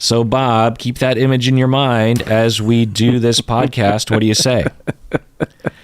So, Bob, keep that image in your mind as we do this podcast. What do you say?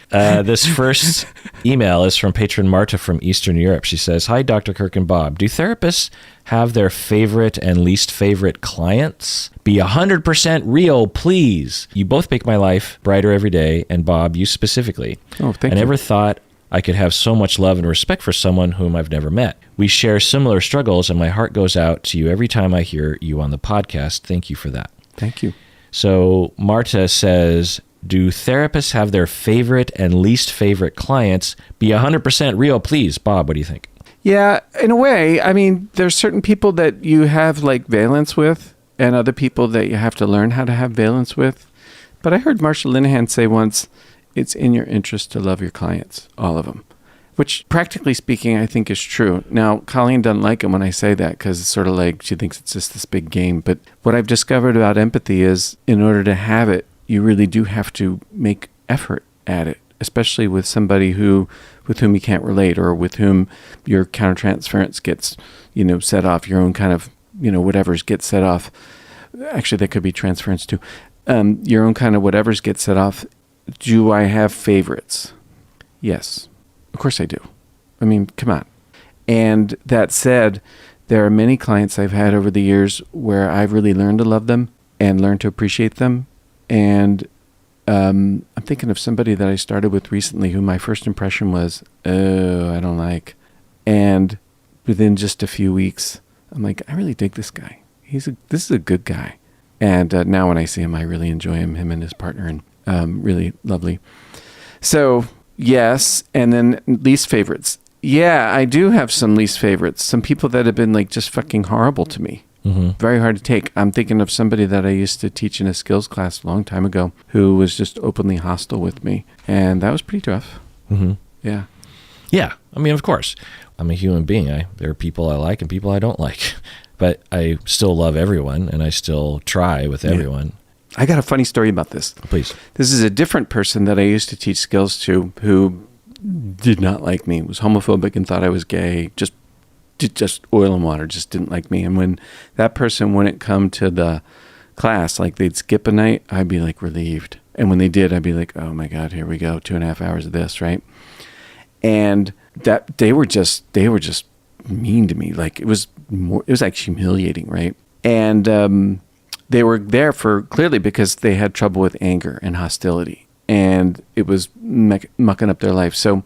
This first email is from patron Marta from Eastern Europe. She says, "Hi, Dr. Kirk and Bob. Do therapists have their favorite and least favorite clients? Be 100% real, please. You both make my life brighter every day, and Bob, you specifically. Oh, thank you. I never thought I could have so much love and respect for someone whom I've never met. We share similar struggles, and my heart goes out to you every time I hear you on the podcast. Thank you for that." Thank you. So Marta says, do therapists have their favorite and least favorite clients? Be 100% real, please. Bob, what do you think? Yeah, in a way. I mean, there's certain people that you have like valence with and other people that you have to learn how to have valence with. But I heard Marsha Linehan say once, it's in your interest to love your clients, all of them, which practically speaking, I think is true. Now, Colleen doesn't like it when I say that because it's sort of like she thinks it's just this big game. But what I've discovered about empathy is in order to have it, you really do have to make effort at it, especially with somebody with whom you can't relate or with whom your countertransference gets, set off, your own kind of, whatever's gets set off. Actually, that could be transference too. Your own kind of whatever's gets set off. Do I have favorites? Yes. Of course I do. I mean, come on. And that said, there are many clients I've had over the years where I've really learned to love them and learned to appreciate them. And I'm thinking of somebody that I started with recently who my first impression was, oh, I don't like. And within just a few weeks, I'm like, I really dig this guy. This is a good guy. And now when I see him, I really enjoy him and his partner, and really lovely. So yes, and then least favorites. Yeah, I do have some least favorites. Some people that have been like just fucking horrible to me. Mm-hmm. Very hard to take. I'm thinking of somebody that I used to teach in a skills class a long time ago who was just openly hostile with me. And that was pretty tough. Mm-hmm. Yeah. Yeah. I mean, of course, I'm a human being. There are people I like and people I don't like. But I still love everyone and I still try with everyone. I got a funny story about this. Please. This is a different person that I used to teach skills to who did not like me, was homophobic and thought I was gay, just oil and water, just didn't like me. And when that person wouldn't come to the class, like they'd skip a night, I'd be like relieved. And when they did, I'd be like, oh my God, here we go, 2.5 hours of this, right? And that they were just mean to me. Like it was like humiliating, right? And they were there for clearly because they had trouble with anger and hostility, and it was mucking up their life. So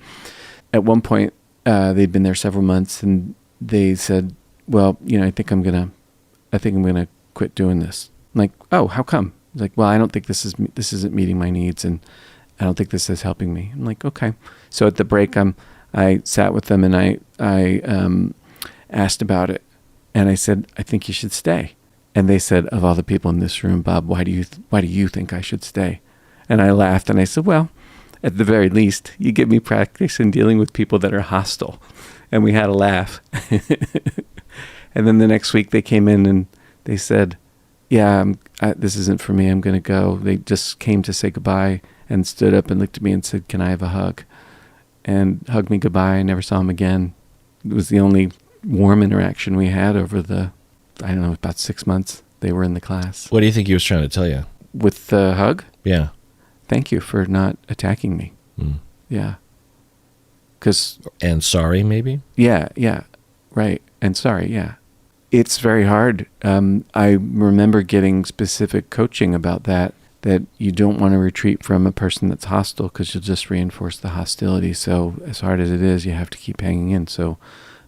at one point, they'd been there several months, and they said, well, I think I'm gonna quit doing this. I'm like, oh, how come? It's like, well, I don't think this isn't meeting my needs, and I don't think this is helping me. I'm like, okay. So at the break, I sat with them and I asked about it, and I said, I think you should stay. And they said, of all the people in this room, Bob, why do you think I should stay? And I laughed and I said, well, at the very least, you give me practice in dealing with people that are hostile. And we had a laugh. And then the next week they came in and they said, yeah, this isn't for me. I'm going to go. They just came to say goodbye and stood up and looked at me and said, can I have a hug? And hugged me goodbye. I never saw him again. It was the only warm interaction we had over about 6 months they were in the class. What do you think he was trying to tell you? With the hug? Yeah. Thank you for not attacking me. Mm. Yeah. And sorry, maybe? Yeah, right. And sorry, yeah. It's very hard. I remember getting specific coaching about that you don't want to retreat from a person that's hostile because you'll just reinforce the hostility. So as hard as it is, you have to keep hanging in. So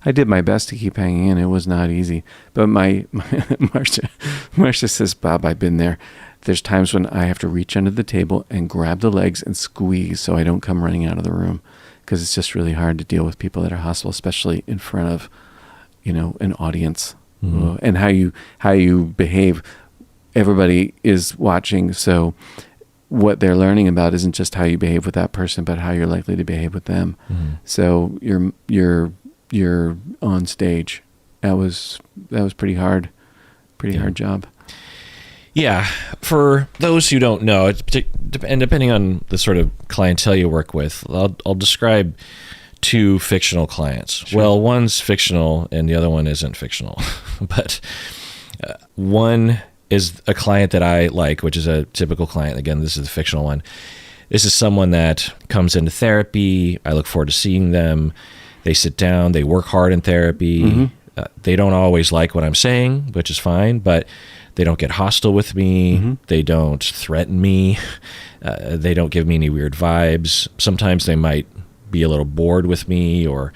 I did my best to keep hanging in. It was not easy. But my Marsha says, Bob, I've been there. There's times when I have to reach under the table and grab the legs and squeeze so I don't come running out of the room, because it's just really hard to deal with people that are hostile, especially in front of, an audience. Mm-hmm. And how you behave. Everybody is watching, so what they're learning about isn't just how you behave with that person, but how you're likely to behave with them. Mm-hmm. So you're on stage. That was pretty hard. Hard job. Yeah. For those who don't know, and depending on the sort of clientele you work with, I'll describe 2 fictional clients. Sure. Well, one's fictional and the other one isn't fictional. But one is a client that I like, which is a typical client. Again, this is the fictional one. This is someone that comes into therapy. I look forward to seeing them. They sit down, they work hard in therapy. They don't always like what I'm saying, which is fine, but they don't get hostile with me. They don't threaten me. They don't give me any weird vibes. Sometimes they might be a little bored with me or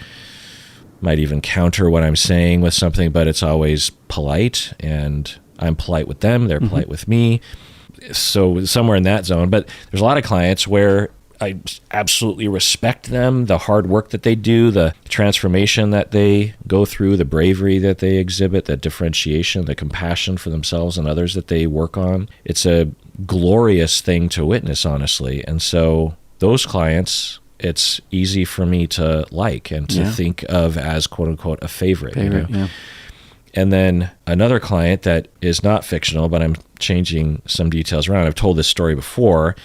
might even counter what I'm saying with something, but it's always polite, and I'm polite with them. They're polite with me. So somewhere in that zone. But there's a lot of clients where I absolutely respect them, the hard work that they do, the transformation that they go through, the bravery that they exhibit, the differentiation, the compassion for themselves and others that they work on. It's a glorious thing to witness, honestly. And so those clients, it's easy for me to like and to think of as, quote unquote, a favorite. And then another client that is not fictional, but I'm changing some details around. I've told this story before.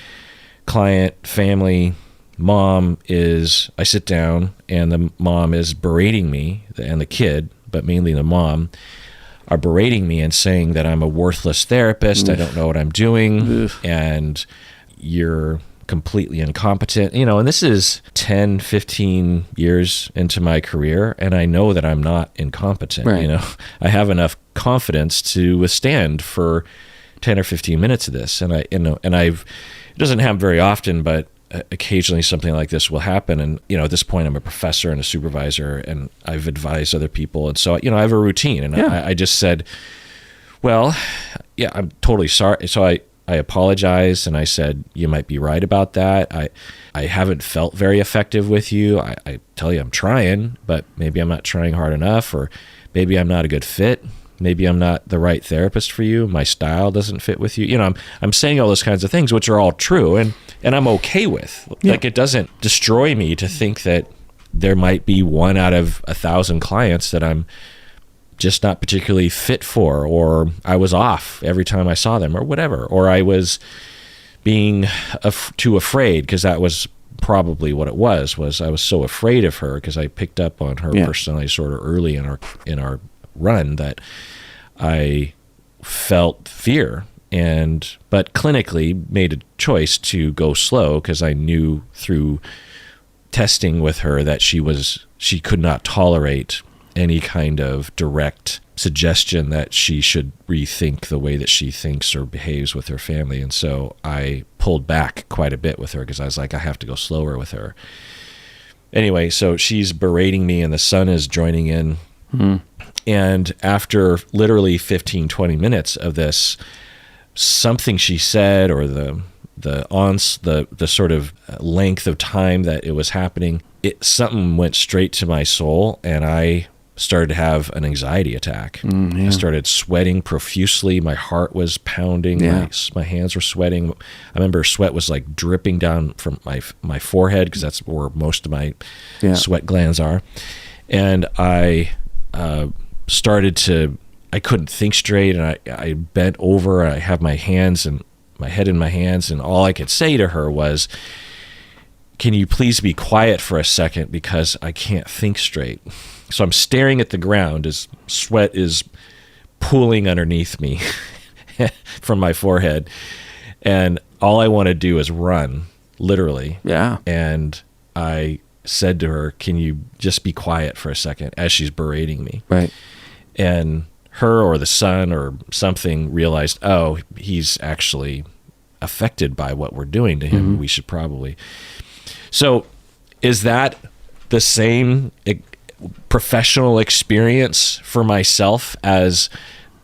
Client, family, mom I sit down and the mom is berating me, and the kid, but mainly the mom, are berating me and saying that I'm a worthless therapist. I don't know what I'm doing. And you're completely incompetent, and this is 10, 15 years into my career, and I know that I'm not incompetent. I have enough confidence to withstand for 10 or 15 minutes of this. And it doesn't happen very often, but occasionally something like this will happen. And, at this point I'm a professor and a supervisor, and I've advised other people. And so, I have a routine, and I just said, well, yeah, I'm totally sorry. So I apologized, and I said, you might be right about that. I haven't felt very effective with you. I tell you, I'm trying, but maybe I'm not trying hard enough, or maybe I'm not a good fit. Maybe I'm not the right therapist for you. My style doesn't fit with you. I'm saying all those kinds of things, which are all true, and I'm okay with. Like, it doesn't destroy me to think that there might be 1 out of 1,000 clients that I'm just not particularly fit for, or I was off every time I saw them, or whatever, or I was being too afraid, because that was probably what it was I was so afraid of her because I picked up on her personality sort of early in our run that I felt fear, but clinically made a choice to go slow, because I knew through testing with her that she could not tolerate any kind of direct suggestion that she should rethink the way that she thinks or behaves with her family. And so I pulled back quite a bit with her, because I was like, I have to go slower with her. Anyway, so she's berating me, and the son is joining in. And after literally 15, 20 minutes of this, something she said, or the sort of length of time that it was happening, something went straight to my soul, and I started to have an anxiety attack. I started sweating profusely. My heart was pounding. My hands were sweating. I remember sweat was like dripping down from my forehead, because that's where most of my sweat glands are. And I I couldn't think straight, and I bent over. I have my head in my hands, and all I could say to her was, can you please be quiet for a second, because I can't think straight. So I'm staring at the ground as sweat is pooling underneath me from my forehead. And all I want to do is run, literally. Yeah. And I said to her, can you just be quiet for a second, as she's berating me. Right. And her or the son or something realized, oh, he's actually affected by what we're doing to him. We should probably. So is that the same professional experience for myself as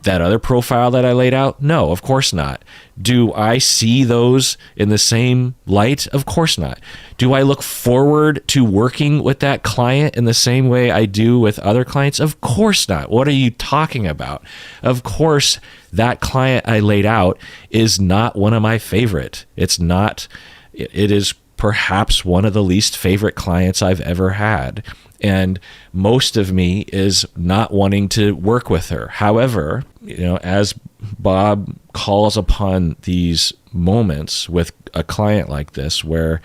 that other profile that I laid out? No, of course not. Do I see those in the same light? Of course not. Do I look forward to working with that client in the same way I do with other clients? Of course not. What are you talking about? Of course, that client I laid out is not one of my favorite. It's not. It is perhaps one of the least favorite clients I've ever had. And most of me is not wanting to work with her. However, as Bob calls upon these moments with a client like this, where,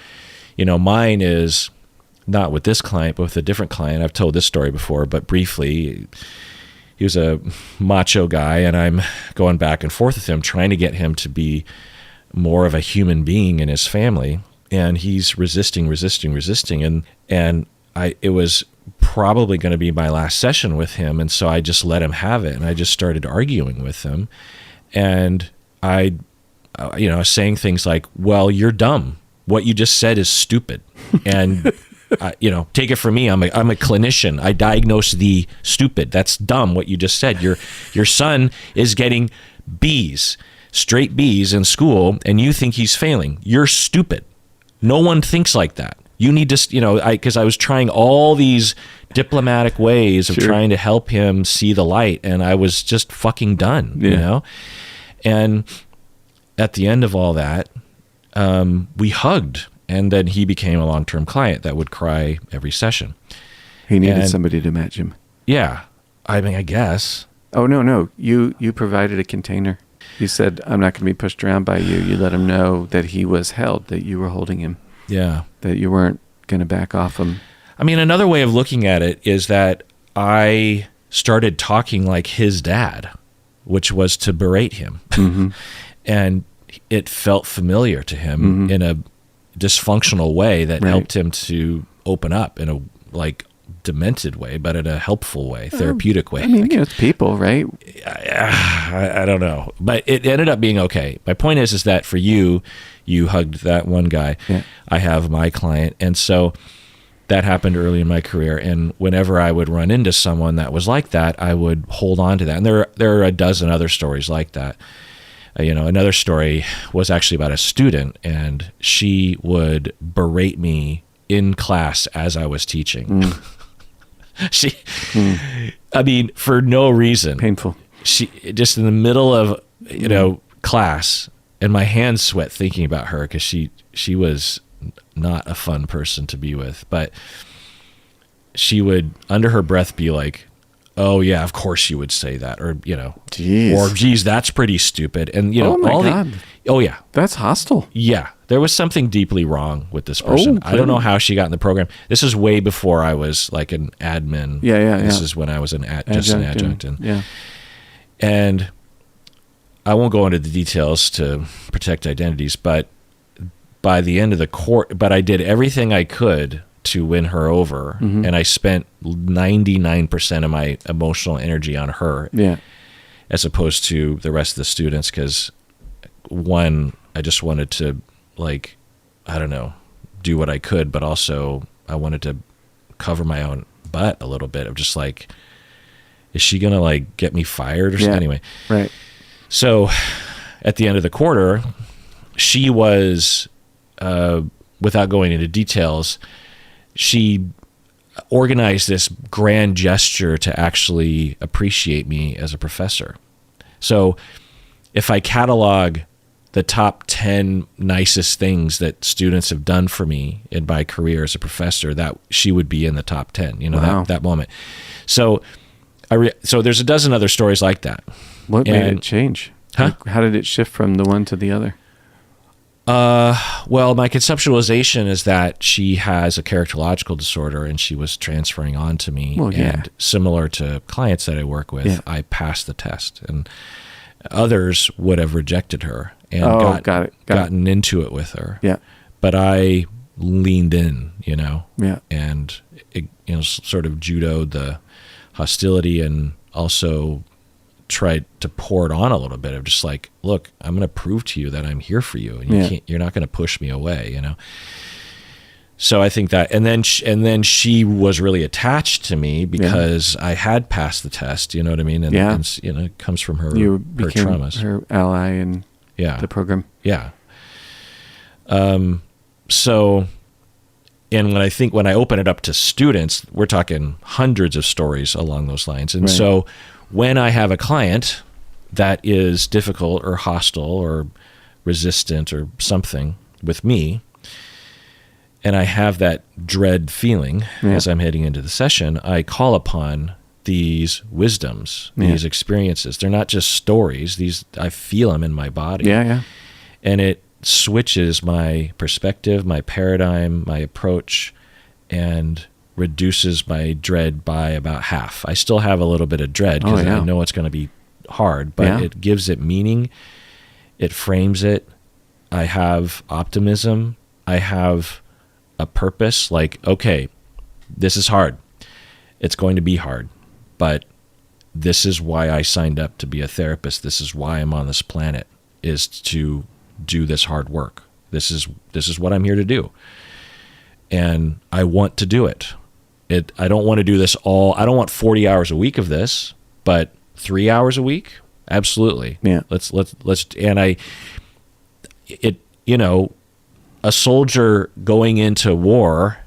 mine is not with this client, but with a different client. I've told this story before, but briefly, a macho guy, and I'm going back and forth with him, trying to get him to be more of a human being in his family. And he's resisting. And it was probably going to be my last session with him. And so I just let him have it. And I just started arguing with him. And I saying things like, well, you're dumb. What you just said is stupid. And, take it from me. I'm a clinician. I diagnose the stupid. That's dumb. What you just said. Your son is getting B's, straight B's in school, and you think he's failing. You're stupid. No one thinks like that. You need to, because I was trying all these diplomatic ways of trying to help him see the light, and I was just fucking done, And at the end of all that, we hugged, and then he became a long-term client that would cry every session. He needed somebody to match him. Yeah. I mean, I guess. Oh, no. You provided a container. You said, I'm not going to be pushed around by you. You let him know that he was held, that you were holding him. Yeah. That you weren't going to back off him. I mean, another way of looking at it is that I started talking like his dad, which was to berate him. Mm-hmm. And it felt familiar to him in a dysfunctional way that helped him to open up in a demented way, but in a helpful way, therapeutic way. I mean, it's people, right? I don't know, but it ended up being okay. My point is that for you hugged that one guy. Yeah. I have my client, and so that happened early in my career. And whenever I would run into someone that was like that, I would hold on to that. And there are a dozen other stories like that. Another story was actually about a student, and she would berate me in class as I was teaching. I mean, for no reason. Painful. She just in the middle of, class, and my hands sweat thinking about her because she was not a fun person to be with. But she would, under her breath, be like, oh yeah, of course you would say that, or geez, that's pretty stupid. And oh my God. Oh yeah, that's hostile. Yeah, there was something deeply wrong with this person. I don't know how she got in the program. This is way before I was like an admin. This is when I was just an adjunct. And I won't go into the details to protect identities, but by the end of the court, but I did everything I could to win her over, and I spent 99% of my emotional energy on her, as opposed to the rest of the students, because one, I just wanted to do what I could, but also I wanted to cover my own butt a little bit of just like, is she gonna get me fired or something? Anyway, right. So at the end of the quarter, she was, without going into details, she organized this grand gesture to actually appreciate me as a professor. So if I catalog the top 10 nicest things that students have done for me in my career as a professor, that she would be in the top 10, that moment. So so there's a dozen other stories like that. What made it change? Huh? How did it shift from the one to the other? Well, my conceptualization is that she has a characterological disorder, and she was transferring on to me. And similar to clients that I work with, I passed the test, and others would have rejected her and gotten into it with her. Yeah. But I leaned in, and it, sort of judoed the hostility, and also tried to pour it on a little bit of just like, look, I'm going to prove to you that I'm here for you, and you're not going to push me away, So I think that, and then she was really attached to me because I had passed the test, you know what I mean? And it comes from her, you her became traumas, her ally in the program. Yeah. So, and when I open it up to students, we're talking hundreds of stories along those lines. And so when I have a client that is difficult or hostile or resistant or something with me, and I have that dread feeling as I'm heading into the session, I call upon these wisdoms, these experiences. They're not just stories. I feel them in my body. And it switches my perspective, my paradigm, my approach, and reduces my dread by about half. I still have a little bit of dread because I know it's going to be hard, but it gives it meaning. It frames it. I have optimism. I have a purpose. Like, okay, this is hard. It's going to be hard, but this is why I signed up to be a therapist. This is why I'm on this planet, is to do this hard work. This is what I'm here to do. And I want to do it. I don't want to do this I don't want 40 hours a week of this, but 3 hours a week? Absolutely. Yeah. A soldier going into war,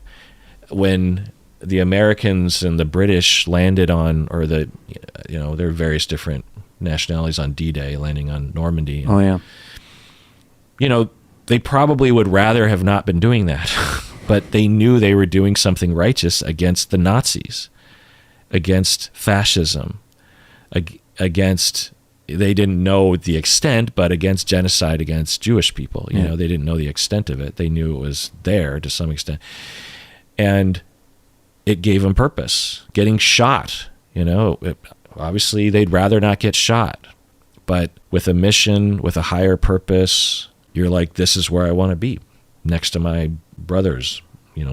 when the Americans and the British landed on, or there are various different nationalities on D-Day landing on Normandy. Oh yeah. They probably would rather have not been doing that, but they knew they were doing something righteous against the Nazis, against fascism, against, they didn't know the extent, but against genocide against Jewish people. They didn't know the extent of it. They knew it was there to some extent. And it gave them purpose. Getting shot, obviously they'd rather not get shot, but with a mission, with a higher purpose, you're like, this is where I want to be, next to my brothers,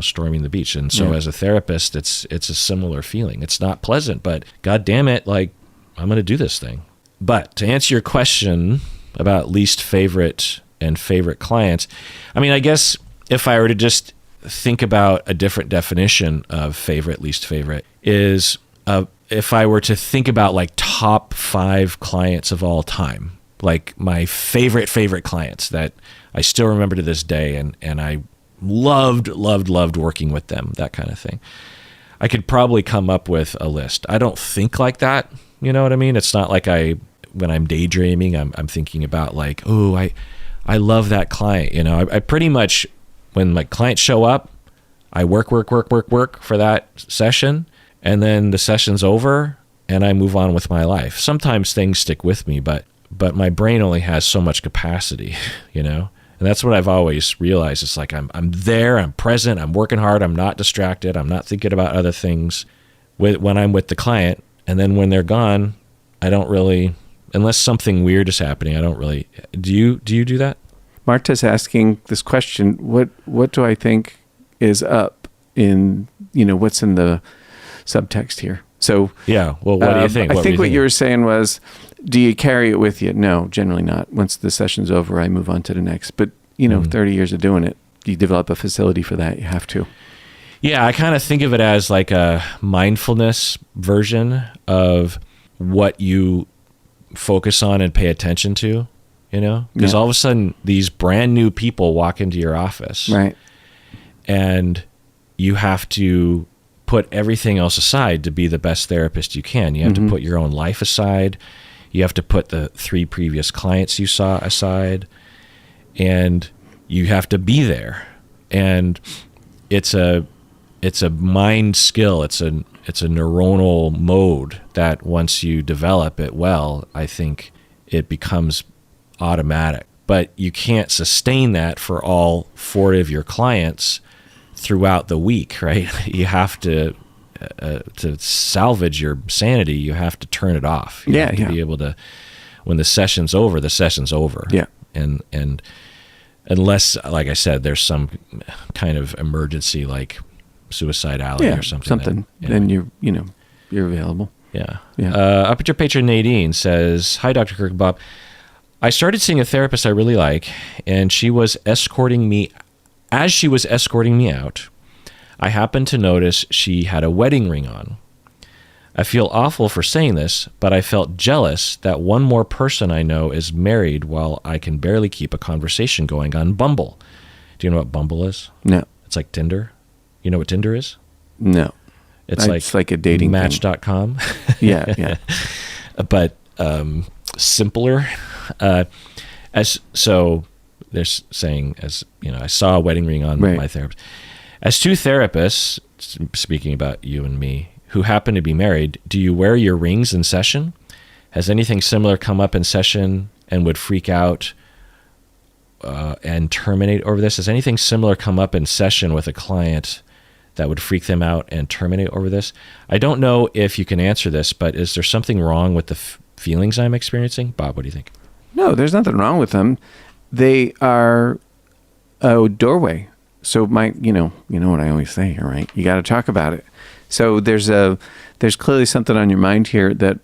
storming the beach. And so as a therapist, it's a similar feeling. It's not pleasant, but God damn it, like, I'm going to do this thing. But to answer your question about least favorite and favorite clients, I guess if I were to just think about a different definition of favorite, least favorite, is if I were to think about like top 5 clients of all time, like my favorite clients that I still remember to this day, and I loved working with them, that kind of thing. I could probably come up with a list. I don't think like that. You know what I mean? It's not like when I'm daydreaming, I'm thinking about like, oh, I love that client. I pretty much, when my clients show up, I work for that session, and then the session's over and I move on with my life. Sometimes things stick with me, but my brain only has so much capacity, and that's what I've always realized. It's like I'm there, I'm present, I'm working hard, I'm not distracted, I'm not thinking about other things when I'm with the client. And then when they're gone, I don't really, unless something weird is happening, I don't really. Do you do that? Marta's asking this question: what do I think is up in what's in the subtext here? So yeah, well, what do you think? I think what you were saying was, do you carry it with you? No, generally not. Once the session's over, I move on to the next. But 30 years of doing it, you develop a facility for that. You have to. Yeah, I kind of think of it as like a mindfulness version of what you focus on and pay attention to, because all of a sudden these brand new people walk into your office, right? And you have to put everything else aside to be the best therapist you can. You have to put your own life aside. You have to put the 3 previous clients you saw aside, and you have to be there. And it's a mind skill. It's a neuronal mode that once you develop it well, I think it becomes automatic. But you can't sustain that for all 40 of your clients throughout the week, right? You have to salvage your sanity, you have to turn it off. You have to be able to, when the session's over, the session's over. Yeah. And unless, like I said, there's some kind of emergency like suicidality or something. Then you're available. Yeah. Up at your patron Nadine says, "Hi, Dr. Kirk Bob. I started seeing a therapist I really like, and she was escorting me. As she was escorting me out, I happened to notice she had a wedding ring on. I feel awful for saying this, but I felt jealous that one more person I know is married while I can barely keep a conversation going on Bumble." Do you know what Bumble is? No. It's like Tinder. You know what Tinder is? No. It's like a dating Match.com. Yeah. But simpler. So they're saying, I saw a wedding ring on my therapist. As 2 therapists, speaking about you and me, who happen to be married, do you wear your rings in session? Has anything similar come up in session and would freak out and terminate over this? Has anything similar come up in session with a client that would freak them out and terminate over this. I don't know if you can answer this, but is there something wrong with the feelings I'm experiencing? Bob, what do you think? No, there's nothing wrong with them. They are a doorway. So you know what I always say here, right? You got to talk about it. So there's clearly something on your mind here that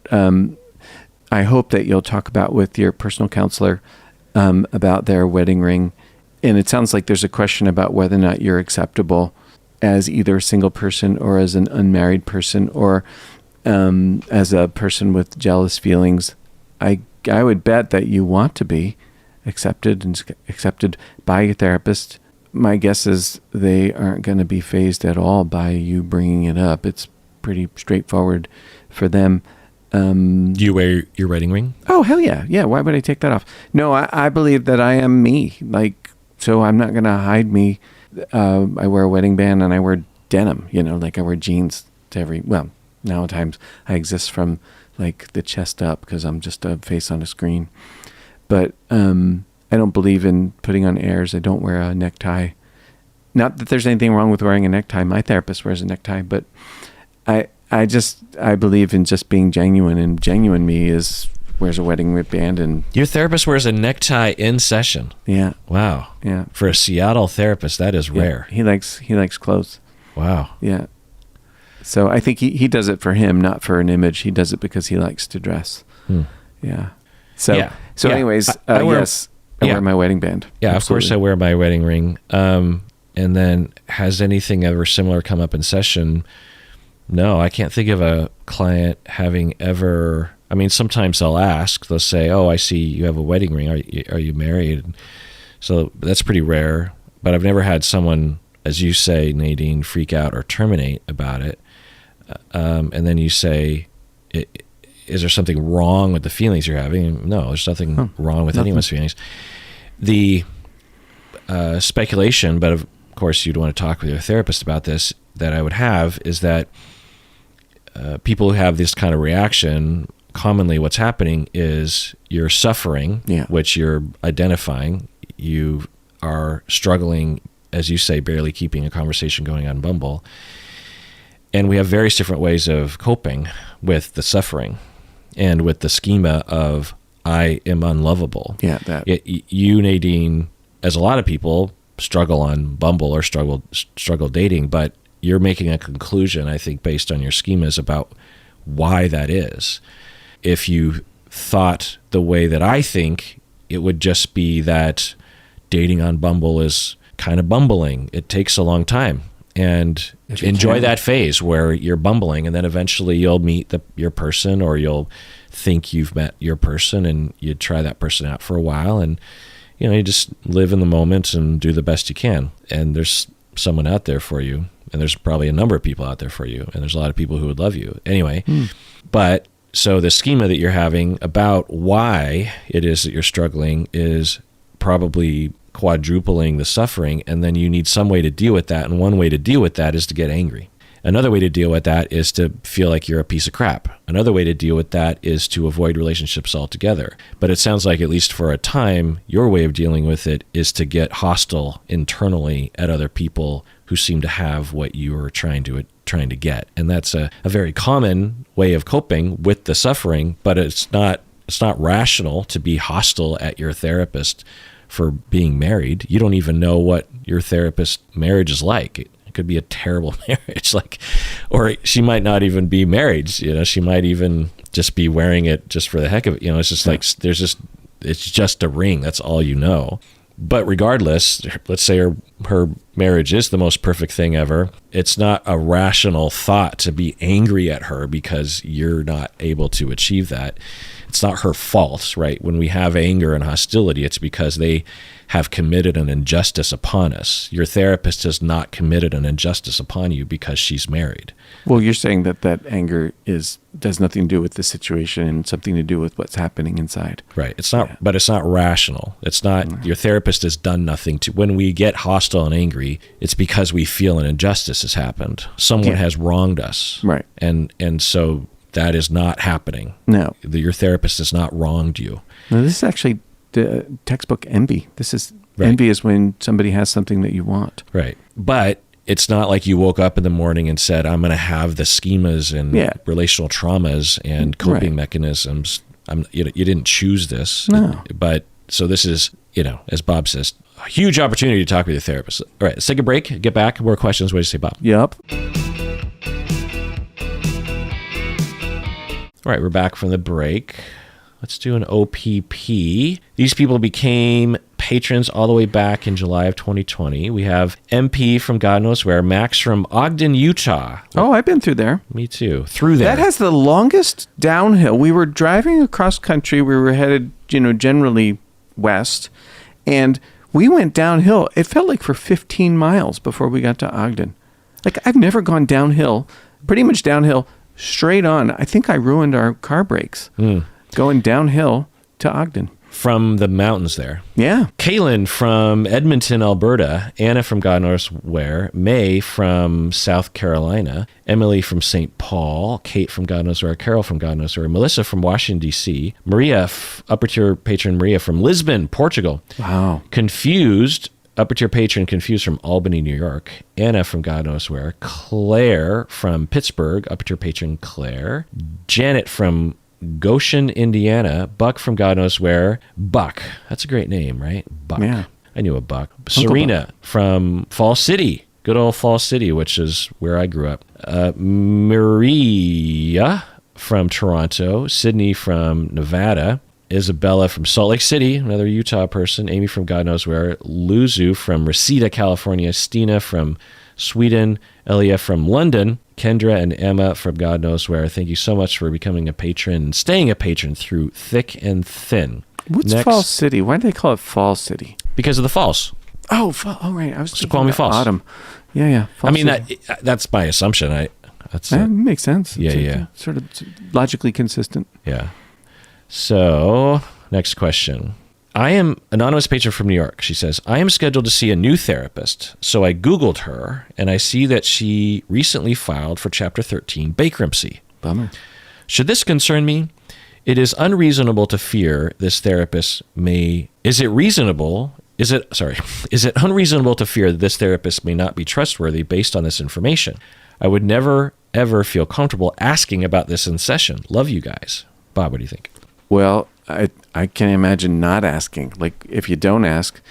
I hope that you'll talk about with your personal counselor about their wedding ring. And it sounds like there's a question about whether or not you're acceptable as either a single person or as an unmarried person or as a person with jealous feelings. I would bet that you want to be accepted by your therapist. My guess is they aren't going to be fazed at all by you bringing it up. It's pretty straightforward for them. Do you wear your wedding ring? Oh, hell yeah. Yeah, why would I take that off? No, I believe that I am me. So I'm not going to hide me. I wear a wedding band and I wear denim, I wear jeans now at times I exist from the chest up because I'm just a face on a screen. But I don't believe in putting on airs. I don't wear a necktie. Not that there's anything wrong with wearing a necktie. My therapist wears a necktie, but I believe in just being genuine, and genuine me wears a wedding band. And your therapist wears a necktie in session. Yeah. Wow. Yeah. For a Seattle therapist, that is rare. He likes clothes. Wow. Yeah. So I think he does it for him, not for an image. He does it because he likes to dress. Yeah. So anyways, I wear my wedding band. Yeah, Absolutely. Of course I wear my wedding ring. And then has anything ever similar come up in session? No, I can't think of a client having ever. I mean, sometimes they'll ask. They'll say, "Oh, I see you have a wedding ring. Are you married?" So that's pretty rare. But I've never had someone, as you say, Nadine, freak out or terminate about it. And then you say, "Is there something wrong with the feelings you're having?" No, there's nothing wrong with anyone's feelings. The speculation, but of course you'd want to talk with your therapist about this, that I would have is that people who have this kind of reaction, commonly what's happening is you're suffering, which you're identifying. You are struggling, as you say, barely keeping a conversation going on Bumble. And we have various different ways of coping with the suffering and with the schema of I am unlovable. Yeah, that. You, Nadine, as a lot of people, struggle on Bumble or struggle dating, but you're making a conclusion, I think, based on your schemas about why that is. If you thought the way that I think, it would just be that dating on Bumble is kind of bumbling. It takes a long time. And enjoy that phase where you're bumbling, and then eventually you'll meet your person, or you'll think you've met your person, and you try that person out for a while, and you just live in the moment and do the best you can. And there's someone out there for you, and there's probably a number of people out there for you, and there's a lot of people who would love you anyway. But so the schema that you're having about why it is that you're struggling is probably quadrupling the suffering, and then you need some way to deal with that. And one way to deal with that is to get angry. Another way to deal with that is to feel like you're a piece of crap. Another way to deal with that is to avoid relationships altogether. But it sounds like, at least for a time, your way of dealing with it is to get hostile internally at other people who seem to have what you are trying to get. And that's a very common way of coping with the suffering, but it's not rational to be hostile at your therapist for being married. You don't even know what your therapist's marriage is like. It could be a terrible marriage, or she might not even be married. She might even just be wearing it just for the heck of it. It's just it's just a ring. That's all you know. But regardless, let's say her marriage is the most perfect thing ever. It's not a rational thought to be angry at her because you're not able to achieve that. It's not her fault, right? When we have anger and hostility, it's because they have committed an injustice upon us. Your therapist has not committed an injustice upon you because she's married. Well, you're saying that anger does nothing to do with the situation and something to do with what's happening inside. Right. It's not, but it's not rational. It's not, your therapist has done nothing to, when we get hostile and angry, it's because we feel an injustice has happened. Someone has wronged us. Right. And so that is not happening. No. Your therapist has not wronged you. No, this is actually the textbook envy. This is envy is when somebody has something that you want. Right. But it's not like you woke up in the morning and said, I'm going to have the schemas and Yeah. relational traumas and coping mechanisms. You didn't choose this. No. But so this is, as Bob says, a huge opportunity to talk with your therapist. All right, let's take a break. Get back. More questions. What do you say, Bob? Yep. All right, we're back from the break. Let's do an OPP. These people became patrons all the way back in July of 2020. We have MP from God knows where, Max from Ogden, Utah. Oh, I've been through there. Me too. Through there. That has the longest downhill. We were driving across country. We were headed, generally west, and we went downhill. It felt like for 15 miles before we got to Ogden. Like, I've never gone downhill, pretty much downhill, straight on. I think I ruined our car brakes going downhill to Ogden. From the mountains there. Yeah. Kaylin from Edmonton, Alberta. Anna from God knows where. May from South Carolina. Emily from St. Paul. Kate from God knows where. Carol from God knows where. Melissa from Washington, D.C. Maria, upper tier patron Maria from Lisbon, Portugal. Wow. Confused, upper tier patron Confused from Albany, New York. Anna from God knows where. Claire from Pittsburgh, upper tier patron Claire. Janet from Goshen, Indiana. Buck from God knows where. Buck. That's a great name, right? Buck. Yeah. I knew a Buck. Serena from Fall City. Good old Fall City, which is where I grew up. Maria from Toronto. Sydney from Nevada. Isabella from Salt Lake City, another Utah person. Amy from God knows where. Luzu from Reseda, California. Stina from Sweden. Elia from London. Kendra and Emma from God knows where. Thank you so much for becoming a patron and staying a patron through thick and thin. What's Fall City? Why do they call it Fall City? Because of the falls. Oh, right. I was thinking Snoqualmie Falls. Autumn. Yeah. Fall City. That's my assumption. That makes sense. Yeah. Sort of logically consistent. Yeah. So, next question. I am anonymous patron from New York. She says, I am scheduled to see a new therapist. So I Googled her and I see that she recently filed for Chapter 13 bankruptcy. Bummer. Should this concern me? It is unreasonable to fear this therapist may... Is it unreasonable to fear that this therapist may not be trustworthy based on this information? I would never, ever feel comfortable asking about this in session. Love you guys. Bob, what do you think? Well, I can't imagine not asking. Like, if you don't ask,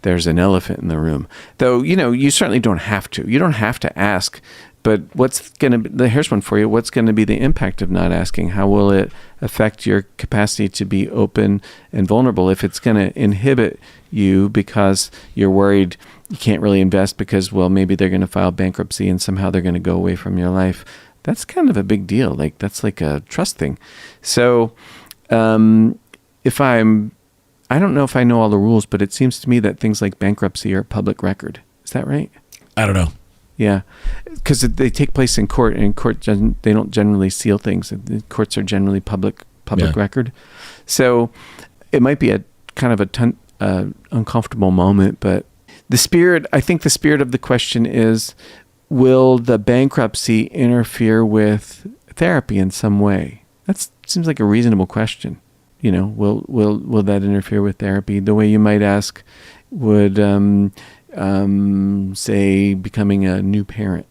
there's an elephant in the room. Though, you certainly don't have to. You don't have to ask. But here's one for you. What's going to be the impact of not asking? How will it affect your capacity to be open and vulnerable? If it's going to inhibit you because you're worried you can't really invest because, well, maybe they're going to file bankruptcy and somehow they're going to go away from your life. That's kind of a big deal. Like, that's like a trust thing. So, I don't know if I know all the rules, but it seems to me that things like bankruptcy are public record. Is that right? I don't know. Yeah, because they take place in court, and in court they don't generally seal things. The courts are generally public record. So it might be a kind of a uncomfortable moment, but I think the spirit of the question is, will the bankruptcy interfere with therapy in some way? That seems like a reasonable question. Will that interfere with therapy? The way you might ask, would say becoming a new parent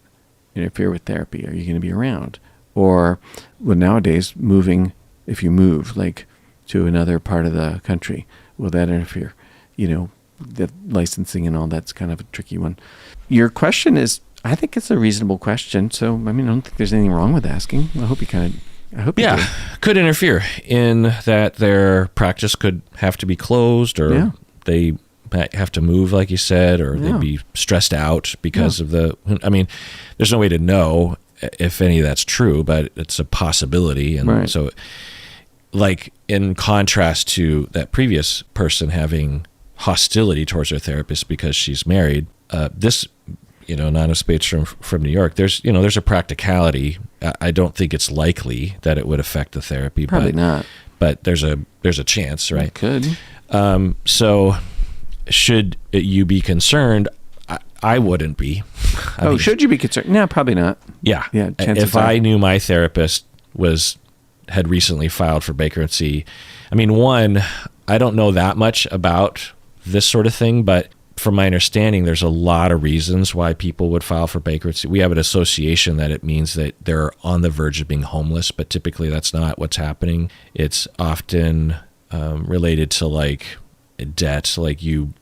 interfere with therapy? Are you going to be around? Or, well, nowadays if you move like to another part of the country, will that interfere? The licensing and all that's kind of a tricky one. Your question is, I think it's a reasonable question. So, I don't think there's anything wrong with asking. I hope you do. Could interfere in that their practice could have to be closed, or they might have to move, like you said, or they'd be stressed out because of there's no way to know if any of that's true, but it's a possibility. And so, like, in contrast to that previous person having hostility towards their therapist because she's married, this anonymous patron from New York, there's a practicality. I don't think it's likely that it would affect the therapy. Probably not. But there's a chance, right? It could. So should you be concerned? I wouldn't be. Should you be concerned? No, probably not. Yeah. Yeah. If I knew my therapist had recently filed for bankruptcy, one, I don't know that much about this sort of thing, but from my understanding, there's a lot of reasons why people would file for bankruptcy. We have an association that it means that they're on the verge of being homeless, but typically that's not what's happening. It's often related to like debt, like you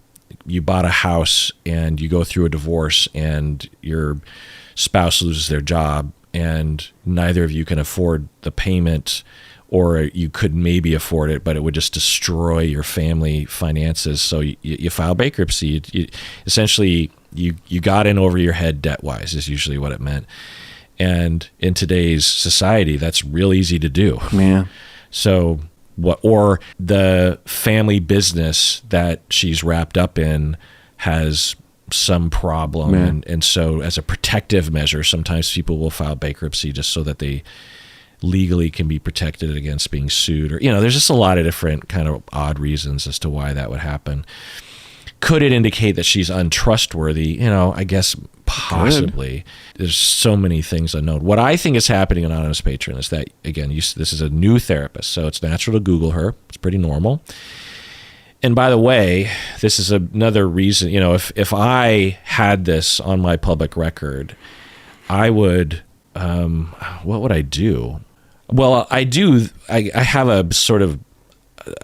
bought a house and you go through a divorce and your spouse loses their job and neither of you can afford the payment, or you could maybe afford it, but it would just destroy your family finances. So you file bankruptcy. Essentially, you got in over your head debt-wise is usually what it meant. And in today's society, that's real easy to do. Yeah. So or the family business that she's wrapped up in has some problem. And so as a protective measure, sometimes people will file bankruptcy just so that they legally can be protected against being sued, or there's just a lot of different kind of odd reasons as to why that would happen. Could it indicate that she's untrustworthy? I guess possibly. There's so many things unknown. What I think is happening, Anonymous Patron, is that, again, this is a new therapist, so it's natural to Google her. It's pretty normal. And by the way, this is another reason, if I had this on my public record, I would, what would I do? Well, I have a sort of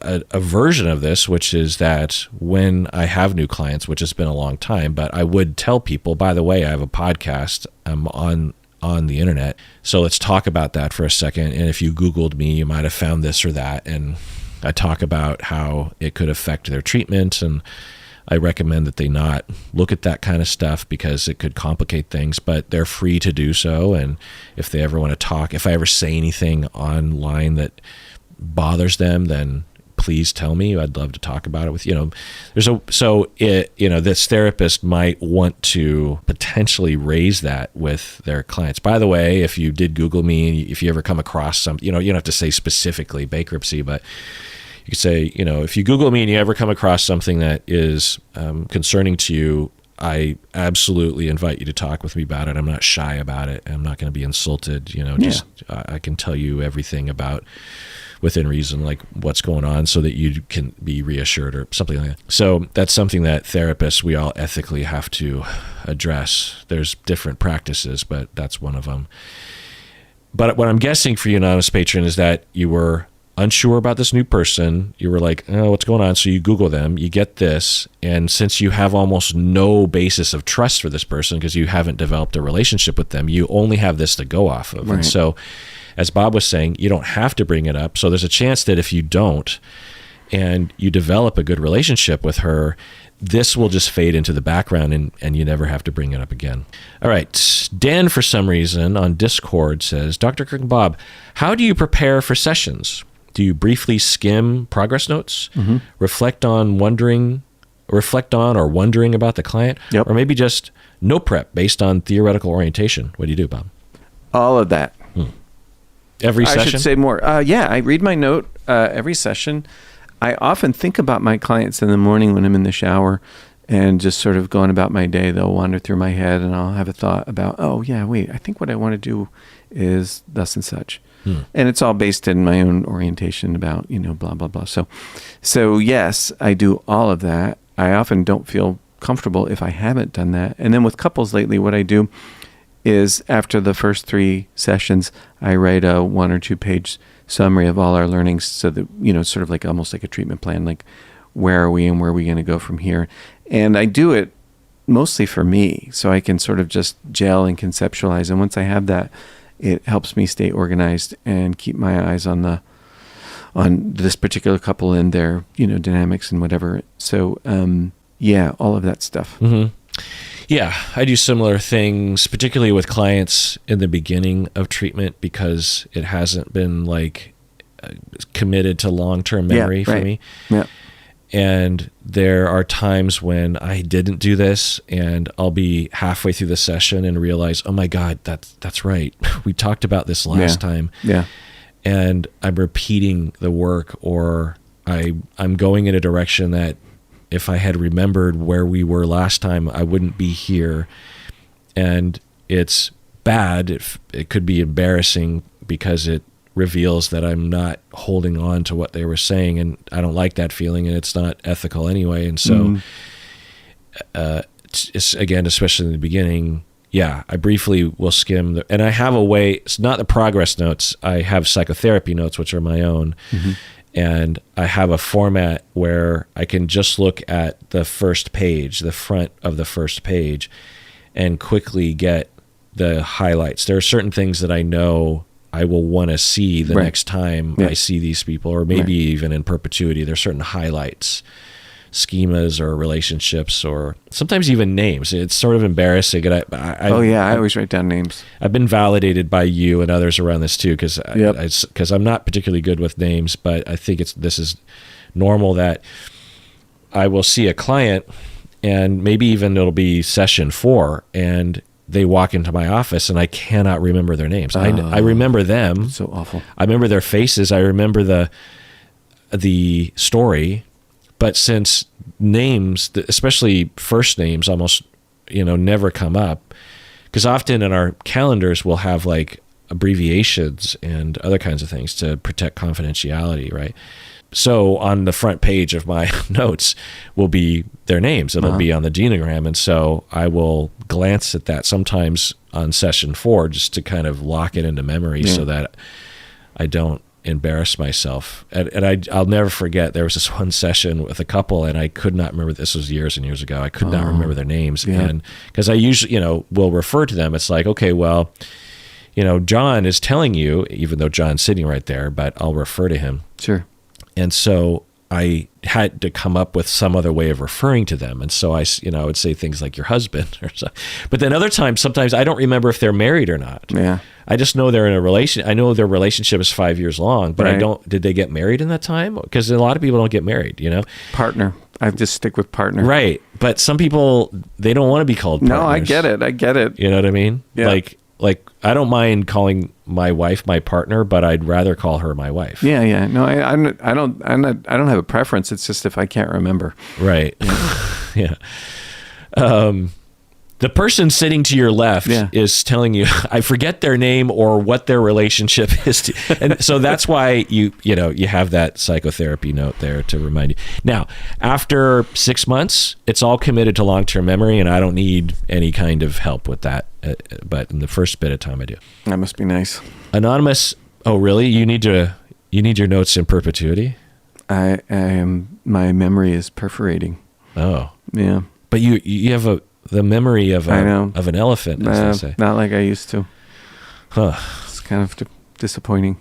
a version of this, which is that when I have new clients, which has been a long time, but I would tell people, by the way, I have a podcast on the internet. So let's talk about that for a second. And if you Googled me, you might have found this or that. And I talk about how it could affect their treatment. And I recommend that they not look at that kind of stuff because it could complicate things, but they're free to do so. And if they ever want to talk, if I ever say anything online that bothers them, then please tell me. I'd love to talk about it with this therapist might want to potentially raise that with their clients. By the way, if you did Google me, if you ever come across something, you don't have to say specifically bankruptcy, but you could say, if you Google me and you ever come across something that is concerning to you, I absolutely invite you to talk with me about it. I'm not shy about it. I'm not going to be insulted. I can tell you everything about within reason, like what's going on, so that you can be reassured or something like that. So that's something that therapists, we all ethically have to address. There's different practices, but that's one of them. But what I'm guessing for you, Anonymous Patron, is that you were unsure about this new person. You were like, oh, what's going on? So you Google them, you get this. And since you have almost no basis of trust for this person because you haven't developed a relationship with them, you only have this to go off of. Right. And so, as Bob was saying, you don't have to bring it up. So there's a chance that if you don't and you develop a good relationship with her, this will just fade into the background and you never have to bring it up again. All right. Dan, for some reason, on Discord says, Dr. Kirk and Bob, how do you prepare for sessions? Do you briefly skim progress notes, reflect on or wondering about the client, or maybe just no prep based on theoretical orientation? What do you do, Bob? All of that. Every session? I should say more. I read my note every session. I often think about my clients in the morning when I'm in the shower and just sort of going about my day. They'll wander through my head and I'll have a thought about, I think what I want to do is thus and such. And it's all based in my own orientation about, blah, blah, blah. So yes, I do all of that. I often don't feel comfortable if I haven't done that. And then with couples lately, what I do is after the first 3 sessions, I write a 1 or 2 page summary of all our learnings so that, sort of like almost like a treatment plan, like where are we and where are we going to go from here? And I do it mostly for me so I can sort of just gel and conceptualize. And once I have that, it helps me stay organized and keep my eyes on this particular couple and their, dynamics and whatever. So, all of that stuff. Mm-hmm. Yeah, I do similar things, particularly with clients in the beginning of treatment because it hasn't been committed to long-term memory for me. Yeah. And there are times when I didn't do this and I'll be halfway through the session and realize, oh my God, that's right. We talked about this last time. Yeah. And I'm repeating the work, or I'm going in a direction that if I had remembered where we were last time, I wouldn't be here. And it's bad. It could be embarrassing because it reveals that I'm not holding on to what they were saying, and I don't like that feeling, and it's not ethical anyway. And so again, especially in the beginning, yeah, I briefly will skim and I have a way, it's not the progress notes. I have psychotherapy notes, which are my own. Mm-hmm. And I have a format where I can just look at the first page, the front of the first page, and quickly get the highlights. There are certain things that I know I will want to see the next time I see these people, or maybe even in perpetuity. There's certain highlights, schemas or relationships, or sometimes even names. It's sort of embarrassing. And I always write down names. I've been validated by you and others around this too, because I'm not particularly good with names, but I think this is normal that I will see a client and maybe even it'll be session 4 and they walk into my office and I cannot remember their names. I remember them. So awful. I remember their faces. I remember the story. But since names, especially first names, almost never come up, because often in our calendars we'll have like abbreviations and other kinds of things to protect confidentiality, right? So on the front page of my notes will be their names. It'll be on the genogram, and so I will glance at that sometimes on session 4 just to kind of lock it into memory so that I don't embarrass myself. And I'll never forget, there was this one session with a couple and I could not remember, this was years and years ago, I could not remember their names. And because I usually will refer to them, it's like, okay, well, John is telling you, even though John's sitting right there, but I'll refer to him. Sure. And so I had to come up with some other way of referring to them. And so I would say things like your husband or so. But then other times, sometimes I don't remember if they're married or not. Yeah. I just know they're in a relation. I know their relationship is 5 years long, but I don't, did they get married in that time? Because a lot of people don't get married, Partner. I just stick with partner. Right. But some people, they don't want to be called partners. No, I get it. You know what I mean? Yeah. Like I don't mind calling my wife my partner, but I'd rather call her my wife. Yeah. No, I don't have a preference. It's just if I can't remember. Right. Yeah. The person sitting to your left is telling you, I forget their name or what their relationship is to, and so that's why you have that psychotherapy note there to remind you. Now, after 6 months, it's all committed to long-term memory, and I don't need any kind of help with that. But in the first bit of time, I do. That must be nice. Anonymous. Oh, really? You need your notes in perpetuity? I am. My memory is perforating. Oh, yeah. But you have the memory of an elephant, as they say. Not like I used to. Huh. It's kind of disappointing.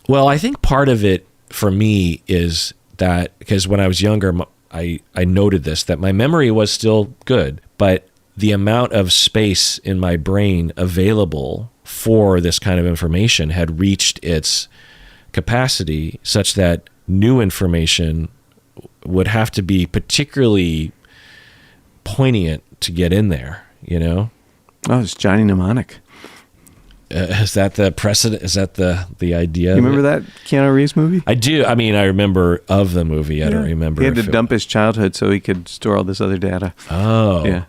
Well, I think part of it for me is that because when I was younger, I noted this, that my memory was still good, but the amount of space in my brain available for this kind of information had reached its capacity such that new information would have to be particularly poignant to get in there, Oh, it's Johnny Mnemonic. Is that the precedent? Is that the idea? You remember that Keanu Reeves movie? I do. I mean, I remember of the movie. I don't remember. He had to dump his childhood so he could store all this other data. Oh. Yeah.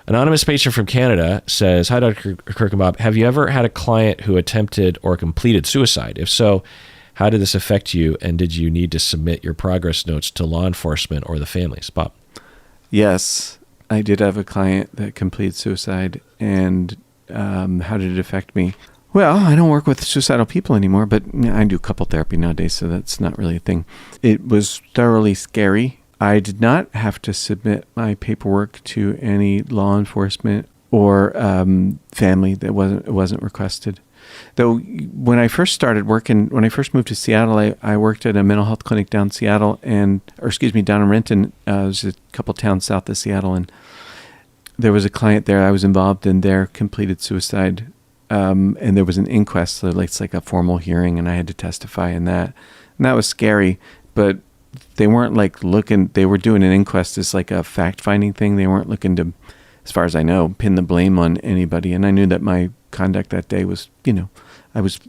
Anonymous patient from Canada says, hi, Dr. Kirk and Bob. Have you ever had a client who attempted or completed suicide? If so, how did this affect you? And did you need to submit your progress notes to law enforcement or the families? Bob? Yes, I did have a client that completed suicide. And how did it affect me? Well, I don't work with suicidal people anymore, but I do couple therapy nowadays, so that's not really a thing. It was thoroughly scary. I did not have to submit my paperwork to any law enforcement or family. That wasn't requested. Though when I first moved to Seattle, I worked at a mental health clinic down in Seattle down in Renton. It was a couple towns south of Seattle, and there was a client there I was involved in their completed suicide, and there was an inquest, so it's like a formal hearing, and I had to testify in that, and that was scary, but they weren't they were doing an inquest as like a fact-finding thing. They weren't looking to, as far as I know, pin the blame on anybody. And I knew that my conduct that day was, I was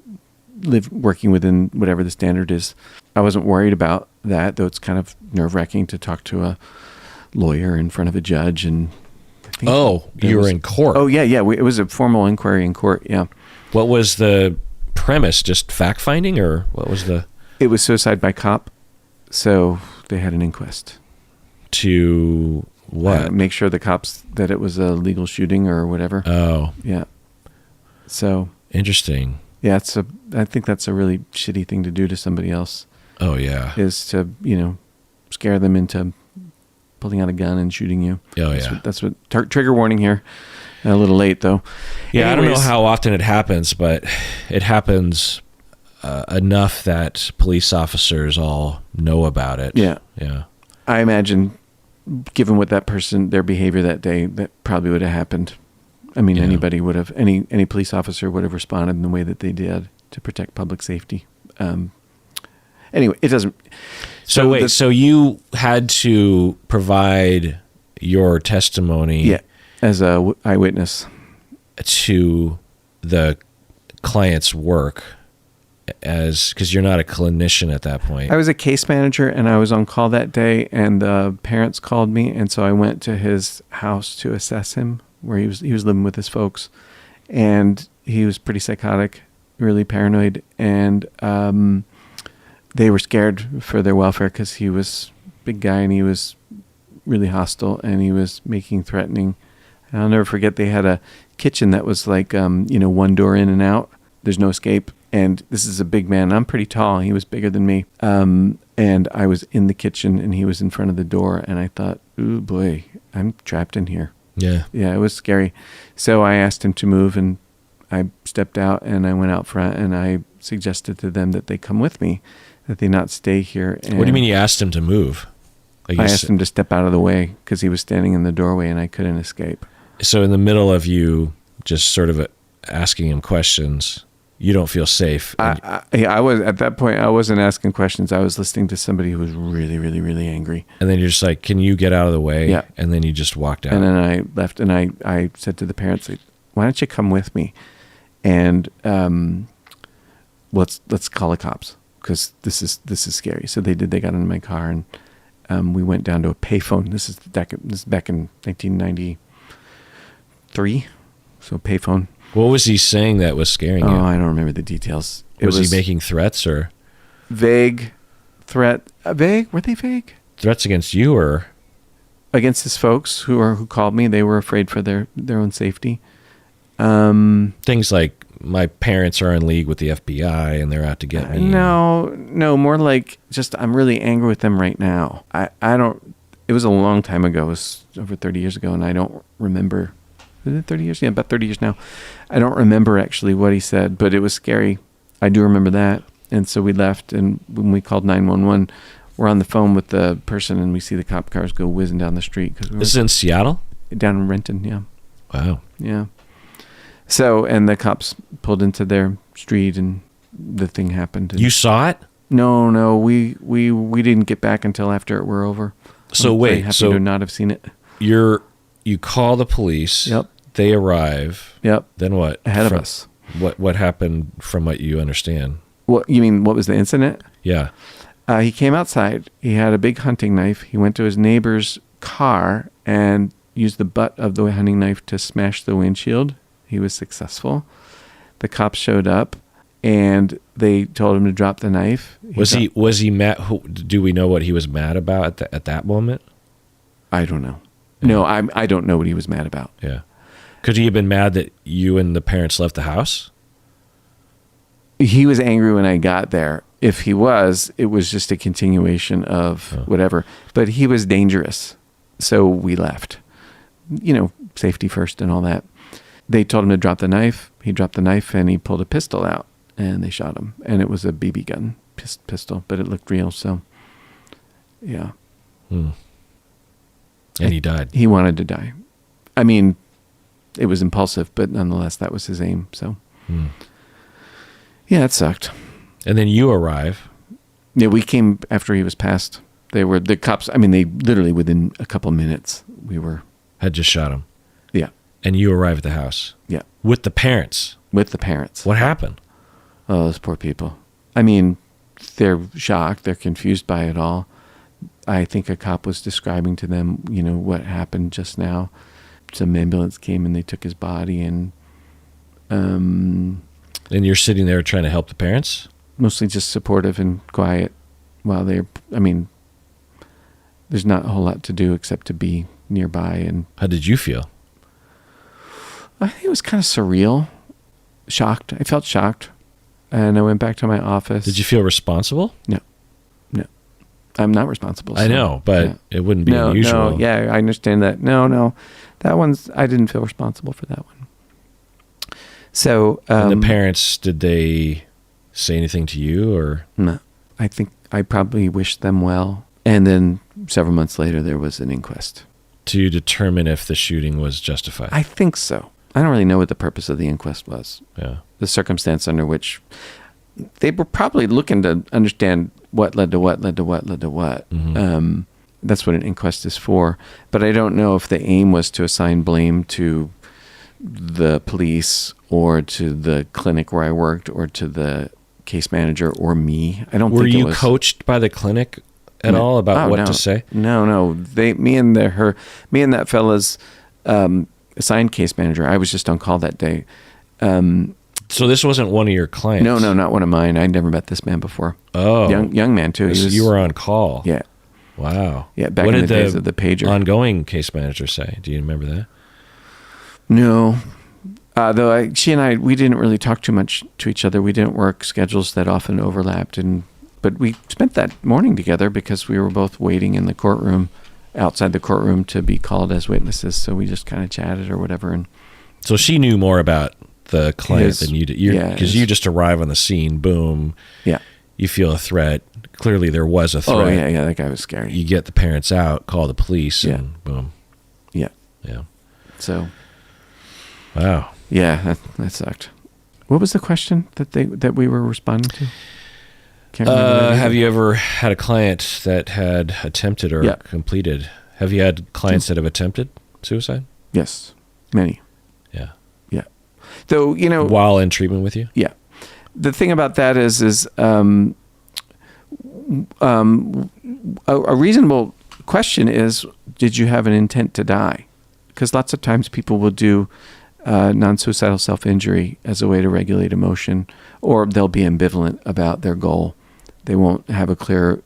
working within whatever the standard is. I wasn't worried about that, though it's kind of nerve-wracking to talk to a lawyer in front of a judge. And you were in court. Oh, yeah. It was a formal inquiry in court, yeah. What was the premise? Just fact-finding, or what was the... It was suicide by cop. So they had an inquest. To What? Make sure the cops that it was a legal shooting or whatever. Oh, Yeah. So interesting. yeah, I think that's a really shitty thing to do to somebody else. Oh, yeah. Is to, scare them into pulling out a gun and shooting you. Oh, That's what trigger warning here. A little late though. Yeah, Anyways, I don't know how often it happens, but it happens enough that police officers all know about it. Yeah. Yeah. I imagine, given what their behavior that day, that probably would have happened. I mean, anybody would have, any police officer would have responded in the way that they did to protect public safety. Anyway, it doesn't. So wait, so you had to provide your testimony, yeah, as a eyewitness to the client's work, because you're not a clinician at that point. I was a case manager, and I was on call that day, and the parents called me, and so I went to his house to assess him, where he was living with his folks, and he was pretty psychotic, really paranoid, and they were scared for their welfare because he was a big guy and he was really hostile and he was making threatening. And I'll never forget, they had a kitchen that was like, one door in and out. There's no escape. And this is a big man. I'm pretty tall. He was bigger than me. And I was in the kitchen and he was in front of the door. And I thought, ooh, boy, I'm trapped in here. Yeah. Yeah, it was scary. So I asked him to move and I stepped out and I went out front and I suggested to them that they come with me, that they not stay here. And What do you mean you asked him to move? Like I asked him to step out of the way because he was standing in the doorway and I couldn't escape. So in the middle of you just sort of asking him questions, you don't feel safe. I was at that point. I wasn't asking questions. I was listening to somebody who was really, really, really angry. And then you're just like, "Can you get out of the way?" Yeah. And then you just walked out. And then I left, and I said to the parents, like, "Why don't you come with me? And let's call the cops because this is scary." So they did. They got into my car and we went down to a payphone. This is back in 1993. So payphone. What was he saying that was scaring you? Oh, I don't remember the details. Was he making threats or vague threat? Vague? Were they vague? Threats against you or against his folks who called me? They were afraid for their own safety. Things like, my parents are in league with the FBI and they're out to get me. No, more like just, I'm really angry with them right now. I don't. It was a long time ago. It was over 30 years ago, and I don't remember. Is it 30 years? Yeah, about 30 years now. I don't remember actually what he said, but it was scary. I do remember that. And so we left, and when we called 911, we're on the phone with the person, and we see the cop cars go whizzing down the street. This is in Seattle? Down in Renton, yeah. Wow. Yeah. So, and the cops pulled into their street, and the thing happened. And you saw it? No, we didn't get back until after it were over. So I'm wait, happy to not have seen it. You call the police. Yep. They arrive. Yep. Then what? Ahead of us. What happened from what you understand? What you mean? What was the incident? Yeah. He came outside. He had a big hunting knife. He went to his neighbor's car and used the butt of the hunting knife to smash the windshield. He was successful. The cops showed up, and they told him to drop the knife. Was he mad? Do we know what he was mad about at that moment? I don't know. No, I don't know what he was mad about. Yeah. Could he have been mad that you and the parents left the house? He was angry when I got there. If he was, it was just a continuation of whatever. But he was dangerous, so we left. Safety first and all that. They told him to drop the knife. He dropped the knife, and he pulled a pistol out, and they shot him. And it was a BB gun pistol, but it looked real, so yeah. And he died. He wanted to die. I mean, it was impulsive, but nonetheless, that was his aim. So, yeah, it sucked. And then you arrive. Yeah, we came after he was passed. The cops. I mean, they literally within a couple minutes had just shot him. Yeah. And you arrive at the house. Yeah. With the parents. With the parents. What happened? Oh, those poor people. I mean, they're shocked. They're confused by it all. I think a cop was describing to them, what happened just now. Some ambulance came and they took his body, and you're sitting there trying to help the parents? Mostly just supportive and quiet while there's not a whole lot to do except to be nearby. And How did you feel? I think it was kind of surreal. Shocked. I felt shocked. And I went back to my office. Did you feel responsible? No. I'm not responsible. So, I know, but it wouldn't be unusual. No, yeah, I understand that. No. I didn't feel responsible for that one. So, And the parents, did they say anything to you, or? No. I think I probably wished them well. And then several months later, there was an inquest. To determine if the shooting was justified? I think so. I don't really know what the purpose of the inquest was. Yeah. The circumstance under which they were probably looking to understand what led to what. Mm-hmm. That's what an inquest is for. But I don't know if the aim was to assign blame to the police or to the clinic where I worked or to the case manager or me. I don't think it was. Were you coached by the clinic at all about what to say? No. Me and that fella's assigned case manager. I was just on call that day. So this wasn't one of your clients? No, not one of mine. I'd never met this man before. Oh. Young man, too. You were on call? Yeah. Wow. Yeah, back in the days of the pager. Ongoing case manager say? Do you remember that? No. Though she and I, we didn't really talk too much to each other. We didn't work schedules that often overlapped. But we spent that morning together because we were both waiting in the courtroom, outside the courtroom, to be called as witnesses. So we just kind of chatted or whatever. And so she knew more about the client than you did, because you just arrive on the scene, boom. Yeah. You feel a threat. Clearly, there was a threat. Oh yeah, that guy was scary. You get the parents out, call the police, and boom. Yeah. So. Wow. Yeah, that sucked. What was the question that we were responding to? Can't remember. Have you ever had a client that had attempted or completed? Have you had clients that have attempted suicide? Yes, many. Yeah. So, while in treatment with you? Yeah. The thing about that is a reasonable question is, did you have an intent to die? Because lots of times people will do non-suicidal self-injury as a way to regulate emotion, or they'll be ambivalent about their goal. They won't have a clear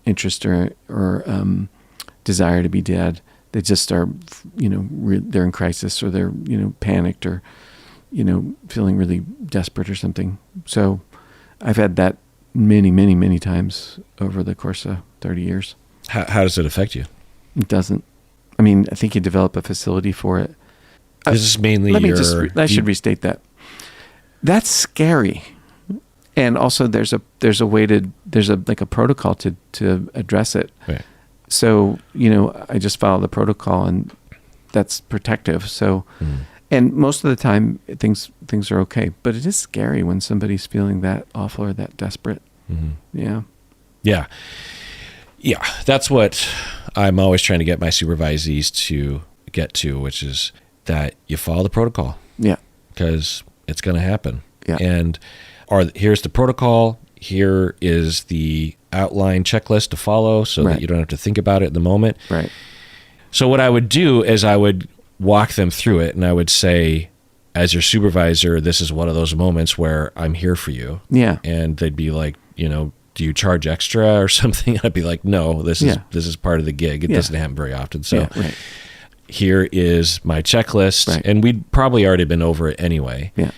interest or desire to be dead. They just are, they're in crisis, or they're, panicked, or, feeling really desperate or something. So I've had that many, many, many times over the course of 30 years. How does it affect you? It doesn't. I mean, I think you develop a facility for it. This is mainly I should restate that. That's scary. And also there's a protocol to address it. Right. So, I just follow the protocol, and that's protective. So, and most of the time things are okay, but it is scary when somebody's feeling that awful or that desperate. Mm-hmm. Yeah. That's what I'm always trying to get my supervisees to get to, which is that you follow the protocol. Yeah. Because it's going to happen. Yeah. And here's the protocol. Here is the outline checklist to follow so that you don't have to think about it in the moment. Right. So what I would do is I would walk them through it, and I would say, as your supervisor, this is one of those moments where I'm here for you. Yeah. And they'd be like, do you charge extra or something? I'd be like, no, this is part of the gig. It doesn't happen very often. So here is my checklist. Right. And we'd probably already been over it anyway. Yeah.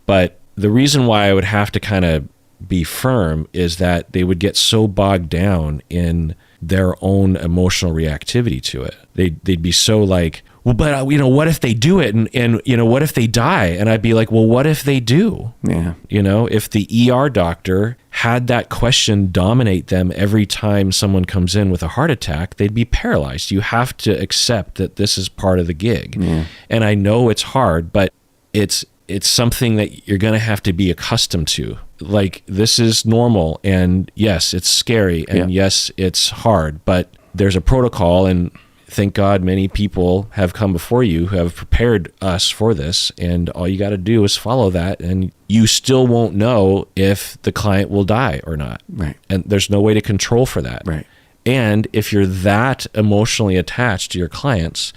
But the reason why I would have to kind of be firm is that they would get so bogged down in their own emotional reactivity to it. They'd be so like, well, but what if they do it, and what if they die? And I'd be like, well, what if they do? Yeah. If the ER doctor had that question dominate them every time someone comes in with a heart attack, they'd be paralyzed. You have to accept that this is part of the gig. Yeah. And I know it's hard, but it's something that you're going to have to be accustomed to. Like, this is normal, and yes, it's scary, and yes, it's hard, but there's a protocol, and thank God many people have come before you who have prepared us for this, and all you got to do is follow that, and you still won't know if the client will die or not. Right. And there's no way to control for that. Right. And if you're that emotionally attached to your clients,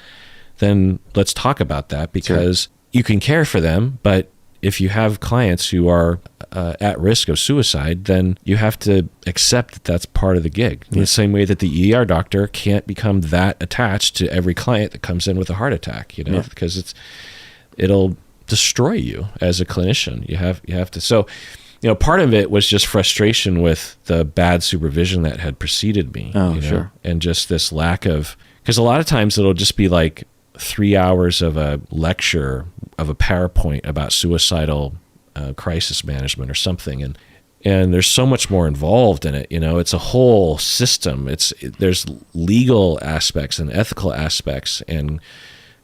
then let's talk about that, because you can care for them, but if you have clients who are at risk of suicide, then you have to accept that that's part of the gig. In the same way that the ER doctor can't become that attached to every client that comes in with a heart attack, because it'll destroy you as a clinician. You have to. So, part of it was just frustration with the bad supervision that had preceded me. Sure. And just this lack of, because a lot of times it'll just be like 3 hours of a lecture of a PowerPoint about suicidal crisis management or something, and there's so much more involved in it. It's a whole system. There's legal aspects and ethical aspects and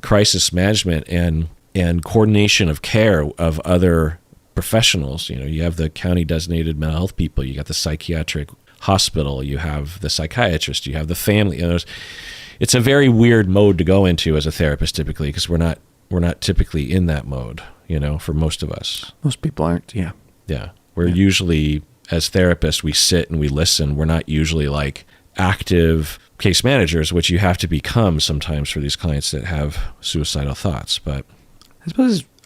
crisis management and coordination of care of other professionals. You have the county designated mental health people, you got the psychiatric hospital, you have the psychiatrist, you have the family. It's a very weird mode to go into as a therapist typically, because we're not typically in that mode, for most of us. Most people aren't. Yeah. We're usually, as therapists, we sit and we listen. We're not usually like active case managers, which you have to become sometimes for these clients that have suicidal thoughts. But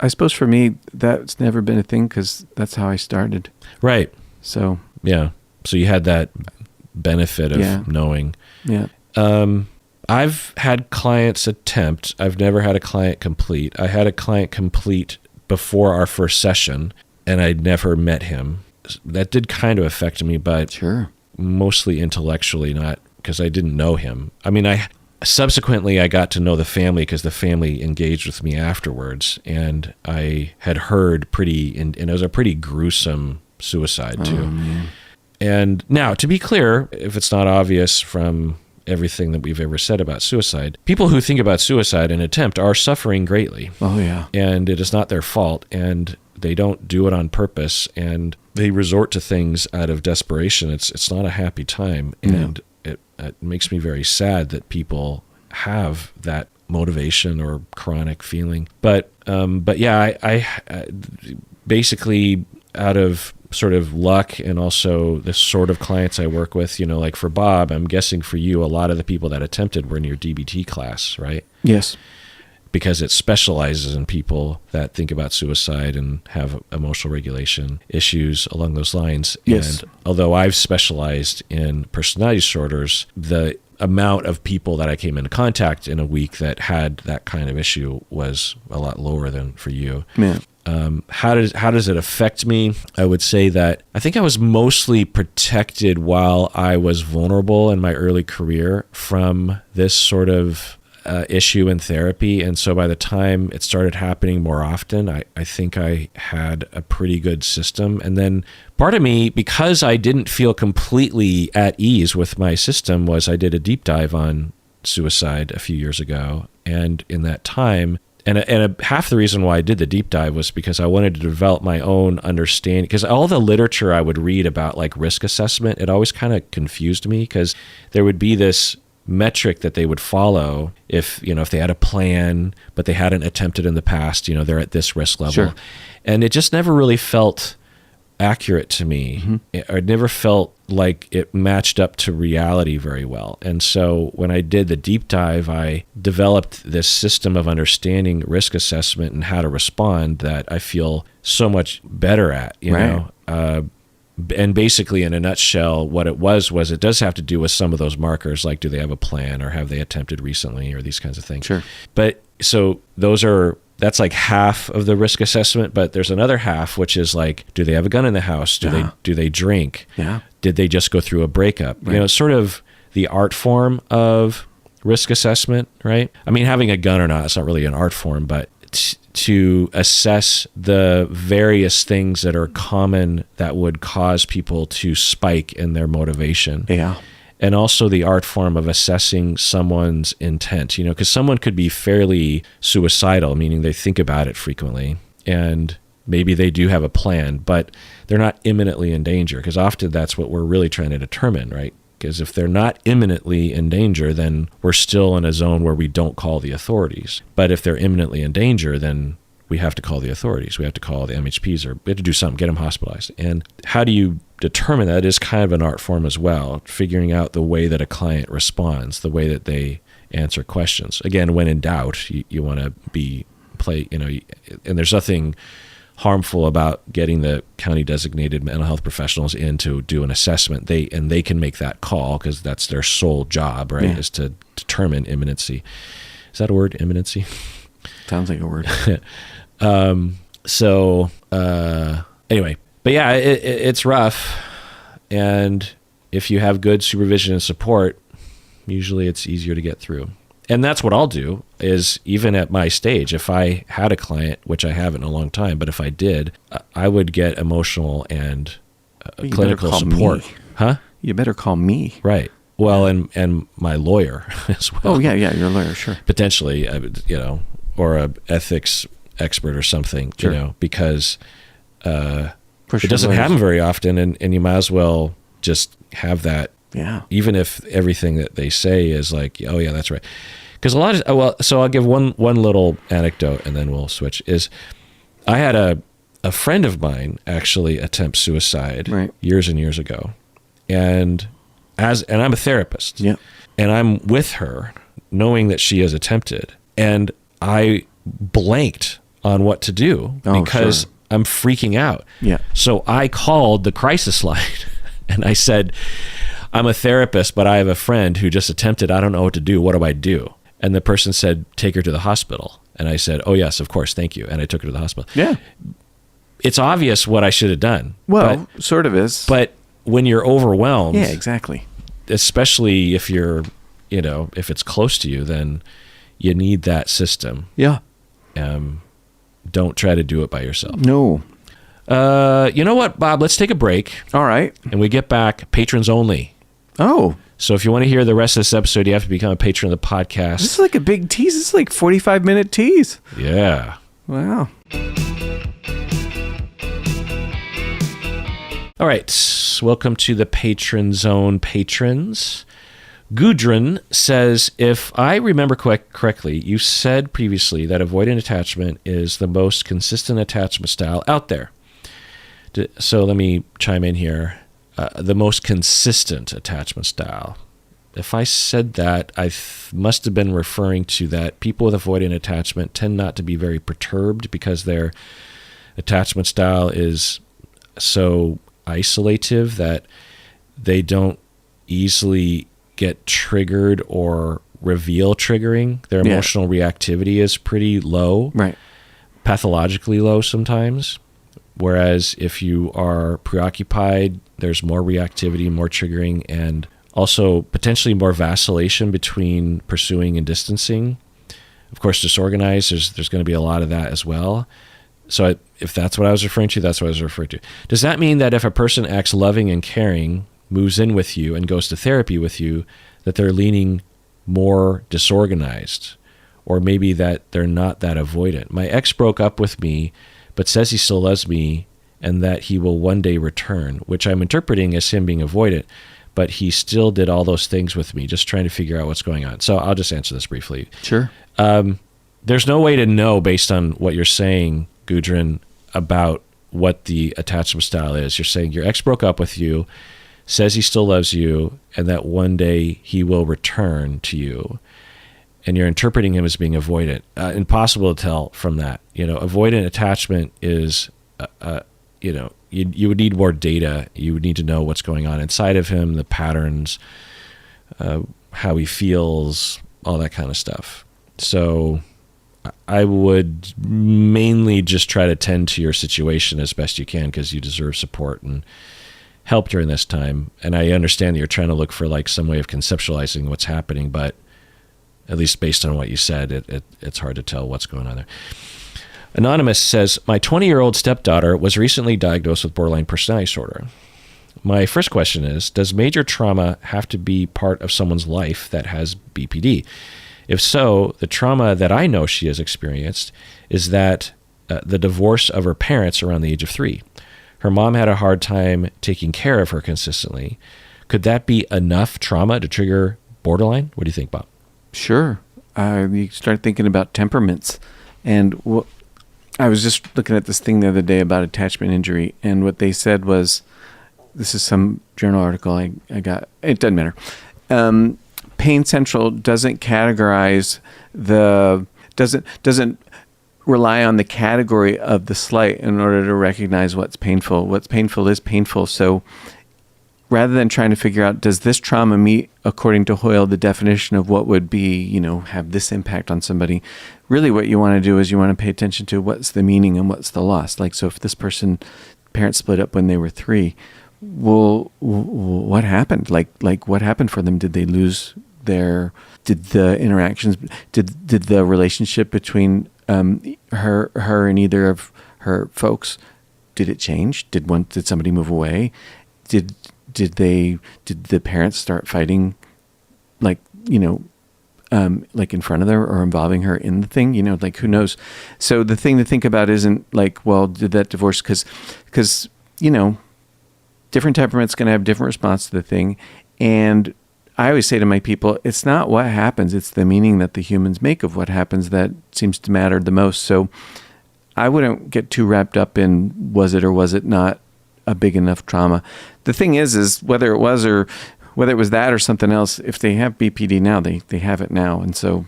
I suppose for me, that's never been a thing, because that's how I started. Right. So. Yeah. So you had that benefit of knowing. Yeah. I've had clients attempt. I've never had a client complete. I had a client complete before our first session, and I'd never met him. That did kind of affect me, but sure, mostly intellectually, not because I didn't know him. I mean, subsequently I got to know the family because the family engaged with me afterwards, and I had heard and it was a pretty gruesome suicide too. Man. And now, to be clear, if it's not obvious from everything that we've ever said about suicide, people who think about suicide and attempt are suffering greatly. Oh, yeah. And it is not their fault, and they don't do it on purpose, and they resort to things out of desperation. It's not a happy time, and it makes me very sad that people have that motivation or chronic feeling. But yeah, I basically, out of sort of luck and also the sort of clients I work with, like for Bob, I'm guessing for you, a lot of the people that attempted were in your DBT class, right? Yes. Because it specializes in people that think about suicide and have emotional regulation issues along those lines. Yes. And although I've specialized in personality disorders, the amount of people that I came into contact in a week that had that kind of issue was a lot lower than for you. Yeah. How does it affect me? I would say that I think I was mostly protected while I was vulnerable in my early career from this sort of issue in therapy. And so by the time it started happening more often, I think I had a pretty good system. And then part of me, because I didn't feel completely at ease with my system, was I did a deep dive on suicide a few years ago. And in that time, and half the reason why I did the deep dive was because I wanted to develop my own understanding, because all the literature I would read about like risk assessment, it always kind of confused me, because there would be this metric that they would follow if they had a plan, but they hadn't attempted in the past, they're at this risk level. Sure. And it just never really felt accurate to me. Mm-hmm. It never felt like it matched up to reality very well. And so when I did the deep dive, I developed this system of understanding risk assessment and how to respond that I feel so much better at, you know. And basically, in a nutshell, what it was it does have to do with some of those markers, like do they have a plan or have they attempted recently or these kinds of things. Sure. But so that's like half of the risk assessment, but there's another half, which is like, do they have a gun in the house? Do they drink? Yeah. Did they just go through a breakup? Right. Sort of the art form of risk assessment, right? I mean, having a gun or not, it's not really an art form, but to assess the various things that are common that would cause people to spike in their motivation. Yeah. And also the art form of assessing someone's intent, because someone could be fairly suicidal, meaning they think about it frequently, and maybe they do have a plan, but they're not imminently in danger, because often that's what we're really trying to determine, right? Because if they're not imminently in danger, then we're still in a zone where we don't call the authorities. But if they're imminently in danger, then we have to call the authorities. We have to call the MHPs, or we have to do something, get them hospitalized. And how do you determine that? Is kind of an art form as well, figuring out the way that a client responds, the way that they answer questions. Again, when in doubt, you want to and there's nothing harmful about getting the county designated mental health professionals in to do an assessment. They can make that call because that's their sole job, right? Is to determine imminency. Is that a word, imminency? Sounds like a word. Anyway, but yeah, it's rough. And if you have good supervision and support, usually it's easier to get through. And that's what I'll do is, even at my stage, if I had a client, which I haven't in a long time, but if I did, I would get emotional and clinical support. Me. Huh? You better call me. Right. Well, and my lawyer as well. Oh, yeah, your lawyer, sure. Potentially, or a ethics expert or something, Sure. Because it doesn't happen very often, and you might as well just have that. Yeah. Even if everything that they say is like, oh yeah, that's right. Because a lot of, so I'll give one little anecdote and then we'll switch. Is I had a friend of mine actually attempt suicide years and years ago. And I'm a therapist. Yeah. And I'm with her knowing that she has attempted. And I blanked on what to do because I'm freaking out. Yeah. So I called the crisis line and I said, I'm a therapist, but I have a friend who just attempted. I don't know what to do. What do I do? And the person said, take her to the hospital. And I said, oh, yes, of course. Thank you. And I took her to the hospital. Yeah. It's obvious what I should have done. Well, sort of is. But when you're overwhelmed. Yeah, exactly. Especially if you're, if it's close to you, then you need that system. Yeah. Don't try to do it by yourself. No. You know what, Bob? Let's take a break. All right. And we get back patrons only. Oh. So if you want to hear the rest of this episode, you have to become a patron of the podcast. This is like a big tease. This is like 45-minute tease. Yeah. Wow. All right. Welcome to the Patron Zone patrons. Gudrun says, if I remember correctly, you said previously that avoidant attachment is the most consistent attachment style out there. So let me chime in here. The most consistent attachment style. If I said that, I must have been referring to that people with avoidant attachment tend not to be very perturbed because their attachment style is so isolative that they don't easily get triggered or reveal triggering. Their emotional reactivity is pretty low. Right. Pathologically low sometimes. Whereas if you are preoccupied, there's more reactivity, more triggering, and also potentially more vacillation between pursuing and distancing. Of course, disorganized, there's going to be a lot of that as well. So if that's what I was referring to, that's what I was referring to. Does that mean that if a person acts loving and caring, moves in with you, and goes to therapy with you, that they're leaning more disorganized? Or maybe that they're not that avoidant? My ex broke up with me, but says he still loves me and that he will one day return, which I'm interpreting as him being avoidant, but he still did all those things with me, just trying to figure out what's going on. So I'll just answer this briefly. Sure. There's no way to know based on what you're saying, Gudrun, about what the attachment style is. You're saying your ex broke up with you, says he still loves you, and that one day he will return to you. And you're interpreting him as being avoidant. Impossible to tell from that. Avoidant attachment is, you would need more data. You would need to know what's going on inside of him, the patterns, how he feels, all that kind of stuff. So I would mainly just try to tend to your situation as best you can because you deserve support and help during this time. And I understand that you're trying to look for like some way of conceptualizing what's happening, but at least based on what you said, it's hard to tell what's going on there. Anonymous says, my 20-year-old stepdaughter was recently diagnosed with borderline personality disorder. My first question is, does major trauma have to be part of someone's life that has BPD? If so, the trauma that I know she has experienced is that the divorce of her parents around the age of 3. Her mom had a hard time taking care of her consistently. Could that be enough trauma to trigger borderline? What do you think, Bob? Sure. You start thinking about temperaments. And I was just looking at this thing the other day about attachment injury, and what they said was, this is some journal article I got. It doesn't matter. Pain Central doesn't categorize doesn't rely on the category of the slight in order to recognize what's painful. What's painful is painful. So rather than trying to figure out, does this trauma meet, according to Hoyle, the definition of what would be, have this impact on somebody, really what you want to do is you want to pay attention to what's the meaning and what's the loss. Like, so if this parents split up when they were 3, well, what happened? Like what happened for them? Did they lose did the interactions, did the relationship between her and either of her folks, did it change? Did somebody move away? Did the parents start fighting, like in front of her or involving her in the thing? Like, who knows? So the thing to think about isn't like, well, did that divorce, because different temperament's going to have different response to the thing. And I always say to my people, it's not what happens, it's the meaning that the humans make of what happens that seems to matter the most. So I wouldn't get too wrapped up in was it or was it not a big enough trauma. The thing is whether it was that or something else, if they have BPD now, they have it now. And so,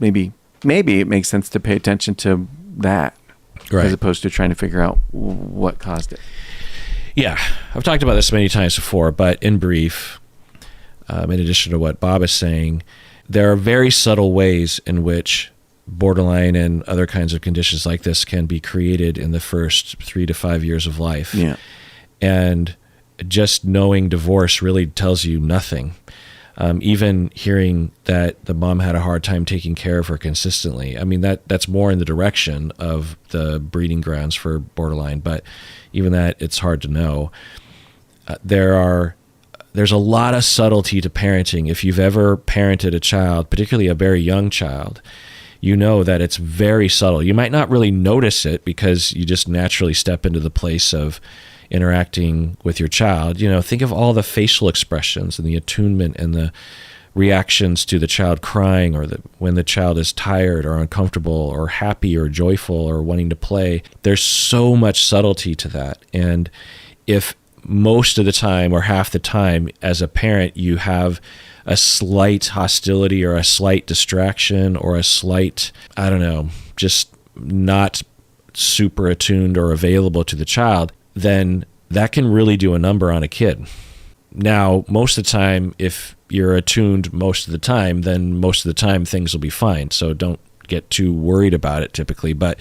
maybe it makes sense to pay attention to that, right, as opposed to trying to figure out what caused it. Yeah, I've talked about this many times before, but in brief, in addition to what Bob is saying, there are very subtle ways in which borderline and other kinds of conditions like this can be created in the first 3 to 5 years of life. Yeah. And just knowing divorce really tells you nothing. Even hearing that the mom had a hard time taking care of her consistently, I mean, that's more in the direction of the breeding grounds for borderline, but even that, it's hard to know. There's a lot of subtlety to parenting. If you've ever parented a child, particularly a very young child, you know that it's very subtle. You might not really notice it because you just naturally step into the place of interacting with your child. Think of all the facial expressions and the attunement and the reactions to the child crying, or when the child is tired or uncomfortable or happy or joyful or wanting to play. There's so much subtlety to that. And if most of the time or half the time as a parent you have a slight hostility or a slight distraction or a slight, just not super attuned or available to the child, then that can really do a number on a kid. Now, most of the time, if you're attuned most of the time, then most of the time things will be fine. So don't get too worried about it typically. But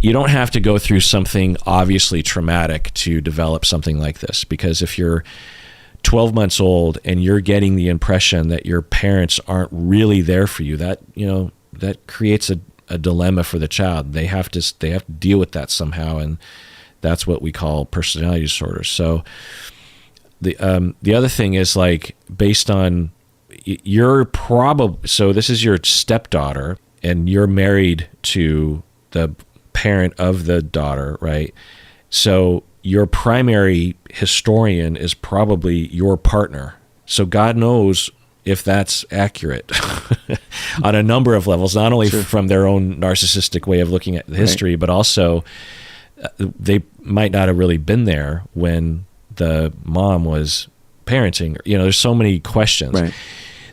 you don't have to go through something obviously traumatic to develop something like this, because if you're 12 months old and you're getting the impression that your parents aren't really there for you, that creates a dilemma for the child. They have to deal with that somehow, and that's what we call personality disorders. So the other thing is, like, based on so this is your stepdaughter and you're married to the parent of the daughter, right? So your primary historian is probably your partner. So God knows if that's accurate on a number of levels, not only from their own narcissistic way of looking at the history, right, but also they might not have really been there when the mom was parenting. There's so many questions. Right.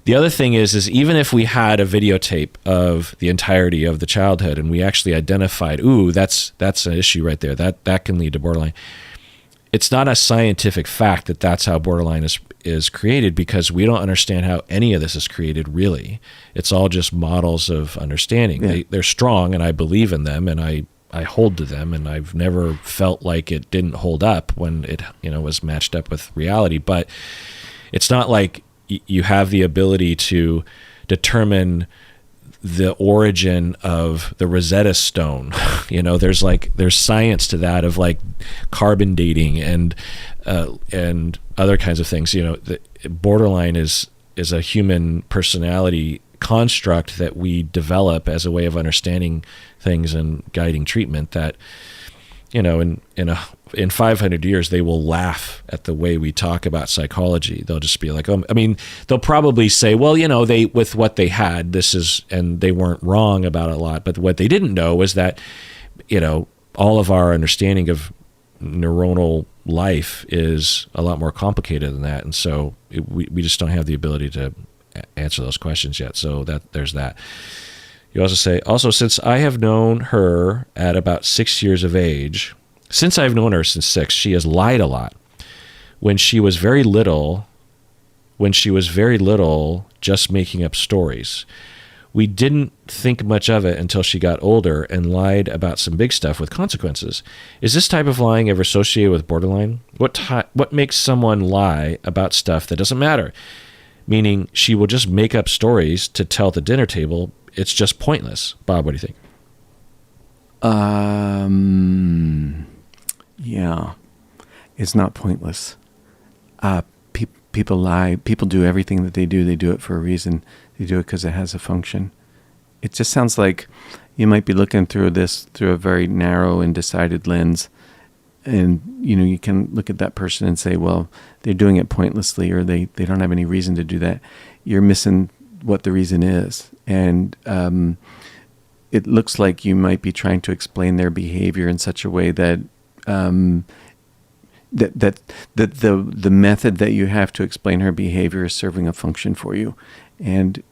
The other thing is even if we had a videotape of the entirety of the childhood and we actually identified, that's an issue right there, that can lead to borderline. It's not a scientific fact that that's how borderline is created, because we don't understand how any of this is created, really. It's all just models of understanding. Yeah. They're strong, and I believe in them, and I hold to them, and I've never felt like it didn't hold up when it was matched up with reality. But it's not like you have the ability to determine the origin of the Rosetta Stone. There's science to that, of like carbon dating and other kinds of things. The borderline is a human personality construct that we develop as a way of understanding things and guiding treatment that, in 500 years, they will laugh at the way we talk about psychology. They'll just be like, they'll probably say, well, with what they had, and they weren't wrong about a lot. But what they didn't know was that, all of our understanding of neuronal life is a lot more complicated than that. And so we just don't have the ability to answer those questions yet. So there's that. You also say, also, since I have known her at about 6 years of age, since I've known her since 6, she has lied a lot. When she was very little, just making up stories. We didn't think much of it until she got older and lied about some big stuff with consequences. Is this type of lying ever associated with borderline? What makes someone lie about stuff that doesn't matter? Meaning she will just make up stories to tell at the dinner table. It's just pointless. Bob, what do you think? Yeah, it's not pointless. People lie. People do everything that they do. They do it for a reason. They do it because it has a function. It just sounds like you might be looking through this through a very narrow and decided lens. And, you can look at that person and say, well, they're doing it pointlessly, or they don't have any reason to do that. You're missing what the reason is. And it looks like you might be trying to explain their behavior in such a way that the method that you have to explain her behavior is serving a function for you, and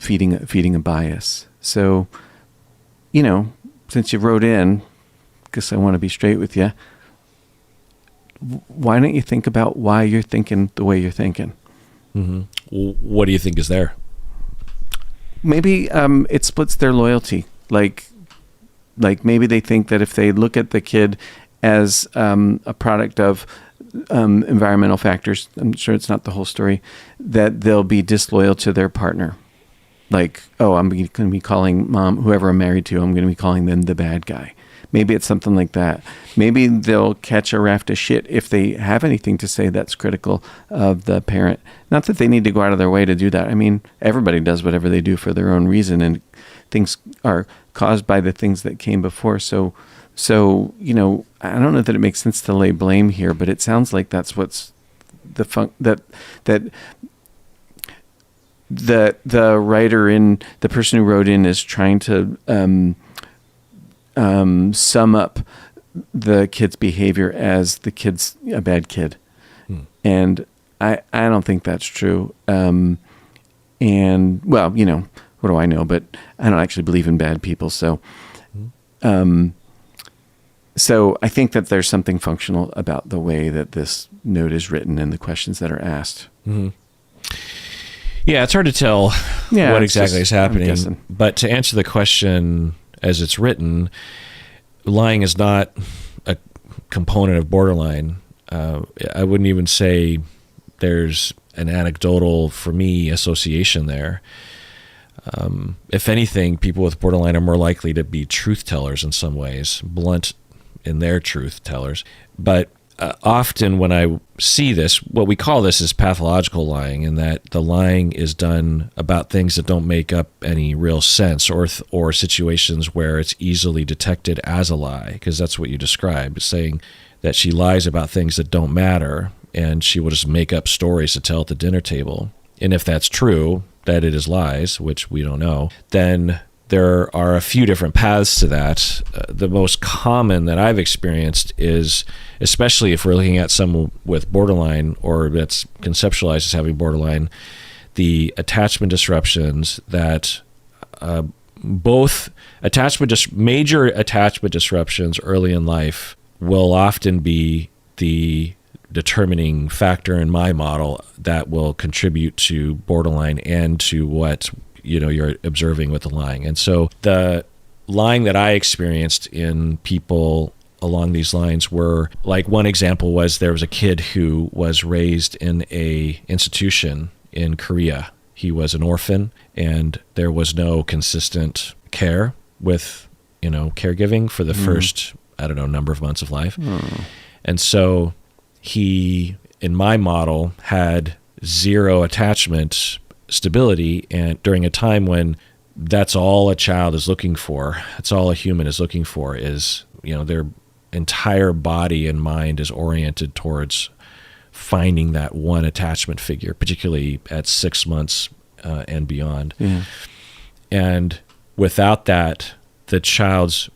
feeding a bias. So, since you wrote in, because I want to be straight with you, why don't you think about why you're thinking the way you're thinking? Mm-hmm. What do you think is there? Maybe it splits their loyalty. Like maybe they think that if they look at the kid as a product of environmental factors, I'm sure it's not the whole story, that they'll be disloyal to their partner. Like, oh, I'm going to be calling mom, whoever I'm married to, I'm going to be calling them the bad guy. Maybe it's something like that. Maybe they'll catch a raft of shit if they have anything to say that's critical of the parent. Not that they need to go out of their way to do that. I mean, everybody does whatever they do for their own reason, and things are caused by the things that came before. So I don't know that it makes sense to lay blame here, but it sounds like that's what's the writer the person who wrote in is trying to sum up the kid's behavior as the kid's a bad kid. And I don't think that's true. And well, what do I know? But I don't actually believe in bad people. So I think that there's something functional about the way that this note is written and the questions that are asked. Mm-hmm. Yeah, it's hard to tell what exactly is happening. But to answer the question as it's written, lying is not a component of borderline. I wouldn't even say there's an anecdotal, for me, association there. If anything, people with borderline are more likely to be truth tellers in some ways, blunt in their truth tellers. But often when I see this, what we call this is pathological lying, in that the lying is done about things that don't make up any real sense, or situations where it's easily detected as a lie, because that's what you described, saying that she lies about things that don't matter, and she will just make up stories to tell at the dinner table. And if that's true, that it is lies, which we don't know, then there are a few different paths to that. The most common that I've experienced is, especially if we're looking at someone with borderline or that's conceptualized as having borderline, the attachment disruptions that both major attachment disruptions early in life will often be the determining factor in my model that will contribute to borderline and to what you're observing with the lying. And so the lying that I experienced in people along these lines were, like, one example was there was a kid who was raised in a institution in Korea. He was an orphan, and there was no consistent care with, caregiving for the first, number of months of life. And so he, in my model, had zero attachment stability, and during a time when that's all a child is looking for, that's all a human is looking for, is their entire body and mind is oriented towards finding that one attachment figure, particularly at 6 months and beyond. And without that, the child's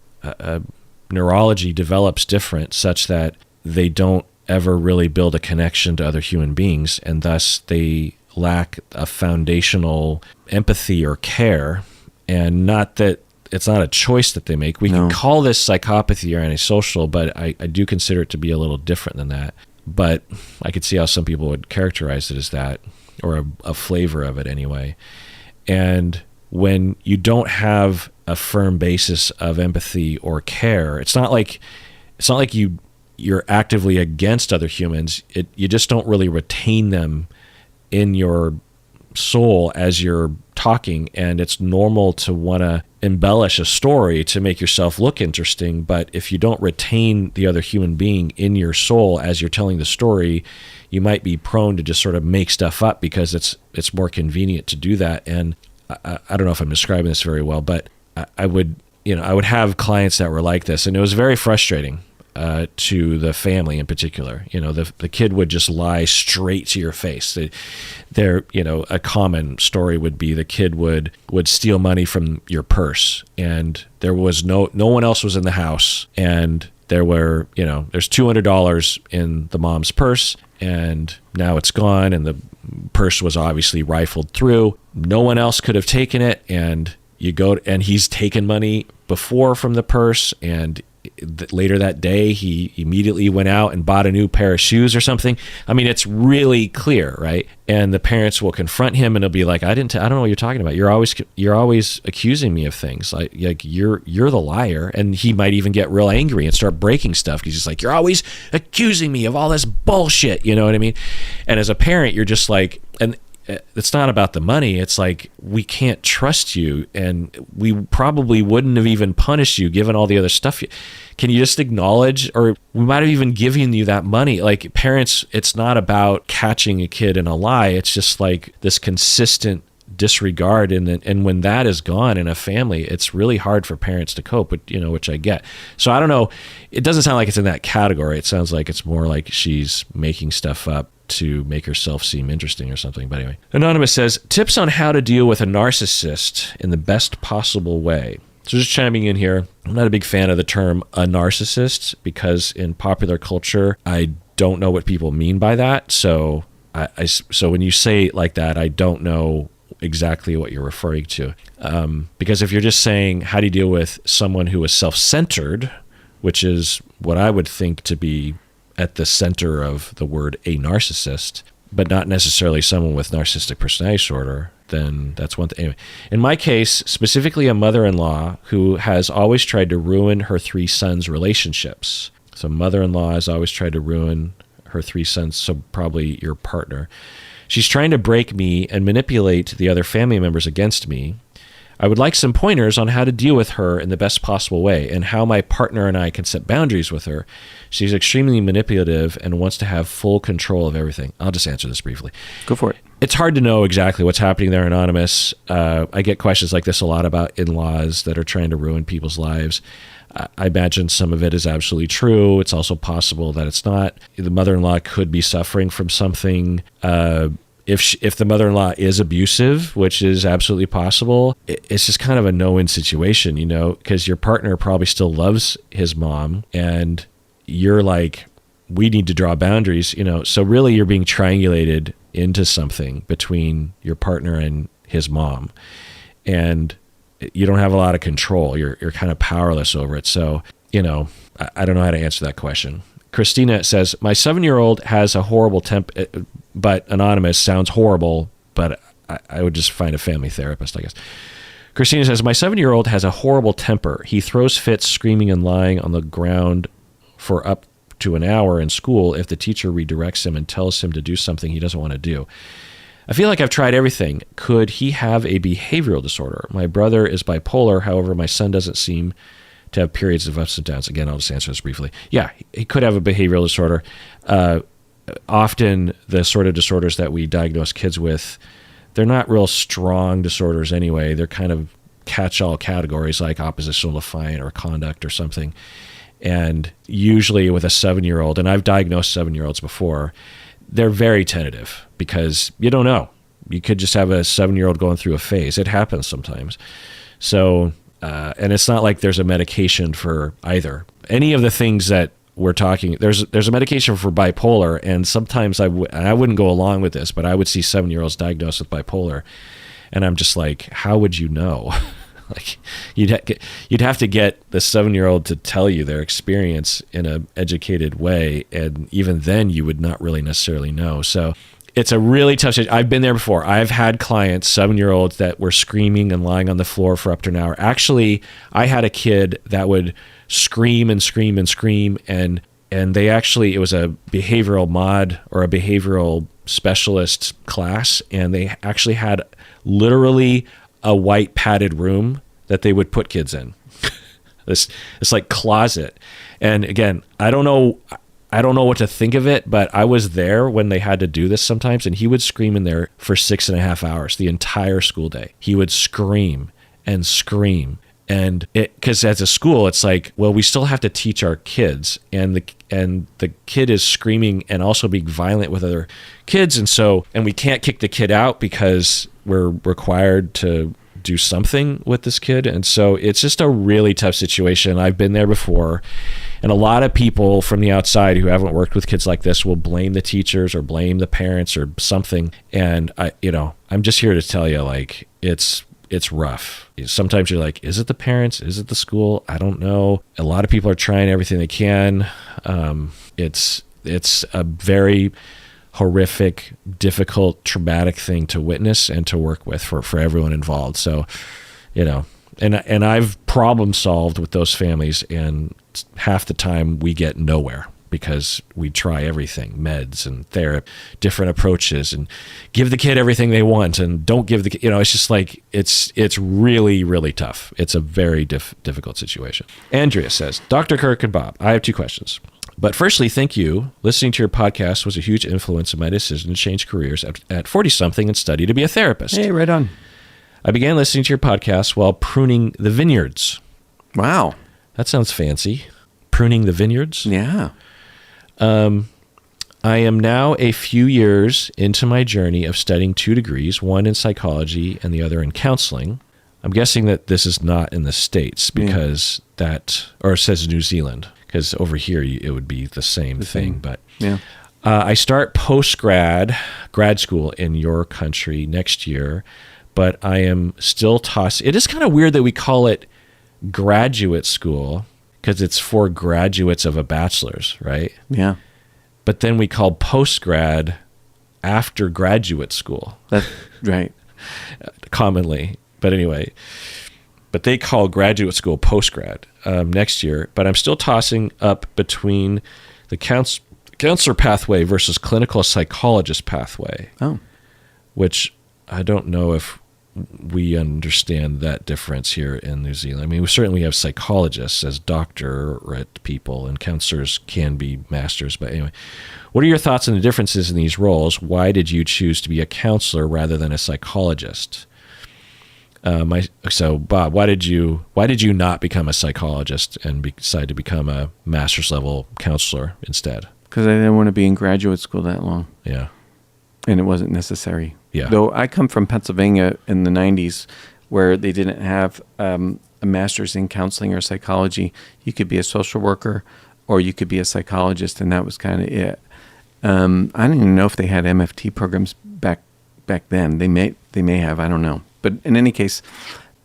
neurology develops different, such that they don't ever really build a connection to other human beings, and thus they lack a foundational empathy or care, and not that it's not a choice that they make. We can call this psychopathy or antisocial, but I do consider it to be a little different than that. But I could see how some people would characterize it as that, or a flavor of it anyway. And when you don't have a firm basis of empathy or care, it's not like you're actively against other humans. You just don't really retain them in your soul as you're talking, and it's normal to want to embellish a story to make yourself look interesting. But if you don't retain the other human being in your soul as you're telling the story, you might be prone to just sort of make stuff up because it's more convenient to do that. And I don't know if I'm describing this very well, but I would have clients that were like this, and it was very frustrating to the family in particular. The kid would just lie straight to your face. A common story would be the kid would steal money from your purse, and there was no one else was in the house, and there's $200 in the mom's purse, and now it's gone, and the purse was obviously rifled through. No one else could have taken it, and he's taken money before from the purse, and later that day he immediately went out and bought a new pair of shoes or something. I mean, it's really clear, right? And the parents will confront him, and he'll be like, I don't know what you're talking about. You're always accusing me of things. Like you're the liar. And he might even get real angry and start breaking stuff. He's just like, you're always accusing me of all this bullshit. You know what I mean? And as a parent, you're just like, and it's not about the money. It's like, we can't trust you, and we probably wouldn't have even punished you given all the other stuff. Can you just acknowledge, or we might have even given you that money? Like, parents, it's not about catching a kid in a lie. It's just like this consistent disregard, and when that is gone in a family, it's really hard for parents to cope with, which I get. So I don't know. It doesn't sound like it's in that category. It sounds like it's more like she's making stuff up to make herself seem interesting or something. But anyway, Anonymous says, tips on how to deal with a narcissist in the best possible way. So just chiming in here, I'm not a big fan of the term a narcissist, because in popular culture, I don't know what people mean by that. So so when you say it like that, I don't know exactly what you're referring to. Because if you're just saying, how do you deal with someone who is self-centered, which is what I would think to be at the center of the word a narcissist, but not necessarily someone with narcissistic personality disorder, then that's one thing. Anyway, in my case, specifically a mother-in-law who has always tried to ruin her 3 sons' relationships. So mother-in-law has always tried to ruin her 3 sons, so probably your partner. She's trying to break me and manipulate the other family members against me. I would like some pointers on how to deal with her in the best possible way, and how my partner and I can set boundaries with her. She's extremely manipulative and wants to have full control of everything. I'll just answer this briefly. Go for it. It's hard to know exactly what's happening there, Anonymous. I get questions like this a lot about in-laws that are trying to ruin people's lives. I imagine some of it is absolutely true. It's also possible that it's not. The mother-in-law could be suffering from something. If the mother-in-law is abusive, which is absolutely possible, it's just kind of a no-win situation, because your partner probably still loves his mom, and you're like, we need to draw boundaries, So really, you're being triangulated into something between your partner and his mom, and you don't have a lot of control. You're kind of powerless over it. So, I don't know how to answer that question. Christina says, my 7-year-old has a horrible but Anonymous sounds horrible, but I would just find a family therapist, I guess. Christina says, my 7-year-old has a horrible temper. He throws fits, screaming and lying on the ground for up to an hour in school if the teacher redirects him and tells him to do something he doesn't want to do. I feel like I've tried everything. Could he have a behavioral disorder? My brother is bipolar. However, my son doesn't seem to have periods of ups and downs. Again, I'll just answer this briefly. Yeah, he could have a behavioral disorder. Often the sort of disorders that we diagnose kids with, they're not real strong disorders anyway. They're kind of catch-all categories like oppositional defiant or conduct or something. And usually with a 7-year-old, and I've diagnosed 7-year-olds before, they're very tentative because you don't know. You could just have a 7-year-old going through a phase. It happens sometimes. So, and it's not like there's a medication for either. Any of the things that we're talking, there's a medication for bipolar, and sometimes I wouldn't go along with this, but I would see 7-year-olds diagnosed with bipolar, and I'm just like, how would you know? Like, you'd have to get the 7-year-old to tell you their experience in an educated way, and even then you would not really necessarily know. So it's a really tough situation. I've been there before. I've had clients, 7-year-olds, that were screaming and lying on the floor for up to an hour. Actually, I had a kid that would scream and scream and scream, and they actually, it was a behavioral mod or a behavioral specialist class, and they actually had literally a white padded room that they would put kids in. This like closet. And again, I don't know what to think of it, but I was there when they had to do this sometimes, and he would scream in there for 6.5 hours, the entire school day. He would scream and scream. And because as a school, it's like, well, we still have to teach our kids, and the kid is screaming and also being violent with other kids. And we can't kick the kid out because we're required to do something with this kid. And so it's just a really tough situation. I've been there before. And a lot of people from the outside who haven't worked with kids like this will blame the teachers or blame the parents or something. And I'm just here to tell you, like, it's rough. Sometimes you're like, is it the parents? Is it the school? I don't know. A lot of people are trying everything they can. It's a very horrific, difficult, traumatic thing to witness and to work with for everyone involved. So, and I've problem solved with those families, and half the time we get nowhere because we try everything, meds and therapy, different approaches, and give the kid everything they want and don't give the kid, it's just like, it's really, really tough. It's a very difficult situation. Andrea says, Dr. Kirk and Bob, I have 2 questions. But firstly, thank you. Listening to your podcast was a huge influence in my decision to change careers at 40-something and study to be a therapist. Hey, right on. I began listening to your podcast while pruning the vineyards. Wow. That sounds fancy. Pruning the vineyards? Yeah. I am now a few years into my journey of studying 2 degrees, one in psychology and the other in counseling. I'm guessing that this is not in the States because or it says New Zealand, because over here it would be the same thing. But yeah. I start grad school in your country next year, but I am still tossed. It is kind of weird that we call it graduate school because it's for graduates of a bachelor's, right? Yeah. But then we call postgrad after graduate school. That's right. Commonly. But anyway, but they call graduate school postgrad next year. But I'm still tossing up between the counselor pathway versus clinical psychologist pathway. Oh. Which I don't know if we understand that difference here in New Zealand. I mean, we certainly have psychologists as doctorate people, and counselors can be masters. But anyway, what are your thoughts on the differences in these roles? Why did you choose to be a counselor rather than a psychologist? So Bob, why did you not become a psychologist and decide to become a master's level counselor instead? Because I didn't want to be in graduate school that long. Yeah. And it wasn't necessary. Yeah. Though I come from Pennsylvania in the 90s where they didn't have a master's in counseling or psychology. You could be a social worker or you could be a psychologist, and that was kind of it. I don't even know if they had MFT programs back then. They may have, I don't know. But in any case,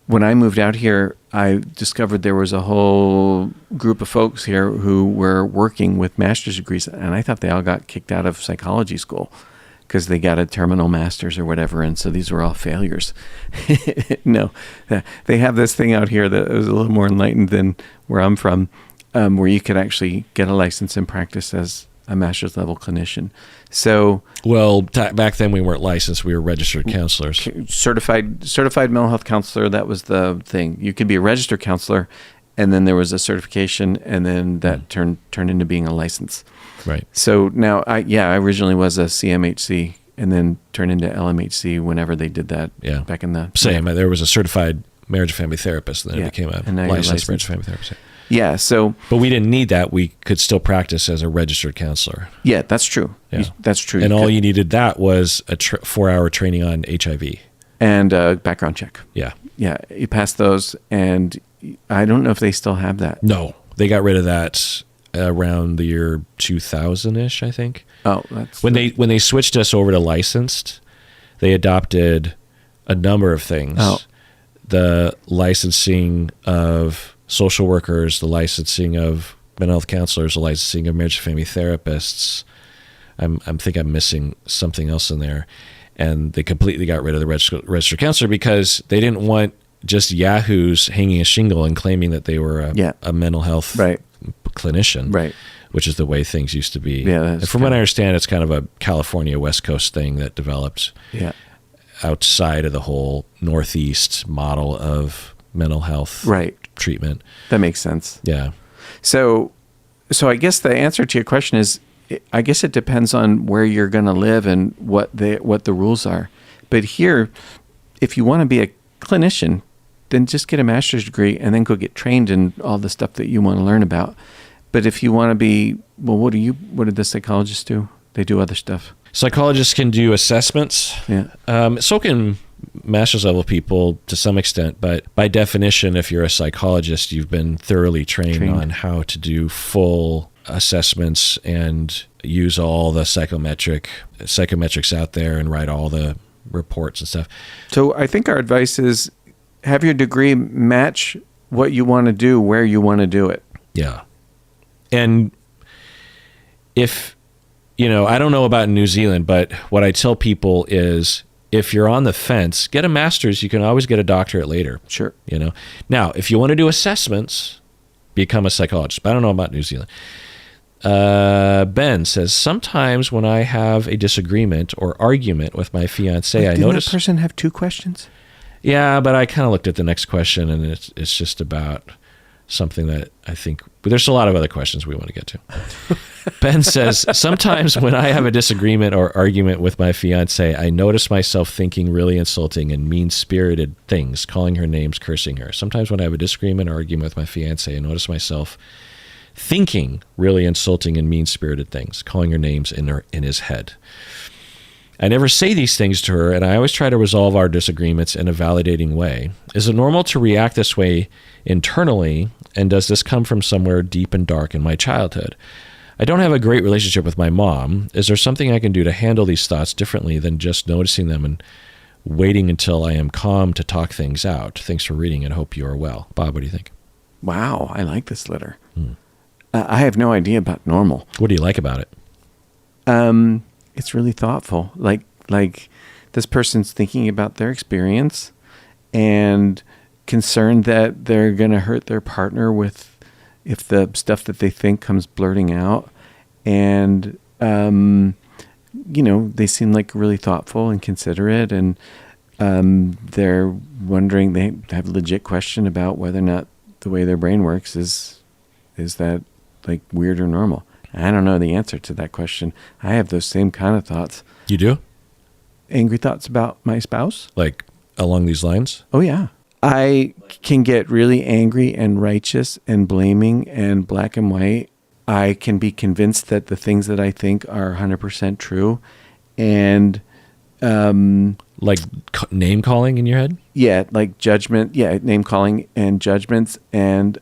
when I moved out here, I discovered there was a whole group of folks here who were working with master's degrees, and I thought they all got kicked out of psychology school because they got a terminal master's or whatever, and so these were all failures. No, they have this thing out here that was a little more enlightened than where I'm from, where you could actually get a license and practice as a master's level clinician. So, well, back then we weren't licensed; we were registered counselors, certified mental health counselor. That was the thing. You could be a registered counselor, and then there was a certification, and then that turned into being a license. Right. So now, I originally was a CMHC, and then turned into LMHC whenever they did that. Yeah. Back in the same. There was a certified marriage and family therapist, and then it became a licensed marriage and family therapist. Yeah. So, but we didn't need that. We could still practice as a registered counselor. Yeah, that's true. Yeah. That's true. And all you needed that was a 4-hour training on HIV and a background check. Yeah. Yeah. You passed those, and I don't know if they still have that. No, they got rid of that. around the year 2000-ish, I think. Oh, that's when they switched us over to licensed, they adopted a number of things. Oh. The licensing of social workers, the licensing of mental health counselors, the licensing of marriage and family therapists. I think I'm missing something else in there. And they completely got rid of the registered counselor because they didn't want just yahoos hanging a shingle and claiming that they were a mental health clinician, right? Which is the way things used to be. Yeah, and from what I understand, it's kind of a California West Coast thing that developed outside of the whole Northeast model of mental health treatment. That makes sense. Yeah. So I guess the answer to your question is, I guess it depends on where you're going to live and what the rules are. But here, if you want to be a clinician, then just get a master's degree and then go get trained in all the stuff that you want to learn about. But if you want to be, well, what did the psychologists do? They do other stuff. Psychologists can do assessments. Yeah. So can master's level people to some extent, but by definition, if you're a psychologist, you've been thoroughly trained on how to do full assessments and use all the psychometrics out there and write all the reports and stuff. So I think our advice is have your degree match what you want to do, where you want to do it. Yeah. And if, I don't know about New Zealand, but what I tell people is if you're on the fence, get a master's. You can always get a doctorate later. Sure. Now, if you want to do assessments, become a psychologist. But I don't know about New Zealand. Ben says, sometimes when I have a disagreement or argument with my fiance, I notice... Didn't that person have 2 questions? Yeah, but I kind of looked at the next question, and it's just about something that I think... But there's a lot of other questions we want to get to. Ben says, sometimes when I have a disagreement or argument with my fiance, I notice myself thinking really insulting and mean-spirited things, calling her names, cursing her. Sometimes when I have a disagreement or argument with my fiance, I notice myself thinking really insulting and mean-spirited things, calling her names in his head. I never say these things to her, and I always try to resolve our disagreements in a validating way. Is it normal to react this way internally, and does this come from somewhere deep and dark in my childhood? I don't have a great relationship with my mom. Is there something I can do to handle these thoughts differently than just noticing them and waiting until I am calm to talk things out? Thanks for reading and hope you are well. Bob, what do you think? Wow, I like this letter. I have no idea about normal. What do you like about it? It's really thoughtful. Like this person's thinking about their experience and concerned that they're going to hurt their partner if the stuff that they think comes blurting out. And, they seem like really thoughtful and considerate, and they're wondering, they have a legit question about whether or not the way their brain works is that like weird or normal. I don't know the answer to that question. I have those same kind of thoughts. You do? Angry thoughts about my spouse? Like along these lines? Oh, yeah. I can get really angry and righteous and blaming and black and white. I can be convinced that the things that I think are 100% true. And like name calling in your head? Yeah, like judgment. Yeah, name calling and judgments. And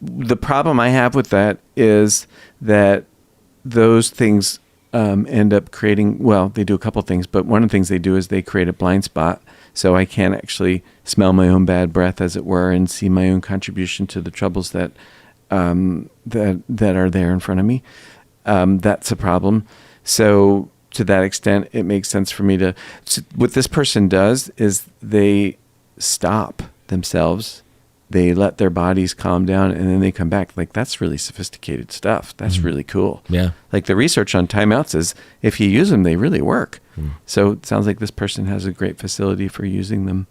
the problem I have with that is that those things end up creating, well, they do a couple things, but one of the things they do is they create a blind spot. So I can't actually smell my own bad breath, as it were, and see my own contribution to the troubles that are there in front of me. That's a problem. So to that extent, it makes sense for me to... What this person does is they stop themselves. They let their bodies calm down, and then they come back. Like, that's really sophisticated stuff. That's really cool. Yeah. Like the research on timeouts is, if you use them, they really work. So it sounds like this person has a great facility for using them.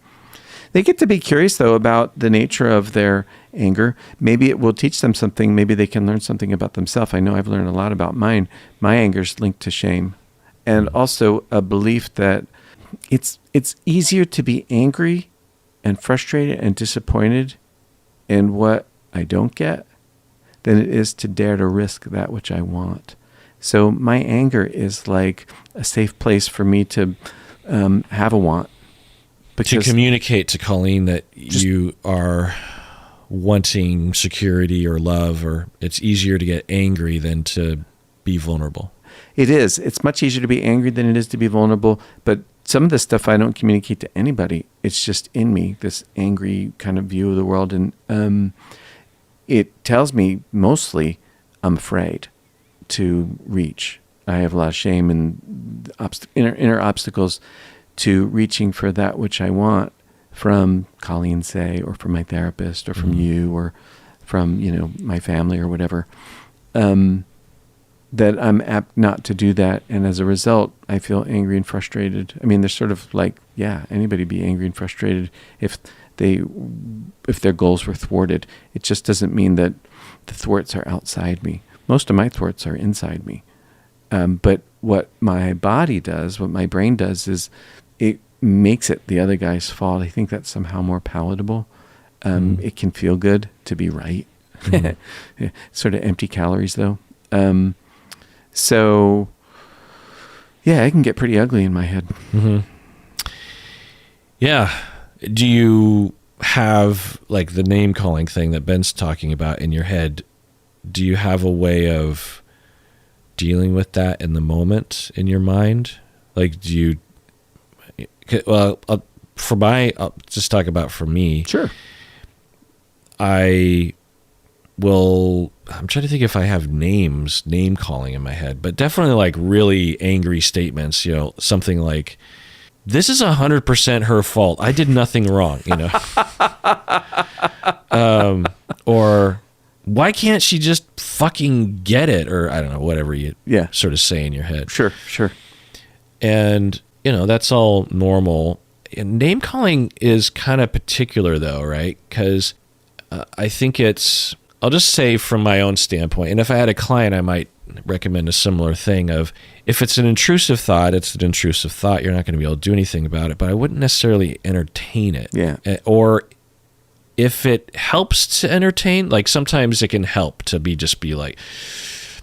They get to be curious, though, about the nature of their anger. Maybe it will teach them something. Maybe they can learn something about themselves. I know I've learned a lot about mine. My anger's linked to shame, and also a belief that it's easier to be angry and frustrated and disappointed in what I don't get than it is to dare to risk that which I want. So my anger is like a safe place for me to have a want. To communicate to Colleen that you are wanting security or love, or it's easier to get angry than to be vulnerable. It is. It's much easier to be angry than it is to be vulnerable. But some of this stuff I don't communicate to anybody. It's just in me, this angry kind of view of the world. And it tells me mostly I'm afraid to reach. I have a lot of shame and inner obstacles to reaching for that which I want from Colleen, say, or from my therapist, or from you, or from, my family or whatever. That I'm apt not to do that. And as a result, I feel angry and frustrated. I mean, there's sort of like, anybody be angry and frustrated if their goals were thwarted. It just doesn't mean that the thwarts are outside me. Most of my thwarts are inside me. But what my body does, what my brain does, is it makes it the other guy's fault. I think that's somehow more palatable. It can feel good to be right. Sort of empty calories, though. So, it can get pretty ugly in my head. Mm-hmm. Yeah. Do you have, like, the name calling thing that Ben's talking about in your head? Do you have a way of dealing with that in the moment in your mind? Like, do you, well, I'll just talk about for me. Sure. I'm trying to think if I have name calling in my head, but definitely like really angry statements, something like, this is 100% her fault. I did nothing wrong, or why can't she just fucking get it? Or I don't know, whatever you sort of say in your head. Sure. And, that's all normal. And name calling is kind of particular though, right? Because I think I'll just say from my own standpoint, and if I had a client, I might recommend a similar thing of, if it's an intrusive thought, it's an intrusive thought. You're not going to be able to do anything about it, but I wouldn't necessarily entertain it. Yeah. Or if it helps to entertain, like sometimes it can help to just be like,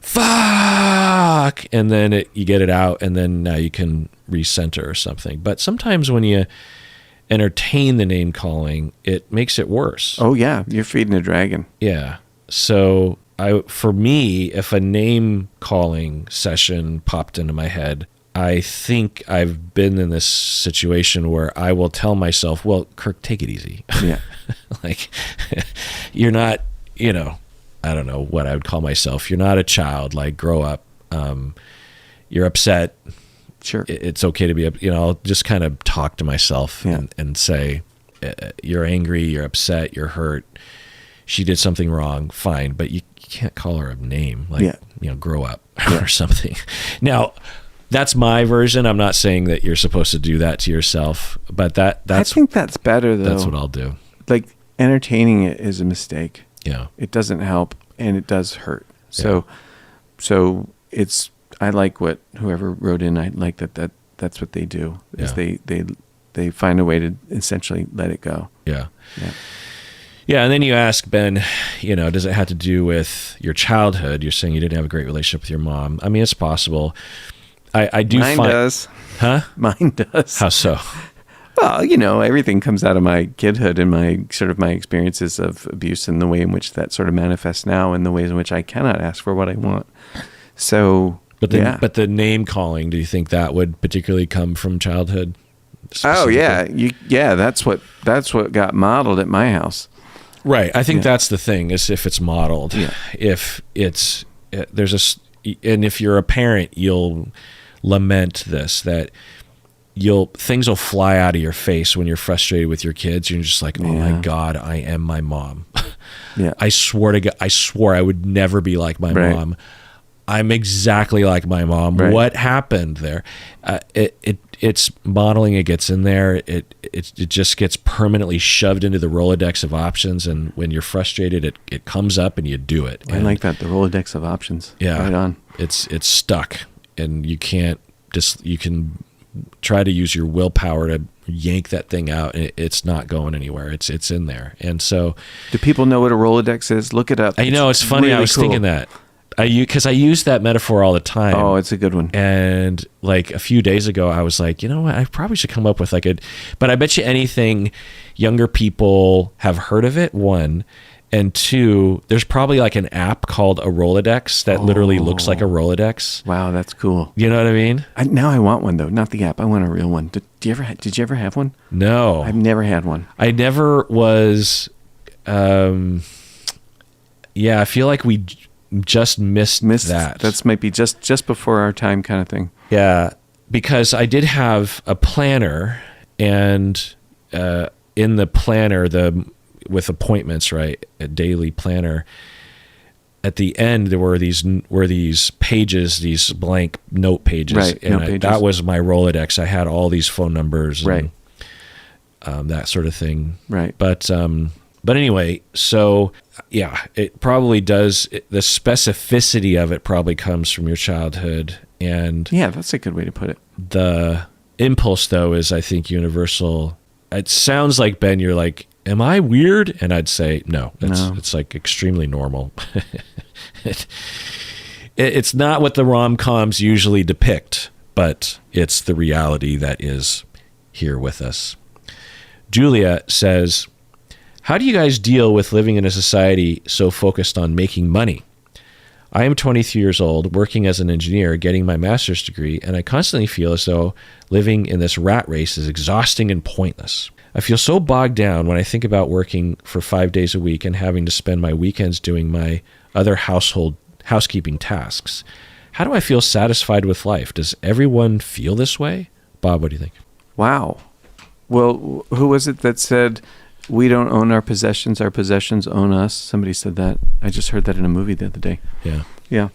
fuck, and then you get it out, and then now you can recenter or something. But sometimes when you entertain the name calling, it makes it worse. Oh yeah, you're feeding a dragon. Yeah. So for me, if a name calling session popped into my head, I think I've been in this situation where I will tell myself, well, Kirk, take it easy. Yeah. Like, you're not, I don't know what I would call myself. You're not a child, like, grow up. You're upset. Sure. It's okay to be, I'll just kind of talk to myself and say, you're angry, you're upset, you're hurt. She did something wrong. Fine. But you can't call her a name, like, grow up or something. Now, that's my version. I'm not saying that you're supposed to do that to yourself, but that's, I think that's better though. That's what I'll do. Like, entertaining it is a mistake. Yeah. It doesn't help and it does hurt. So I like what whoever wrote in, I like that's what they do, is they find a way to essentially let it go. Yeah. And then you ask, Ben, does it have to do with your childhood? You're saying you didn't have a great relationship with your mom. I mean, it's possible. I do Mine find... does. Huh? Mine does. How so? Well, everything comes out of my kidhood and my experiences of abuse and the way in which that sort of manifests now and the ways in which I cannot ask for what I want. So... But the name calling, do you think that would particularly come from childhood? Oh yeah, that's what got modeled at my house. Right. I think that's the thing, is if it's modeled. Yeah. If it's and if you're a parent, you'll lament this, that things will fly out of your face when you're frustrated with your kids. You're just like, oh my God, I am my mom. Yeah. I swore I would never be like my mom. I'm exactly like my mom. Right. What happened there? It's modeling. It gets in there. It just gets permanently shoved into the Rolodex of options. And when you're frustrated, it comes up and you do it. I like that, the Rolodex of options. Yeah, right on. It's stuck, and you can try to use your willpower to yank that thing out, and it's not going anywhere. It's in there. And so, do people know what a Rolodex is? Look it up. I know, it's funny. Really I was thinking that. Because I use that metaphor all the time. Oh, it's a good one. And like a few days ago, I was like, you know what? I probably should come up with but I bet you anything, younger people have heard of it, one, And two, there's probably like an app called a Rolodex that literally looks like a Rolodex. Wow, that's cool. You know what I mean? Now I want one though, not the app. I want a real one. Did you ever have one? No. I've never had one. I never was, I feel like we just missed that. That's might be just before our time kind of thing. Yeah, because I did have a planner, and in the planner, with appointments, right, a daily planner, at the end there were these pages, these blank note pages, right, and that was my Rolodex. I had all these phone numbers, and, right, that sort of thing, right. But anyway, so yeah, it probably does. The specificity of it probably comes from your childhood, and yeah, that's a good way to put it. The impulse, though, is I think universal. It sounds like, Ben, you're like, am I weird? And I'd say no. It's like extremely normal. It's not what the rom-coms usually depict, but it's the reality that is here with us. Julia says, how do you guys deal with living in a society so focused on making money? I am 23 years old, working as an engineer, getting my master's degree, and I constantly feel as though living in this rat race is exhausting and pointless. I feel so bogged down when I think about working for 5 days a week and having to spend my weekends doing my other housekeeping tasks. How do I feel satisfied with life? Does everyone feel this way? Bob, what do you think? Wow. Well, who was it that said, we don't own our possessions own us? Somebody said that. I just heard that in a movie the other day. Yeah. Yeah.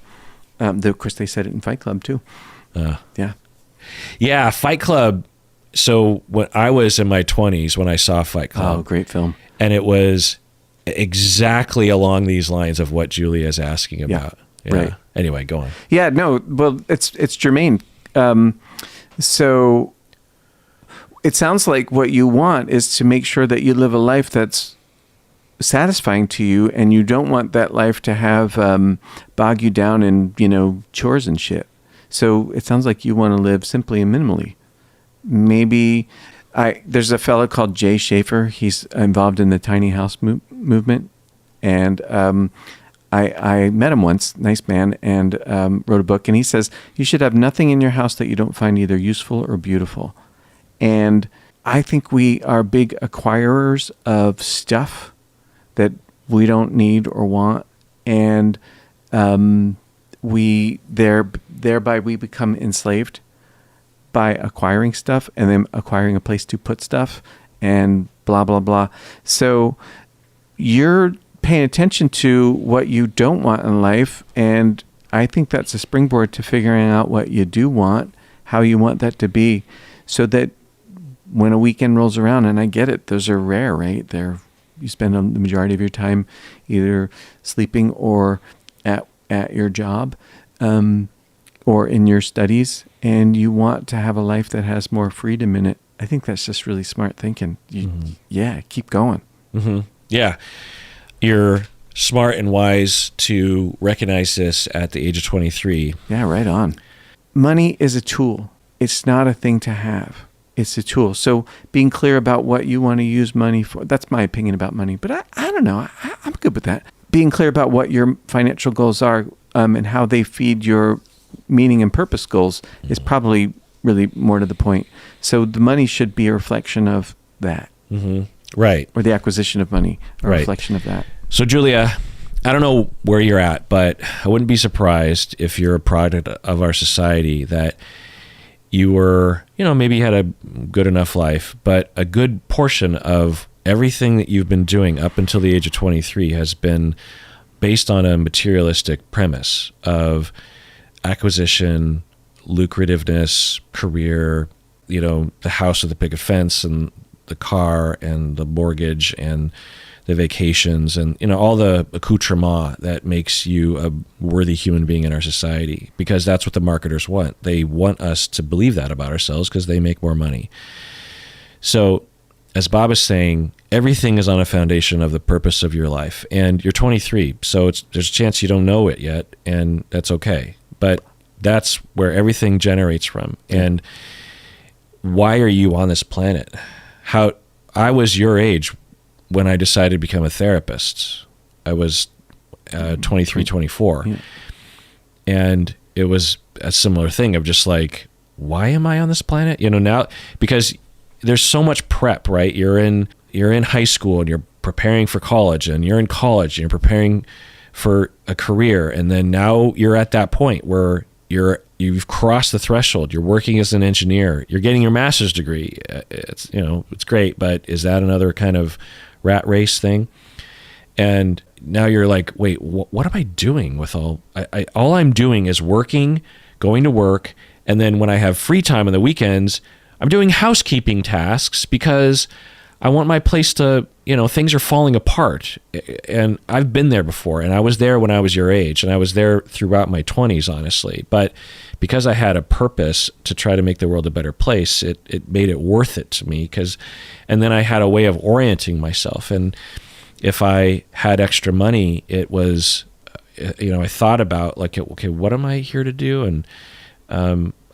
Of course, they said it in Fight Club, too. Yeah. Yeah, Fight Club. So when I was in my 20s when I saw Fight Club. Oh, great film. And it was exactly along these lines of what Julia is asking about. Yeah. Right. Anyway, go on. Yeah, no, well, it's germane. So it sounds like what you want is to make sure that you live a life that's satisfying to you, and you don't want that life to have bog you down in, chores and shit. So it sounds like you want to live simply and minimally. Maybe there's a fellow called Jay Schaefer. He's involved in the tiny house movement, and I met him once, nice man, and wrote a book. And he says you should have nothing in your house that you don't find either useful or beautiful. And I think we are big acquirers of stuff that we don't need or want, and thereby we become enslaved by acquiring stuff and then acquiring a place to put stuff and blah, blah, blah. So you're paying attention to what you don't want in life, and I think that's a springboard to figuring out what you do want, how you want that to be, so that when a weekend rolls around, and I get it, those are rare, right? You spend the majority of your time either sleeping or at your job, or in your studies, and you want to have a life that has more freedom in it. I think that's just really smart thinking. Yeah, keep going. Mm-hmm. Yeah. You're smart and wise to recognize this at the age of 23. Yeah, right on. Money is a tool. It's not a thing to have. It's a tool. So being clear about what you want to use money for, that's my opinion about money. But I don't know. I'm good with that. Being clear about what your financial goals are and how they feed your meaning and purpose goals is probably really more to the point. So the money should be a reflection of that. Mm-hmm. Right. Or the acquisition of money, a right. reflection of that. So Julia, I don't know where you're at, but I wouldn't be surprised if you're a product of our society that you were, maybe you had a good enough life, but a good portion of everything that you've been doing up until the age of 23 has been based on a materialistic premise of acquisition, lucrativeness, career, the house with the picket fence and the car and the mortgage and the vacations and, all the accoutrement that makes you a worthy human being in our society, because that's what the marketers want. They want us to believe that about ourselves because they make more money. So as Bob is saying, everything is on a foundation of the purpose of your life, and you're 23. So there's a chance you don't know it yet, and that's okay. But that's where everything generates from. And why are you on this planet? I was your age when I decided to become a therapist. I was 23, 24. Yeah. And it was a similar thing of just like, why am I on this planet? You know, now, because there's so much prep, right? You're in high school and you're preparing for college, and you're in college and you're preparing for a career. And then now you're at that point where you've crossed the threshold. You're working as an engineer. You're getting your master's degree. It's, you know, it's great, but is that another kind of rat race thing? And now you're like, wait, what am I doing with all I'm doing is working, going to work. And then when I have free time on the weekends, I'm doing housekeeping tasks because I want my place to, you know, things are falling apart. And I've been there before, and I was there when I was your age, and I was there throughout my 20s, honestly. But because I had a purpose to try to make the world a better place, it made it worth it to me. And then I had a way of orienting myself. And if I had extra money, it was, you know, I thought about like, okay, what am I here to do? And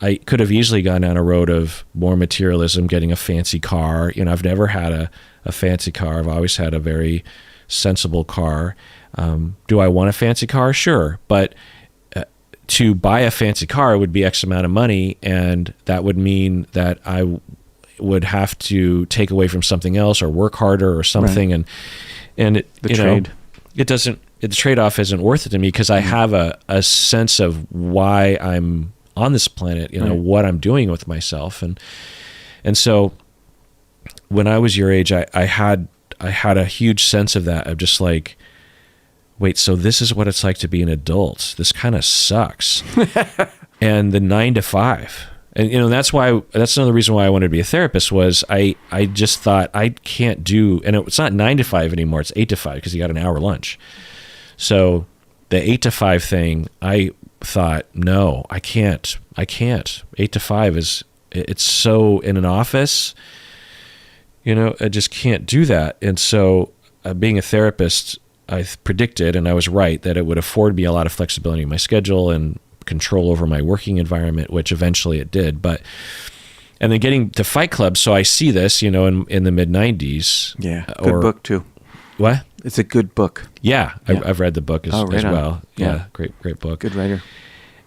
I could have easily gone down a road of more materialism, getting a fancy car. You know, I've never had a fancy car. I've always had a very sensible car. Do I want a fancy car? Sure. But to buy a fancy car would be X amount of money, and that would mean that I would have to take away from something else or work harder or something. Right. And the trade-off isn't worth it to me because I have a sense of why I'm on this planet, you know, right. What I'm doing with myself. And so when I was your age, I had a huge sense of that, of just like, wait, so this is what it's like to be an adult. This kind of sucks. And the 9 to 5. And, you know, that's another reason why I wanted to be a therapist was I just thought I can't do, and it's not 9 to 5 anymore. It's 8 to 5 because you got an hour lunch. So the 8 to 5 thing, I thought, no, I can't. 8 to 5 it's so in an office, you know, I just can't do that. And so being a therapist, I predicted, and I was right, that it would afford me a lot of flexibility in my schedule and control over my working environment, which eventually it did. And then getting to Fight Club, so I see this, you know, in the mid 90s. Yeah, good book too. What? It's a good book. Yeah. I've read the book as well. Yeah, great book. Good writer.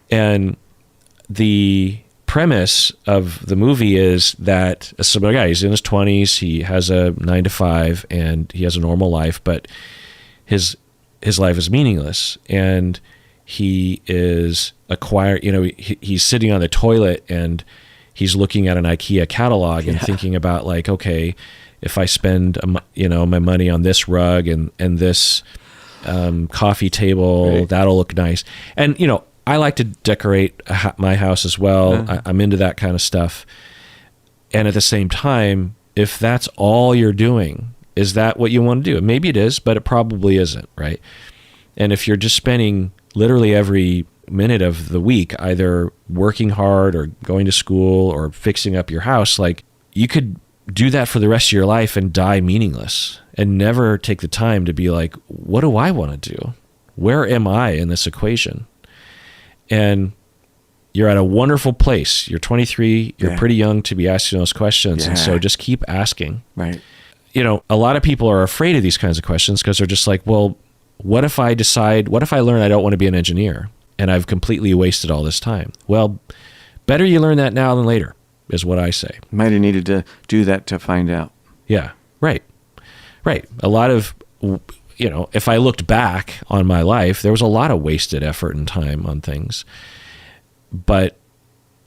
And the premise of the movie is that a similar guy, he's in his 20s, he has a 9 to 5, and he has a normal life, but his life is meaningless. And he is he's sitting on the toilet and he's looking at an IKEA catalog and thinking about like, okay, if I spend, my money on this rug and this coffee table, right, that'll look nice. And, you know, I like to decorate my house as well. I'm into that kind of stuff. And at the same time, if that's all you're doing, is that what you want to do? Maybe it is, but it probably isn't, right? And if you're just spending literally every minute of the week either working hard or going to school or fixing up your house, like you could do that for the rest of your life and die meaningless and never take the time to be like, what do I want to do? Where am I in this equation? And you're at a wonderful place. You're 23. You're pretty young to be asking those questions. Yeah. And so just keep asking. Right. You know, a lot of people are afraid of these kinds of questions because they're just like, well, what if I learn I don't want to be an engineer and I've completely wasted all this time? Well, better you learn that now than later is what I say. Might have needed to do that to find out. Yeah. Right. A lot of, you know, if I looked back on my life, there was a lot of wasted effort and time on things, but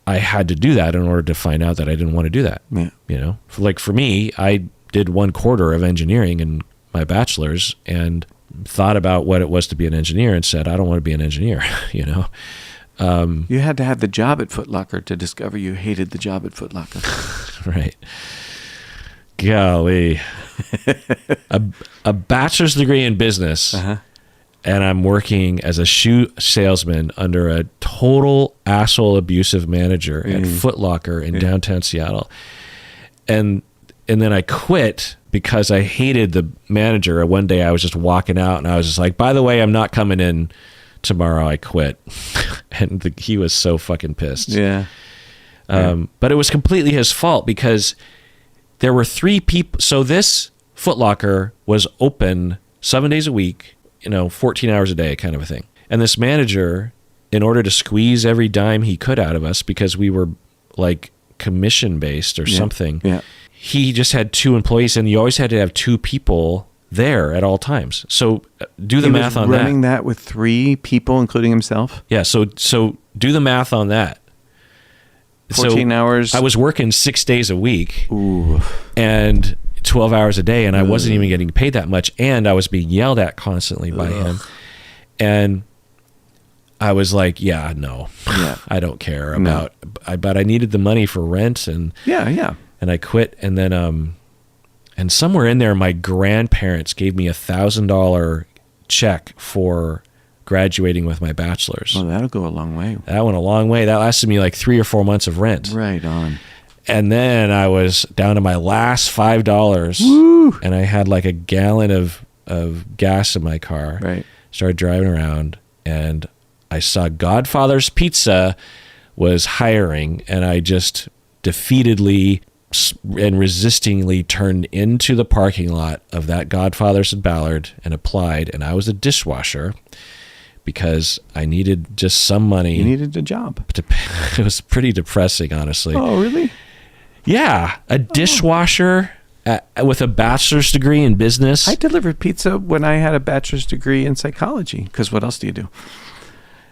I had to do that in order to find out that I didn't want to do that. Yeah. You know, like for me, I did 1/4 of engineering in my bachelor's and thought about what it was to be an engineer and said, I don't want to be an engineer, you know? You had to have the job at Foot Locker to discover you hated the job at Foot Locker. Right. Golly. a bachelor's degree in business, and I'm working as a shoe salesman under a total asshole abusive manager at Foot Locker in downtown Seattle. And then I quit because I hated the manager. One day I was just walking out and I was just like, by the way, I'm not coming in tomorrow. I quit. And he was so fucking pissed. Yeah. But it was completely his fault because there were 3 people. So this Foot Locker was open 7 days a week 14 hours a day kind of a thing. And this manager, in order to squeeze every dime he could out of us, because we were like commission based or something, he just had 2 employees, and you always had to have 2 people there at all times. So do the math on that. Running that with 3 people, including himself. Yeah. So do the math on that. 14 hours. I was working 6 days a week. Ooh. And 12 hours a day, and I wasn't even getting paid that much, and I was being yelled at constantly by him. And I was like, no, I don't care about, but I needed the money for rent, and and I quit. And then, and somewhere in there, my grandparents gave me $1,000 check for graduating with my bachelor's. Well, that'll go a long way. That went a long way. That lasted me like 3 or 4 months of rent. Right on. And then I was down to my last $5, and I had like a gallon of gas in my car. Right. Started driving around, and I saw Godfather's Pizza was hiring, and I just defeatedly and resistingly turned into the parking lot of that Godfather's in Ballard and applied, and I was a dishwasher because I needed just some money. You needed a job. It was pretty depressing, honestly. Oh, really? Yeah, a dishwasher with a bachelor's degree in business. I delivered pizza when I had a bachelor's degree in psychology, because what else do you do?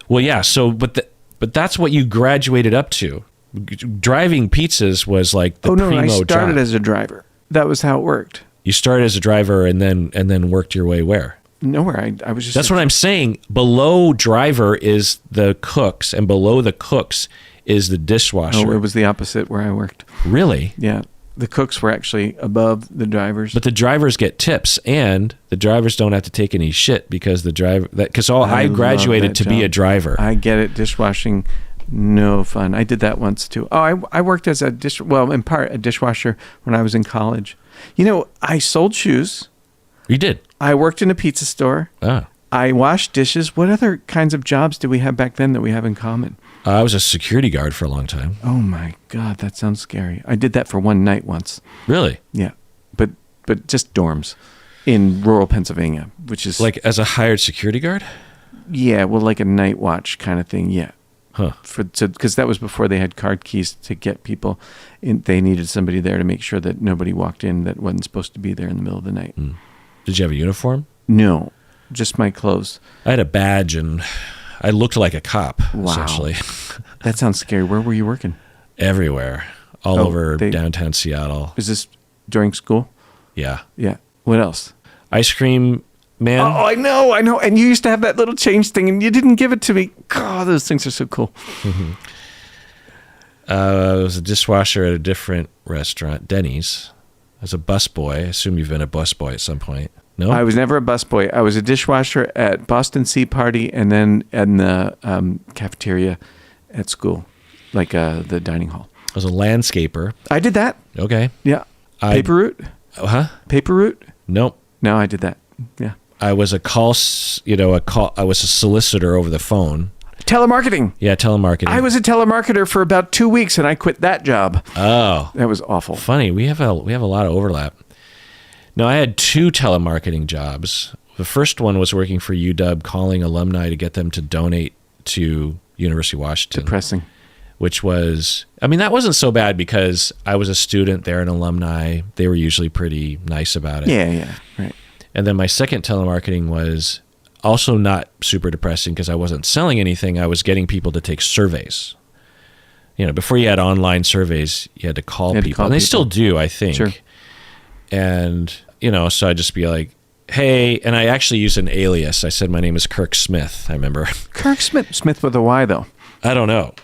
Well, yeah, so, but that's what you graduated up to. Driving pizzas was like the primo I started job. as a driver. That was how it worked. You started as a driver and then worked your way where? Nowhere. I was just... That's what I'm saying. Below driver is the cooks, and below the cooks is the dishwasher. Oh, it was the opposite where I worked. Really? Yeah. The cooks were actually above the drivers. But the drivers get tips, and the drivers don't have to take any shit because I graduated to be a driver. I get it. Dishwashing, no fun. I did that once too. Oh, I worked as in part a dishwasher when I was in college. I sold shoes. You did? I worked in a pizza store. Ah. I washed dishes. What other kinds of jobs did we have back then that we have in common? I was a security guard for a long time. Oh my God, that sounds scary. I did that for one night once. Really? Yeah, but just dorms in rural Pennsylvania, which is like as a hired security guard. Yeah, well, like a night watch kind of thing. Yeah. Huh. Because that was before they had card keys to get people in. They needed somebody there to make sure that nobody walked in that wasn't supposed to be there in the middle of the night. Mm. Did you have a uniform? No, just my clothes. I had a badge, and I looked like a cop, wow. Essentially. That sounds scary. Where were you working? Everywhere. All over downtown Seattle. Is this during school? Yeah. Yeah. What else? Ice cream man. Oh, I know. And you used to have that little change thing, and you didn't give it to me. God, those things are so cool. Mm-hmm. I was a dishwasher at a different restaurant, Denny's. I was a busboy. I assume you've been a busboy at some point. No? I was never a busboy. I was a dishwasher at Boston Sea Party, and then in the cafeteria at school, like the dining hall. I was a landscaper. I did that. Okay. Yeah. Paper route? Huh? Paper route? Nope. No, I did that. Yeah. I was I was a solicitor over the phone. Telemarketing. Yeah, telemarketing. I was a telemarketer for about 2 weeks, and I quit that job. Oh. That was awful. Funny. We have a lot of overlap. No, I had 2 telemarketing jobs. The first one was working for UW, calling alumni to get them to donate to University of Washington. Depressing. Which was, that wasn't so bad because I was a student there, an alumni. They were usually pretty nice about it. Yeah, right. And then my second telemarketing was also not super depressing because I wasn't selling anything. I was getting people to take surveys. Before you had online surveys, you had to call people. And they still do, I think. Sure. And, so I'd just be like, hey, and I actually used an alias. I said, my name is Kirk Smith, I remember. Kirk Smith. Smith with a Y, though. I don't know.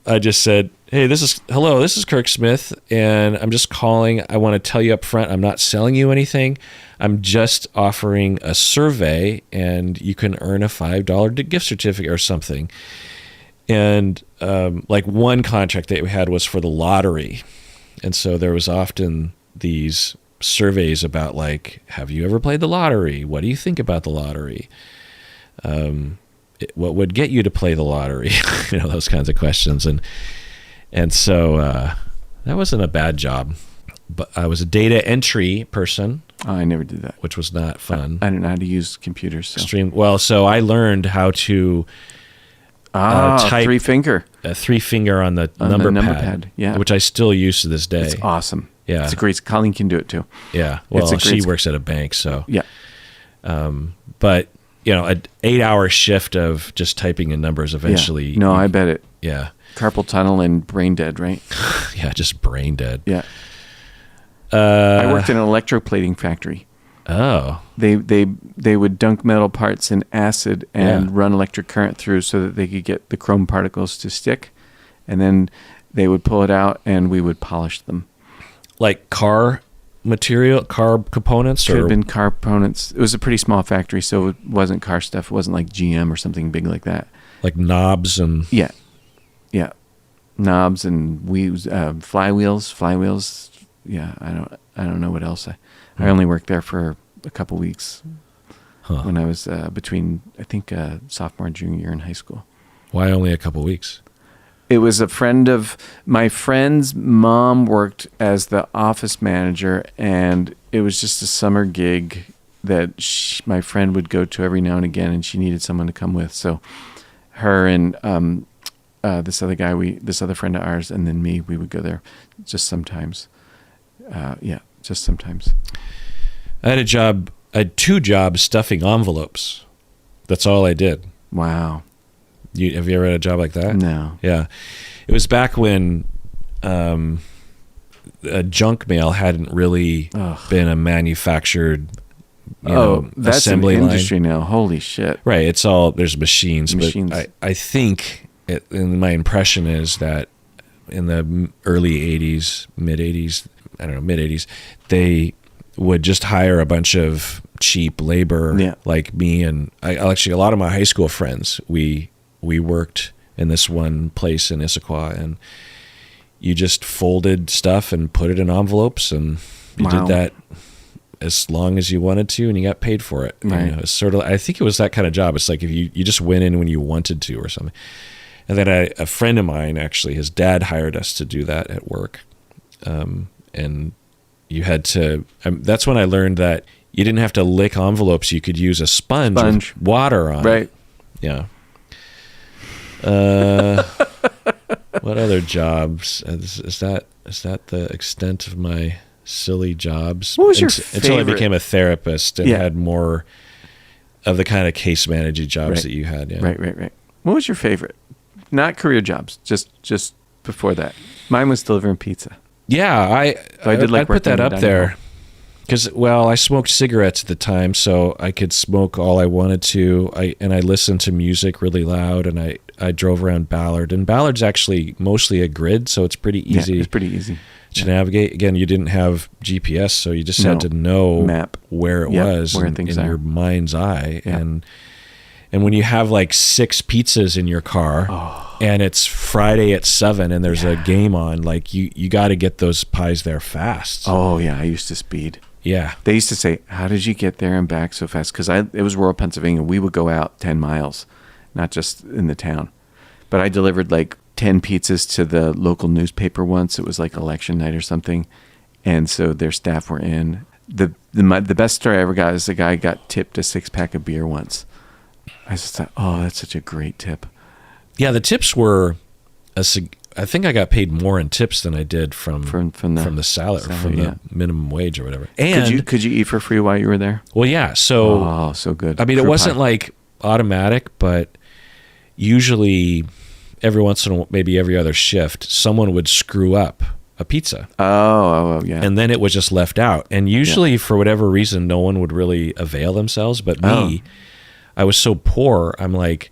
I just said, hey, this is Kirk Smith, and I'm just calling. I want to tell you up front, I'm not selling you anything. I'm just offering a survey, and you can earn a $5 gift certificate or something. And like one contract that we had was for the lottery. And so there was often these surveys about like, have you ever played the lottery? What do you think about the lottery? What would get you to play the lottery? Those kinds of questions. And so that wasn't a bad job. I was a data entry person, Oh, I never did that. which was not fun. I don't know how to use computers. So. So I learned how to type 3-finger. a 3-finger on the number pad, yeah. which I still use to this day. It's awesome. Yeah. It's a great. Colleen can do it too. Yeah. Well, she great- works at a bank, so. Yeah. But, an 8-hour shift of just typing in numbers eventually. Yeah. No, I bet it. Yeah. Carpal tunnel and brain dead, right? Yeah, just brain dead. Yeah. I worked in an electroplating factory. Oh. They would dunk metal parts in acid and run electric current through so that they could get the chrome particles to stick, and then they would pull it out and we would polish them. Like car components? Could have been car components. It was a pretty small factory, so it wasn't car stuff. It wasn't like GM or something big like that. Like knobs and... Yeah. Knobs and wheels, flywheels. Yeah, I don't know what else. I only worked there for a couple weeks when I was between, I think, sophomore and junior year in high school. Why only a couple weeks? It was a friend of my friend's mom worked as the office manager, and it was just a summer gig that my friend would go to every now and again, and she needed someone to come with. So her and this other friend of ours, and then me, we would go there just sometimes. Just sometimes. I had 2 jobs stuffing envelopes. That's all I did. Wow. Have you ever had a job like that? No. Yeah. It was back when junk mail hadn't really been a manufactured that's assembly an line. industry now. Holy shit. Right. There's machines. But I think, and my impression is that in the early 80s, mid 80s, they would just hire a bunch of cheap labor like me. And actually, a lot of my high school friends, we worked in this one place in Issaquah, and you just folded stuff and put it in envelopes, and you did that as long as you wanted to, and you got paid for it. Right. It's sort of, I think it was that kind of job. It's like if you just went in when you wanted to or something. And then a friend of mine, actually, his dad hired us to do that at work. And you had to, that's when I learned that you didn't have to lick envelopes. You could use a sponge. With water on Right. it. Yeah. What other jobs? Is that the extent of my silly jobs? What was your favorite? Until I became a therapist and had more of the kind of case managing jobs that you had. Yeah. Right. What was your favorite? Not career jobs, just before that. Mine was delivering pizza. Yeah, I put that up there because, I smoked cigarettes at the time, so I could smoke all I wanted to. I listened to music really loud, and I drove around Ballard. And Ballard's actually mostly a grid, so it's pretty easy. Yeah, it's pretty easy to navigate. Again, you didn't have GPS, so you just had to know where it was in your mind's eye. Yeah. And when you have like 6 pizzas in your car and it's Friday at 7 and there's a game on, like you got to get those pies there fast. Oh yeah, I used to speed. Yeah. They used to say, how did you get there and back so fast? Because it was rural Pennsylvania. We would go out 10 miles, not just in the town. But I delivered like 10 pizzas to the local newspaper once. It was like election night or something. And so their staff were in. The best story I ever got is the guy got tipped a 6-pack of beer once. I just thought, that's such a great tip. Yeah, the tips were, I think I got paid more in tips than I did from the salary, from the minimum wage or whatever. And could you eat for free while you were there? Well, yeah. So so good. I mean, it wasn't like automatic, but usually every once in a while, maybe every other shift, someone would screw up a pizza. Oh, yeah. And then it was just left out. And usually for whatever reason, no one would really avail themselves. But me, I was so poor. I'm like,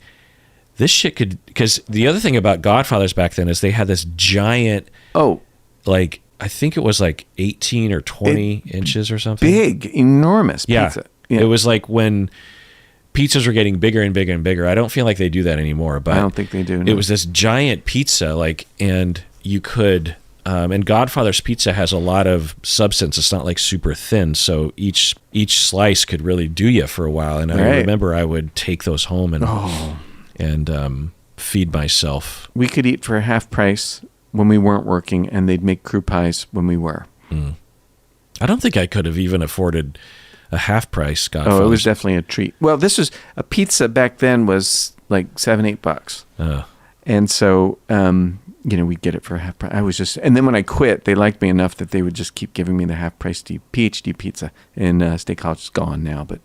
this shit could, because the other thing about Godfathers back then is they had this giant, like, I think it was like 18 or 20 inches or something. Big, enormous pizza. Yeah. It was like when pizzas were getting bigger and bigger and bigger. I don't feel like they do that anymore, but I don't think they do. No. It was this giant pizza, like, and you could, and Godfather's pizza has a lot of substance. It's not like super thin, so each slice could really do you for a while. And I remember I would take those home and feed myself. We could eat for half price when we weren't working, and they'd make crew pies when we were. I don't think I could have even afforded a half price Godfather. Oh, it was definitely a treat. Well, this was a pizza back then was like $7-8. Oh. And so, we'd get it for a half price. And then when I quit, they liked me enough that they would just keep giving me the half price PhD pizza. And State College is gone now, but.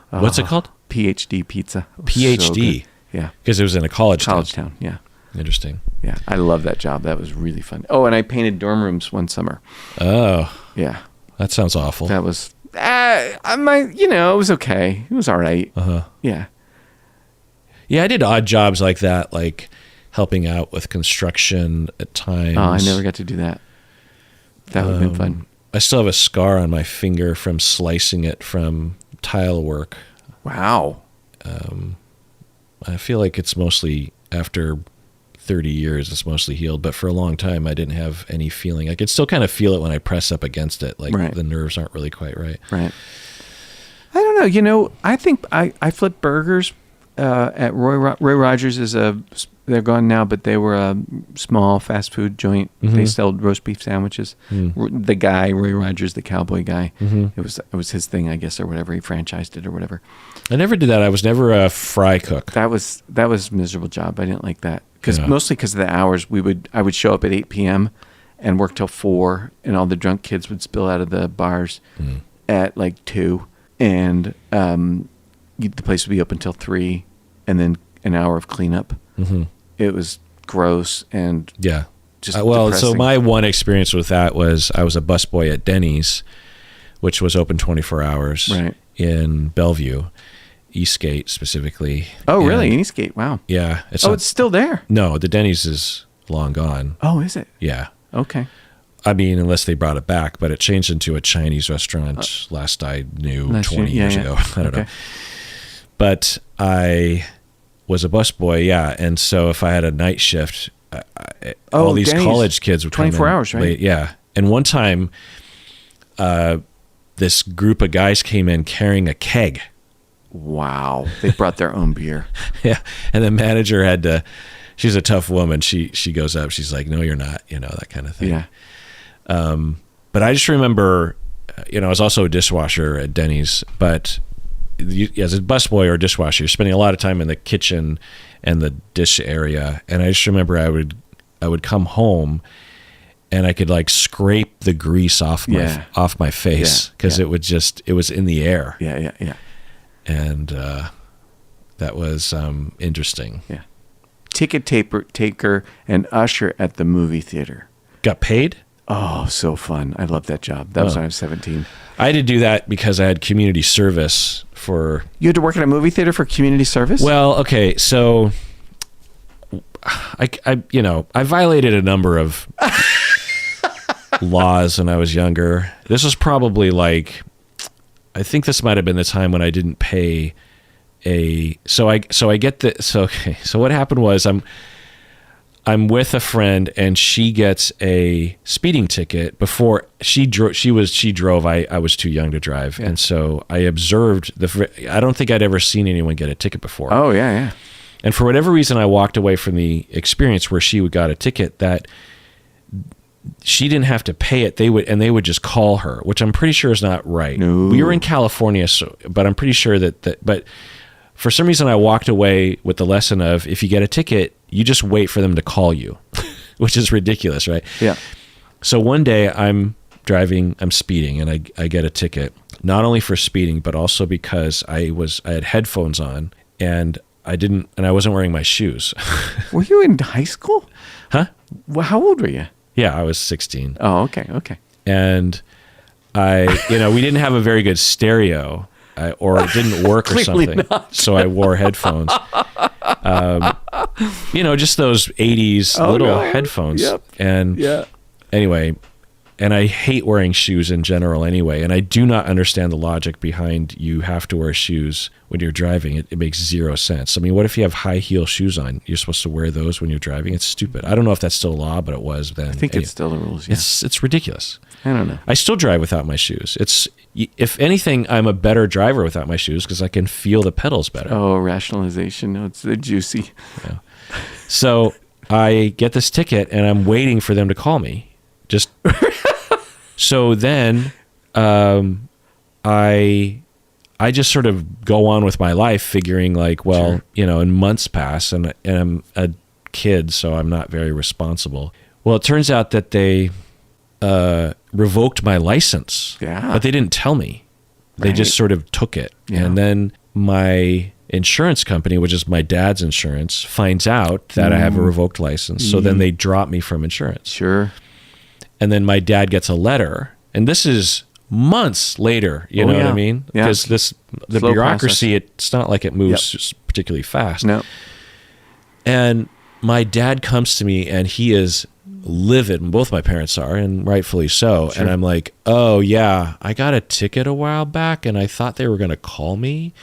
What's it called? PhD pizza. PhD. So yeah. Because it was in a college town. Yeah. Interesting. Yeah. I love that job. That was really fun. Oh, and I painted dorm rooms one summer. Oh. Yeah. That sounds awful. That was, it was okay. It was all right. Uh-huh. Yeah. Yeah, I did odd jobs like that, like helping out with construction at times. Oh, I never got to do that. That would have been fun. I still have a scar on my finger from slicing it from tile work. Wow. I feel like it's mostly after 30 years, it's mostly healed. But for a long time, I didn't have any feeling. I could still kind of feel it when I press up against it. Like the nerves aren't really quite right. Right. I don't know. I think I flipped burgers at Roy Rogers they're gone now, but they were a small fast food joint. Mm-hmm. They sold roast beef sandwiches. Mm. The guy, Roy Rogers, the cowboy guy, it was his thing, I guess, or whatever. He franchised it or whatever. I never did that. I was never a fry cook. That was a miserable job. I didn't like that mostly because of the hours. I would show up at 8 p.m. and work till 4, and all the drunk kids would spill out of the bars at like 2, and the place would be open till 3, and then an hour of cleanup. Mm-hmm. It was gross and just depressing. So my one experience with that was I was a busboy at Denny's, which was open 24 hours in Bellevue, Eastgate specifically. Oh, really? Eastgate? Wow. Yeah. It's still there? No, the Denny's is long gone. Oh, is it? Yeah. Okay. I mean, unless they brought it back, but it changed into a Chinese restaurant last I knew 20 years ago. I don't know. But I was a busboy, and so if I had a night shift, all these Denny's, college kids would come 24 hours, right? Late, yeah. And one time, this group of guys came in carrying a keg. Wow. They brought their own beer. Yeah. And the manager had to, she's a tough woman. She goes up, she's like, no, you're not, that kind of thing. Yeah. But I just remember, I was also a dishwasher at Denny's, but as a busboy or a dishwasher, you're spending a lot of time in the kitchen and the dish area. And I just remember I would come home and I could like scrape the grease off my face because it was in the air. Yeah. And that was interesting. Yeah. Ticket taker and usher at the movie theater. Got paid? Oh, so fun. I loved that job. That was when I was 17. I had to do that because I had community service for... You had to work at a movie theater for community service? Well, okay, so I violated a number of laws when I was younger. This was probably like, I think this might have been the time when I didn't pay so what happened was I'm with a friend and she gets a speeding ticket before she drove. I was too young to drive. Yeah. And so I observed I don't think I'd ever seen anyone get a ticket before. Oh yeah. And for whatever reason, I walked away from the experience where she got a ticket that she didn't have to pay it. They would just call her, which I'm pretty sure is not right. No. We were in California, but I'm pretty sure but for some reason I walked away with the lesson of if you get a ticket, you just wait for them to call you, which is ridiculous, right? Yeah. So one day I'm driving, I'm speeding, and I get a ticket, not only for speeding, but also because I had headphones on and I wasn't wearing my shoes. Were you in high school? Huh? Well, how old were you? Yeah, I was 16. Oh, okay. And we didn't have a very good stereo, or it didn't work or something. Not. So I wore headphones. Just those 80s headphones. Yep. And anyway, and I hate wearing shoes in general anyway. And I do not understand the logic behind you have to wear shoes when you're driving. It makes zero sense. I mean, what if you have high heel shoes on? You're supposed to wear those when you're driving? It's stupid. I don't know if that's still a law, but it was then. I think it's still the rules, yeah. It's ridiculous. I don't know. I still drive without my shoes. If anything, I'm a better driver without my shoes because I can feel the pedals better. Oh, rationalization. No, it's juicy. Yeah. So I get this ticket and I'm waiting for them to call me. So then I just sort of go on with my life figuring like, well, Sure. you know, and months pass and I'm a kid, so I'm not very responsible. Well, it turns out that they revoked my license, Yeah. but they didn't tell me. They Right. just sort of took it. Yeah. And then my insurance company, which is my dad's insurance, finds out that I have a revoked license. So then they drop me from insurance. Sure. And then my dad gets a letter, and this is months later, you know what I mean? Yeah. Because the Slow bureaucracy, it's not like it moves particularly fast. No. And my dad comes to me and he is livid, and both my parents are, and rightfully so. Sure. And I'm like, oh yeah, I got a ticket a while back and I thought they were going to call me.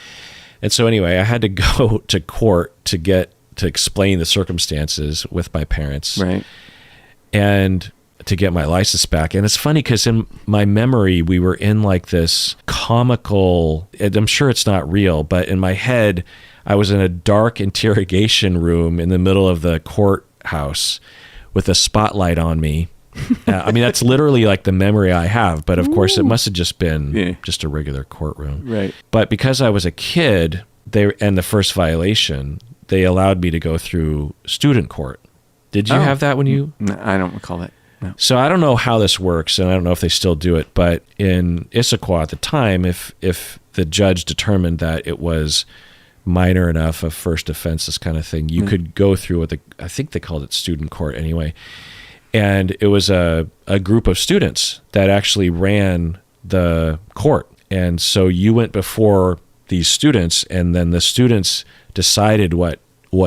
And so anyway, I had to go to court to explain the circumstances with my parents. Right. And to get my license back. And it's funny because in my memory, we were in like this comical, and I'm sure it's not real, but in my head, I was in a dark interrogation room in the middle of the courthouse with a spotlight on me. I mean, that's literally like the memory I have, but of course it must have just been just a regular courtroom. Right. But because I was a kid, and the first violation, they allowed me to go through student court. Did you have that when you? No, I don't recall that. No. So I don't know how this works, and I don't know if they still do it, but in Issaquah at the time, if the judge determined that it was minor enough, a first offense, this kind of thing, you could go through what I think they called it student court anyway. And it was a group of students that actually ran the court. And so you went before these students, and then the students decided what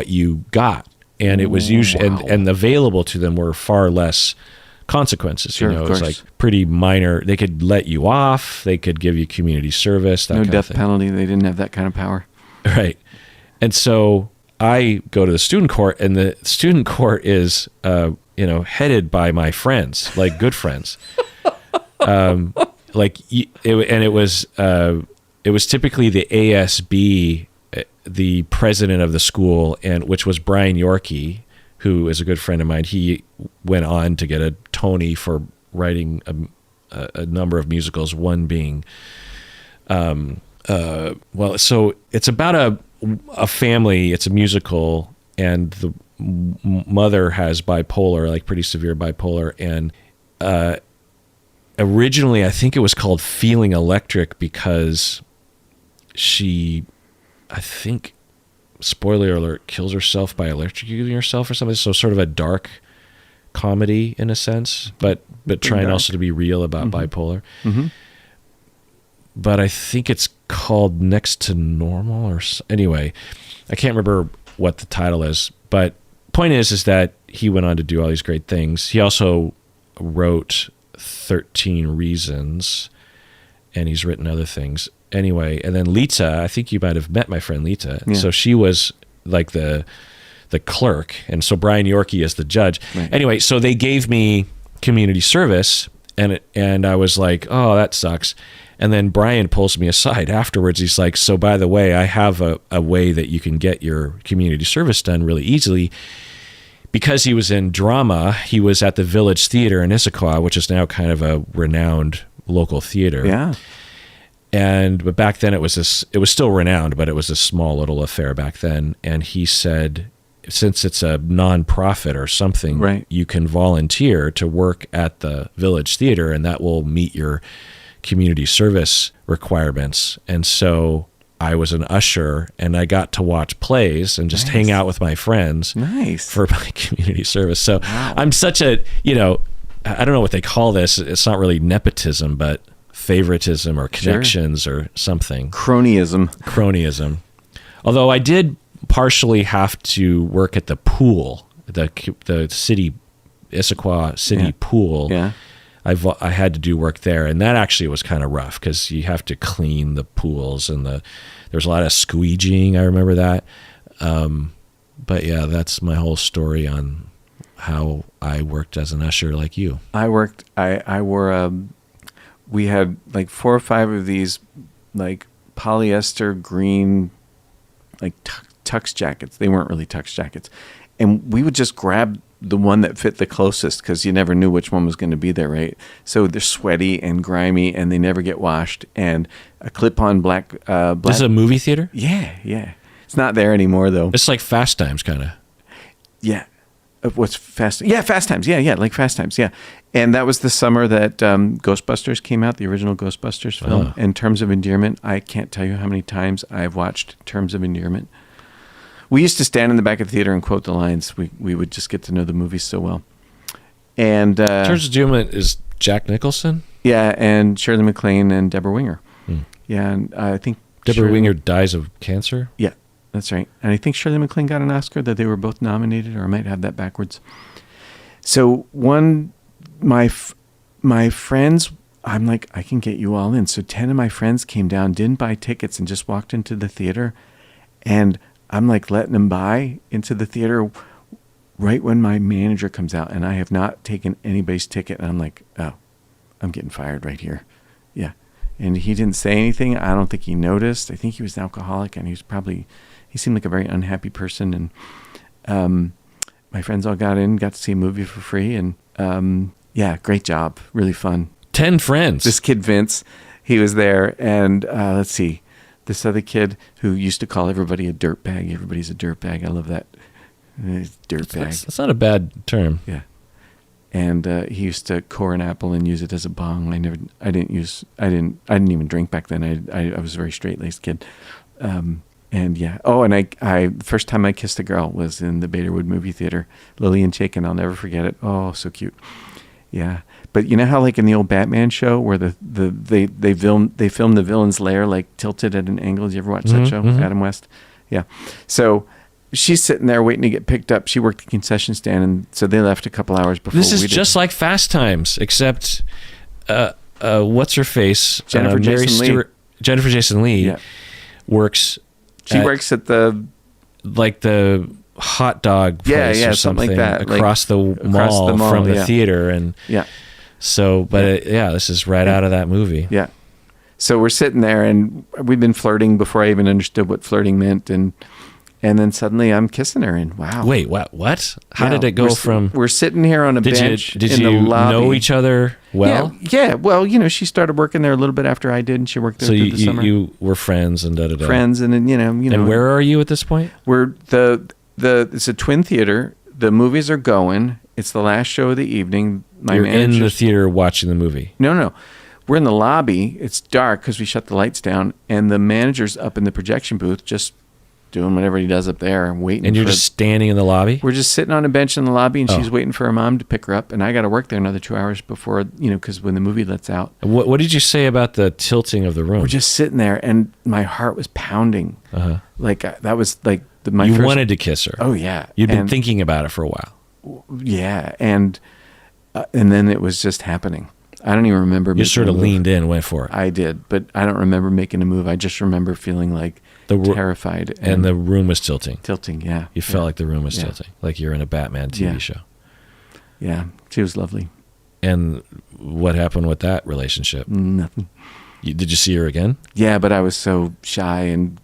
you got. And it was usually, and available to them were far less consequences. Sure, you know, of it was course. like pretty minor. They could let you off. They could give you community service. That No kind death of thing. penalty. They didn't have that kind of power. Right. And so I go to the student court, and the student court is, headed by my friends, like good friends. It was typically the ASB, the president of the school, and which was Brian Yorkie, who is a good friend of mine. He went on to get a Tony for writing a number of musicals, one being, so it's about a family, it's a musical, and the mother has bipolar, like pretty severe bipolar, and originally I think it was called Feeling Electric because she, I think, spoiler alert, kills herself by electrocuting herself or something. So sort of a dark comedy in a sense, but trying also to be real about bipolar. Mm-hmm. But I think it's called Next to Normal, or anyway, I can't remember what the title is. But point is that he went on to do all these great things. He also wrote 13 Reasons, and he's written other things. Anyway, and then Lita, I think you might have met my friend Lita. Yeah. So she was like the clerk, and so Brian Yorkie is the judge. Right. Anyway, so they gave me community service, and I was like, oh, that sucks. And then Brian pulls me aside afterwards. He's like, so by the way, I have a way that you can get your community service done really easily. Because he was in drama, he was at the Village Theater in Issaquah, which is now kind of a renowned local theater. Yeah. But back then it was still renowned, but it was a small little affair back then. And he said, since it's a nonprofit or something, right, you can volunteer to work at the Village Theater, and that will meet your community service requirements. And so I was an usher, and I got to watch plays and just hang out with my friends for my community service. So I'm such a, I don't know what they call this. It's not really nepotism, but favoritism or connections or something. Cronyism. Although I did partially have to work at the pool, the city, Issaquah city pool. Yeah. I had to do work there, and that actually was kind of rough because you have to clean the pools, and there's a lot of squeegeeing. I remember that. But yeah, that's my whole story on how I worked as an usher like you. I wore we had like 4 or 5 of these like polyester green like tux jackets. They weren't really tux jackets. And we would just grab the one that fit the closest because you never knew which one was going to be there, right? So they're sweaty and grimy and they never get washed. And a clip-on black. This is a movie theater? Yeah. It's not there anymore though. It's like Fast Times, kind of. Yeah. What's Fast? Yeah, Fast Times. Yeah, like Fast Times. Yeah. And that was the summer that Ghostbusters came out, the original Ghostbusters film. And Terms of Endearment, I can't tell you how many times I've watched Terms of Endearment. We used to stand in the back of the theater and quote the lines. We would just get to know the movies so well. And Terms of Endearment is Jack Nicholson? Yeah, and Shirley MacLaine and Deborah Winger. Yeah, and I think Deborah Winger dies of cancer? Yeah, that's right. And I think Shirley MacLaine got an Oscar, that they were both nominated, or I might have that backwards. So my friends, I'm like, I can get you all in. So 10 of my friends came down, didn't buy tickets, and just walked into the theater. And I'm like letting them buy into the theater right when my manager comes out, and I have not taken anybody's ticket. And I'm like, oh, I'm getting fired right here. Yeah. And he didn't say anything. I don't think he noticed. I think he was an alcoholic, and he seemed like a very unhappy person. And my friends all got to see a movie for free. And yeah, great job. Really fun. 10 friends. This kid, Vince, he was there. And let's see. This other kid who used to call everybody a dirtbag. Everybody's a dirtbag. I love that. Dirtbag. That's not a bad term. Yeah. And he used to core an apple and use it as a bong. I didn't even drink back then. I was a very straight-laced kid. And yeah. Oh, and I the first time I kissed a girl was in the Baderwood movie theater. Lillian Chaikin, I'll never forget it. Oh, so cute. Yeah. But you know how like in the old Batman show where they filmed the villain's lair like tilted at an angle? Did you ever watch that show? Adam West? Yeah. So she's sitting there waiting to get picked up. She worked the concession stand, and so they left a couple hours before we did. This is just like Fast Times, except what's her face? Jennifer Jason Leigh works. She works at the hot dog place or something like that, across the mall from the theater, and so this is right out of that movie. Yeah. So we're sitting there, and we've been flirting before I even understood what flirting meant, and then suddenly I'm kissing her, and wow. Wait, what? How did it go from? We're sitting here on a bench did in you the lobby. know each other well? Yeah. Well, she started working there a little bit after I did, and she worked there through the summer. You were friends and da-da-da. Friends, and then And where are you at this point? We're it's a twin theater. The movies are going. It's the last show of the evening. You're in the theater watching the movie. No. We're in the lobby. It's dark because we shut the lights down, and the manager's up in the projection booth just doing whatever he does up there and waiting. And you're just standing in the lobby? We're just sitting on a bench in the lobby, and she's waiting for her mom to pick her up, and I got to work there another 2 hours before, because when the movie lets out. What did you say about the tilting of the room? We're just sitting there, and my heart was pounding. Like that was like my You first... wanted to kiss her. Oh, yeah. You'd been thinking about it for a while. Yeah, and then it was just happening. I don't even remember. You sort of leaned in, went for it. I did, but I don't remember making a move. I just remember feeling like terrified. And the room was tilting. Tilting, yeah. You felt like the room was tilting, like you're in a Batman TV show. Yeah, she was lovely. And what happened with that relationship? Nothing. Did you see her again? Yeah, but I was so shy and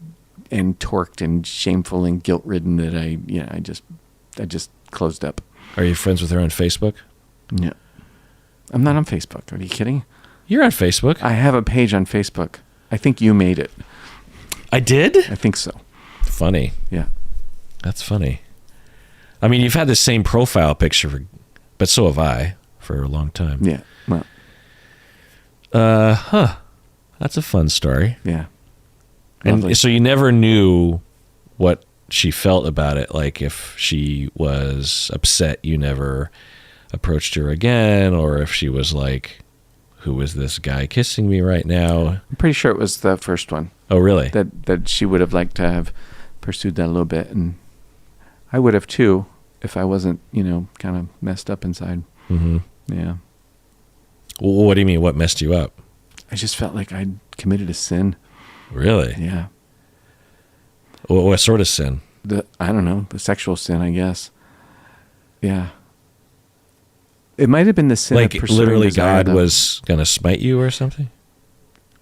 torqued and shameful and guilt-ridden that I just closed up. Are you friends with her on Facebook? No. I'm not on Facebook. Are you kidding? You're on Facebook. I have a page on Facebook. I think you made it. I did? I think so. Funny. Yeah. That's funny. I mean, you've had the same profile picture, but so have I for a long time. Yeah. Well. That's a fun story. Yeah. And so you never knew what she felt about it. Like if she was upset, you never approached her again, or if she was like, who is this guy kissing me right now? I'm pretty sure it was the first one. Oh, really? That she would have liked to have pursued that a little bit, and I would have too if I wasn't, kind of messed up inside. Mm-hmm. Yeah. Well, what do you mean? What messed you up? I just felt like I'd committed a sin. Really? Yeah. What sort of sin? I don't know, the sexual sin, I guess. Yeah. It might have been the sin like of pursuing literally desire, God was going to smite you or something?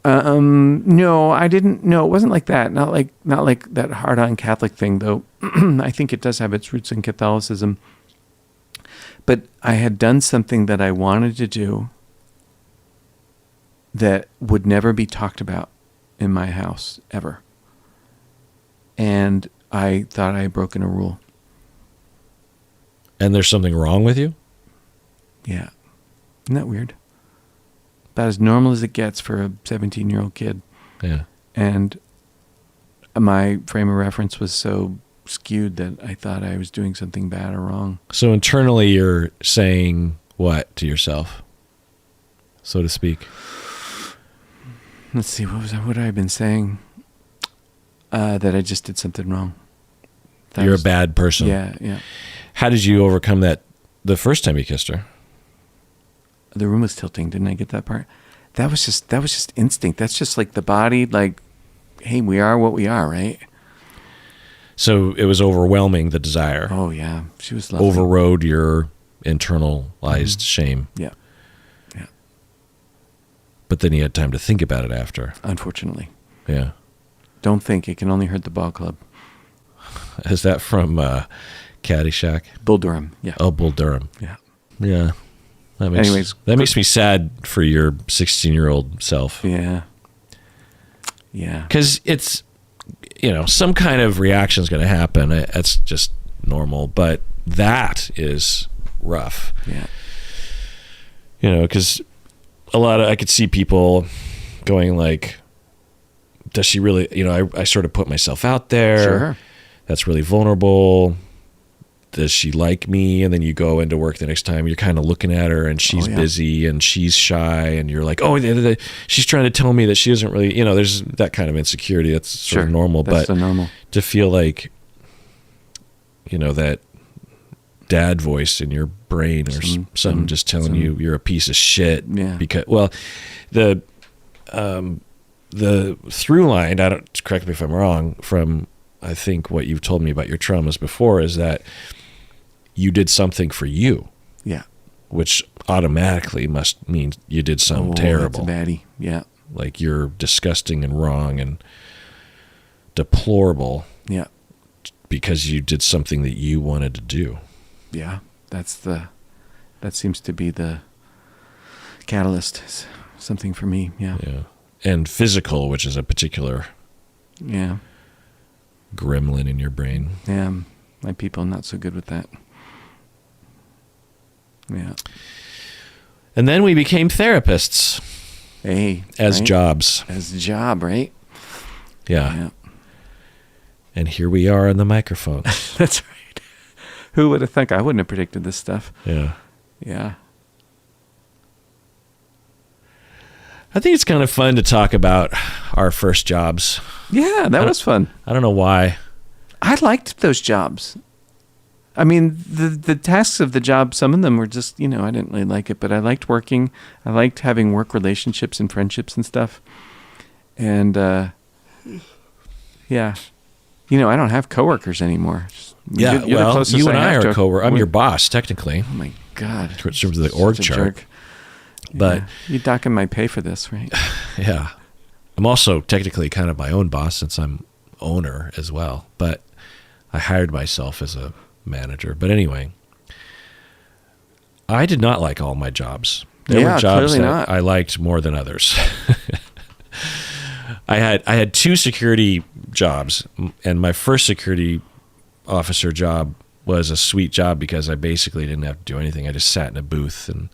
No, I didn't. No, it wasn't like that. Not like that hard-on Catholic thing, though. I think it does have its roots in Catholicism. But I had done something that I wanted to do that would never be talked about in my house ever. And I thought I had broken a rule. And there's something wrong with you? Yeah. Isn't that weird? About as normal as it gets for a 17-year-old kid. Yeah. And my frame of reference was so skewed that I thought I was doing something bad or wrong. So internally you're saying what to yourself, so to speak? Let's see, what had I been saying? That I just did something wrong. You're a bad person. Yeah. How did you overcome that the first time you kissed her? The room was tilting. Didn't I get that part? That was just instinct. That's just like the body, like, hey, we are what we are, right? So it was overwhelming, the desire. Oh, yeah. She was lovely. Overrode your internalized shame. Yeah. But then you had time to think about it after. Unfortunately. Yeah. Don't think. It can only hurt the ball club. Is that from Caddyshack? Bull Durham. Yeah. Oh, Bull Durham. Yeah. Yeah. That makes me sad for your 16-year-old self. Yeah. Yeah. Because it's, some kind of reaction is going to happen. That's just normal. But that is rough. Yeah. Because I could see people going like, does she really, I sort of put myself out there. Sure. That's really vulnerable. Does she like me? And then you go into work the next time, you're kind of looking at her and she's busy and she's shy and you're like, oh, she's trying to tell me that she isn't really, there's that kind of insecurity. That's sort of normal. That's but normal. To feel like, that dad voice in your brain or something just telling you you're a piece of shit. Yeah. Because, the through line, correct me if I'm wrong, from I think what you've told me about your traumas before is that you did something for you. Yeah. Which automatically must mean you did something terrible. That's a baddie. Yeah. Like you're disgusting and wrong and deplorable. Yeah. Because you did something that you wanted to do. Yeah. That seems to be the catalyst. Something for me. Yeah. Yeah. And physical, which is a particular gremlin in your brain. Yeah. My people are not so good with that. Yeah. And then we became therapists. Hey. As jobs. As a job, right? Yeah. And here we are on the microphone. That's right. Who would have thunk? I wouldn't have predicted this stuff. Yeah. Yeah. I think it's kind of fun to talk about our first jobs. Yeah, that was fun. I don't know why. I liked those jobs. I mean, the tasks of the job, some of them were just, I didn't really like it, but I liked working. I liked having work relationships and friendships and stuff. And, yeah. I don't have coworkers anymore. Yeah, you're the closest you and I are coworkers. I'm your boss, technically. Oh, my God. In terms of the org chart. Jerk. But you're docking my pay for this, right? Yeah. I'm also technically kind of my own boss since I'm owner as well. But I hired myself as a manager. But anyway, I did not like all my jobs. There were jobs that I liked more than others. I had 2 security jobs, and my first security officer job was a sweet job because I basically didn't have to do anything. I just sat in a booth and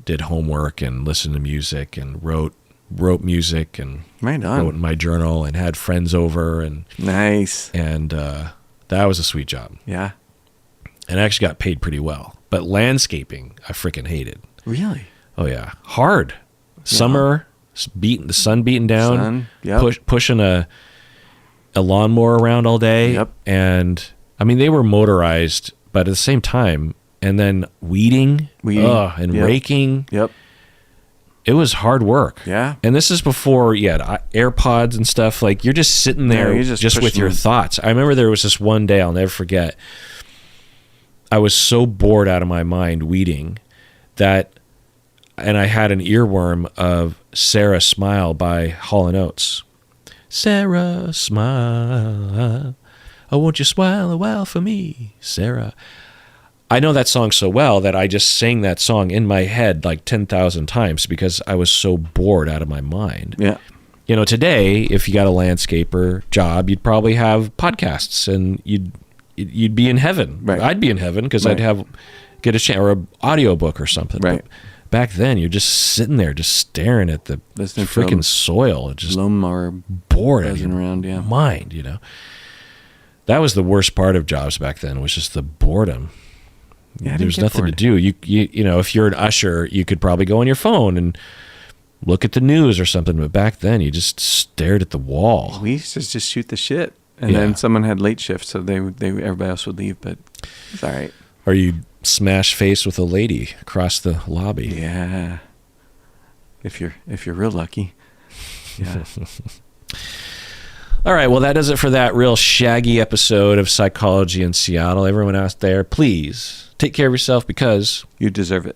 did homework and listened to music and wrote music and right on. Wrote in my journal and had friends over and nice. And that was a sweet job. Yeah. And I actually got paid pretty well. But landscaping, I freaking hated. Really? Oh yeah, hard. Yeah. Summer, the sun beating down, pushing a lawnmower around all day. Yep. And I mean, they were motorized, but at the same time, and then weeding. And raking. Yep. It was hard work. Yeah. And this is before you had AirPods and stuff. Like you're just sitting there just with your thoughts. I remember there was this one day I'll never forget. I was so bored out of my mind weeding and I had an earworm of Sarah Smile by Hall & Oates. Sarah Smile, oh, won't you smile a while for me, Sarah? I know that song so well that I just sang that song in my head like 10,000 times because I was so bored out of my mind. Yeah. You know, today, if you got a landscaper job, you'd probably have podcasts and you'd be in heaven. Right. I'd be in heaven because Right. I'd get a chance, or an audiobook or something. Right. But back then, you're just sitting there, just staring at the Listening to freaking soil, just lawnmower bored out of buzzing your around, yeah. mind, you know. That was the worst part of jobs back then, was just the boredom. Yeah, I didn't There's get nothing bored. to do. You know, if you're an usher, you could probably go on your phone and look at the news or something. But back then, you just stared at the wall. We used to just shoot the shit, and Yeah. then someone had late shift, so everybody else would leave. But it's all right. Or you smash face with a lady across the lobby. Yeah. If you're real lucky. Yeah. All right, well, that does it for that real shaggy episode of Psychology in Seattle. Everyone out there, please take care of yourself because You deserve it.